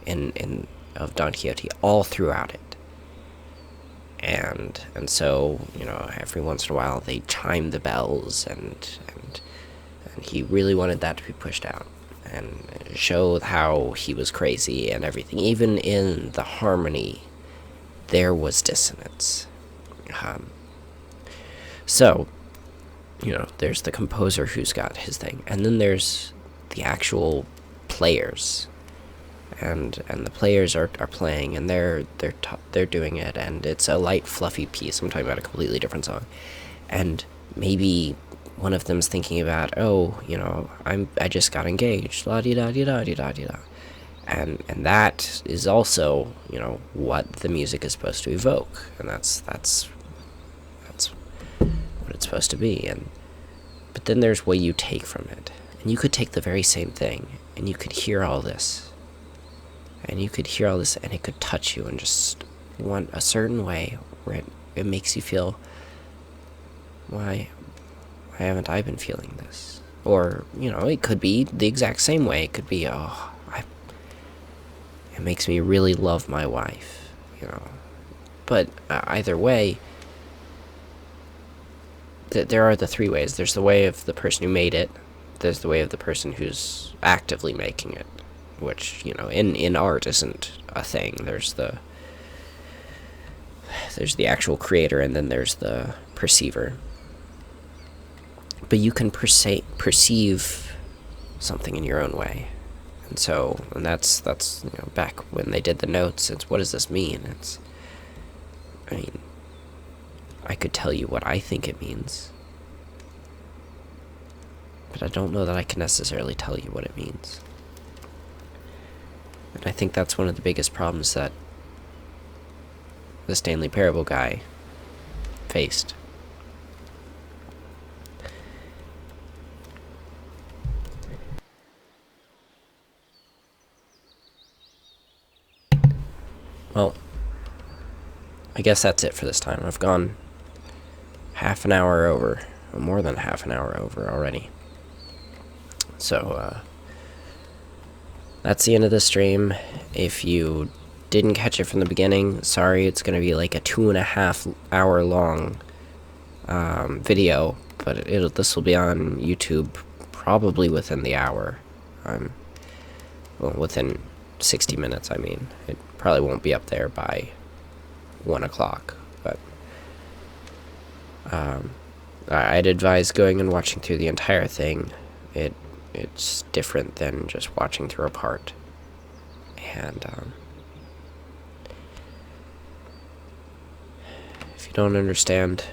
Speaker 1: of Don Quixote all throughout it. And so, you know, every once in a while they chimed the bells, and he really wanted that to be pushed out. and show how he was crazy and everything. Even in the harmony, there was dissonance. So, there's the composer who's got his thing, and then there's the actual players, and the players are playing, and they're doing it, and it's a light, fluffy piece. I'm talking about a completely different song, and maybe one of them's thinking about, I just got engaged, la di da di da di da di da, and that is also what the music is supposed to evoke, and that's what it's supposed to be. But then there's what you take from it, and you could take the very same thing, and you could hear all this, and it could touch you in just a certain way where it makes you feel, why haven't I been feeling this? Or, it could be the exact same way. It could be, it makes me really love my wife, But either way, there are the three ways. There's the way of the person who made it. There's the way of the person who's actively making it, which, in art isn't a thing. There's the actual creator, and then there's the perceiver. But you can perceive something in your own way. And that's back when they did the notes, it's, what does this mean? I could tell you what I think it means, but I don't know that I can necessarily tell you what it means. And I think that's one of the biggest problems that the Stanley Parable guy faced. Well, I guess that's it for this time. I've gone half an hour over, or more than half an hour over already. So, that's the end of the stream. If you didn't catch it from the beginning, sorry, it's going to be like a 2.5 hour long video, but this will be on YouTube probably within the hour. Within 60 minutes, I mean. It probably won't be up there by 1 o'clock, but I'd advise going and watching through the entire thing. It's different than just watching through a part. And if you don't understand,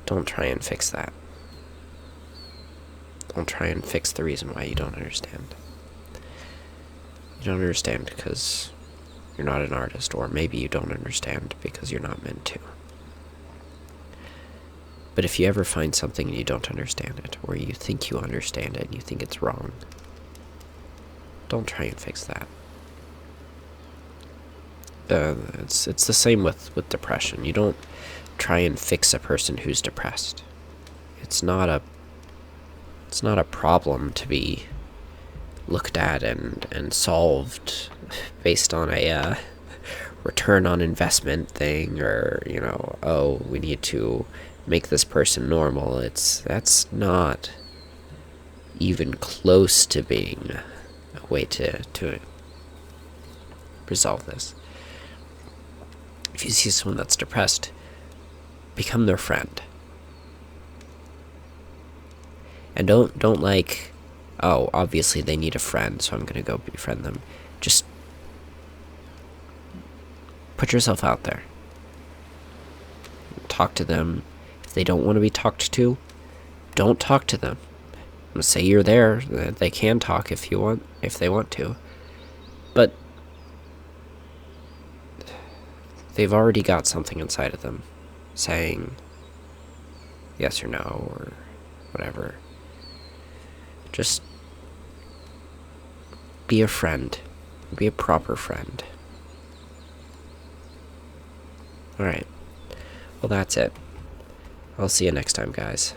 Speaker 1: don't try and fix that. Don't try and fix the reason why you don't understand. You don't understand because you're not an artist, or maybe you don't understand because you're not meant to. But if you ever find something and you don't understand it, or you think you understand it and you think it's wrong, don't try and fix that. It's the same with depression. You don't try and fix a person who's depressed. It's not a problem to be looked at and solved based on a return on investment thing, or we need to make this person normal. That's not even close to being a way to resolve this. If you see someone that's depressed, become their friend. And don't like, oh, obviously they need a friend, so I'm gonna go befriend them. Just put yourself out there. Talk to them. If they don't want to be talked to, don't talk to them. Say you're there. They can talk if they want to. But they've already got something inside of them saying yes or no or whatever. Just be a friend. Be a proper friend. Alright. Well, that's it. I'll see you next time, guys.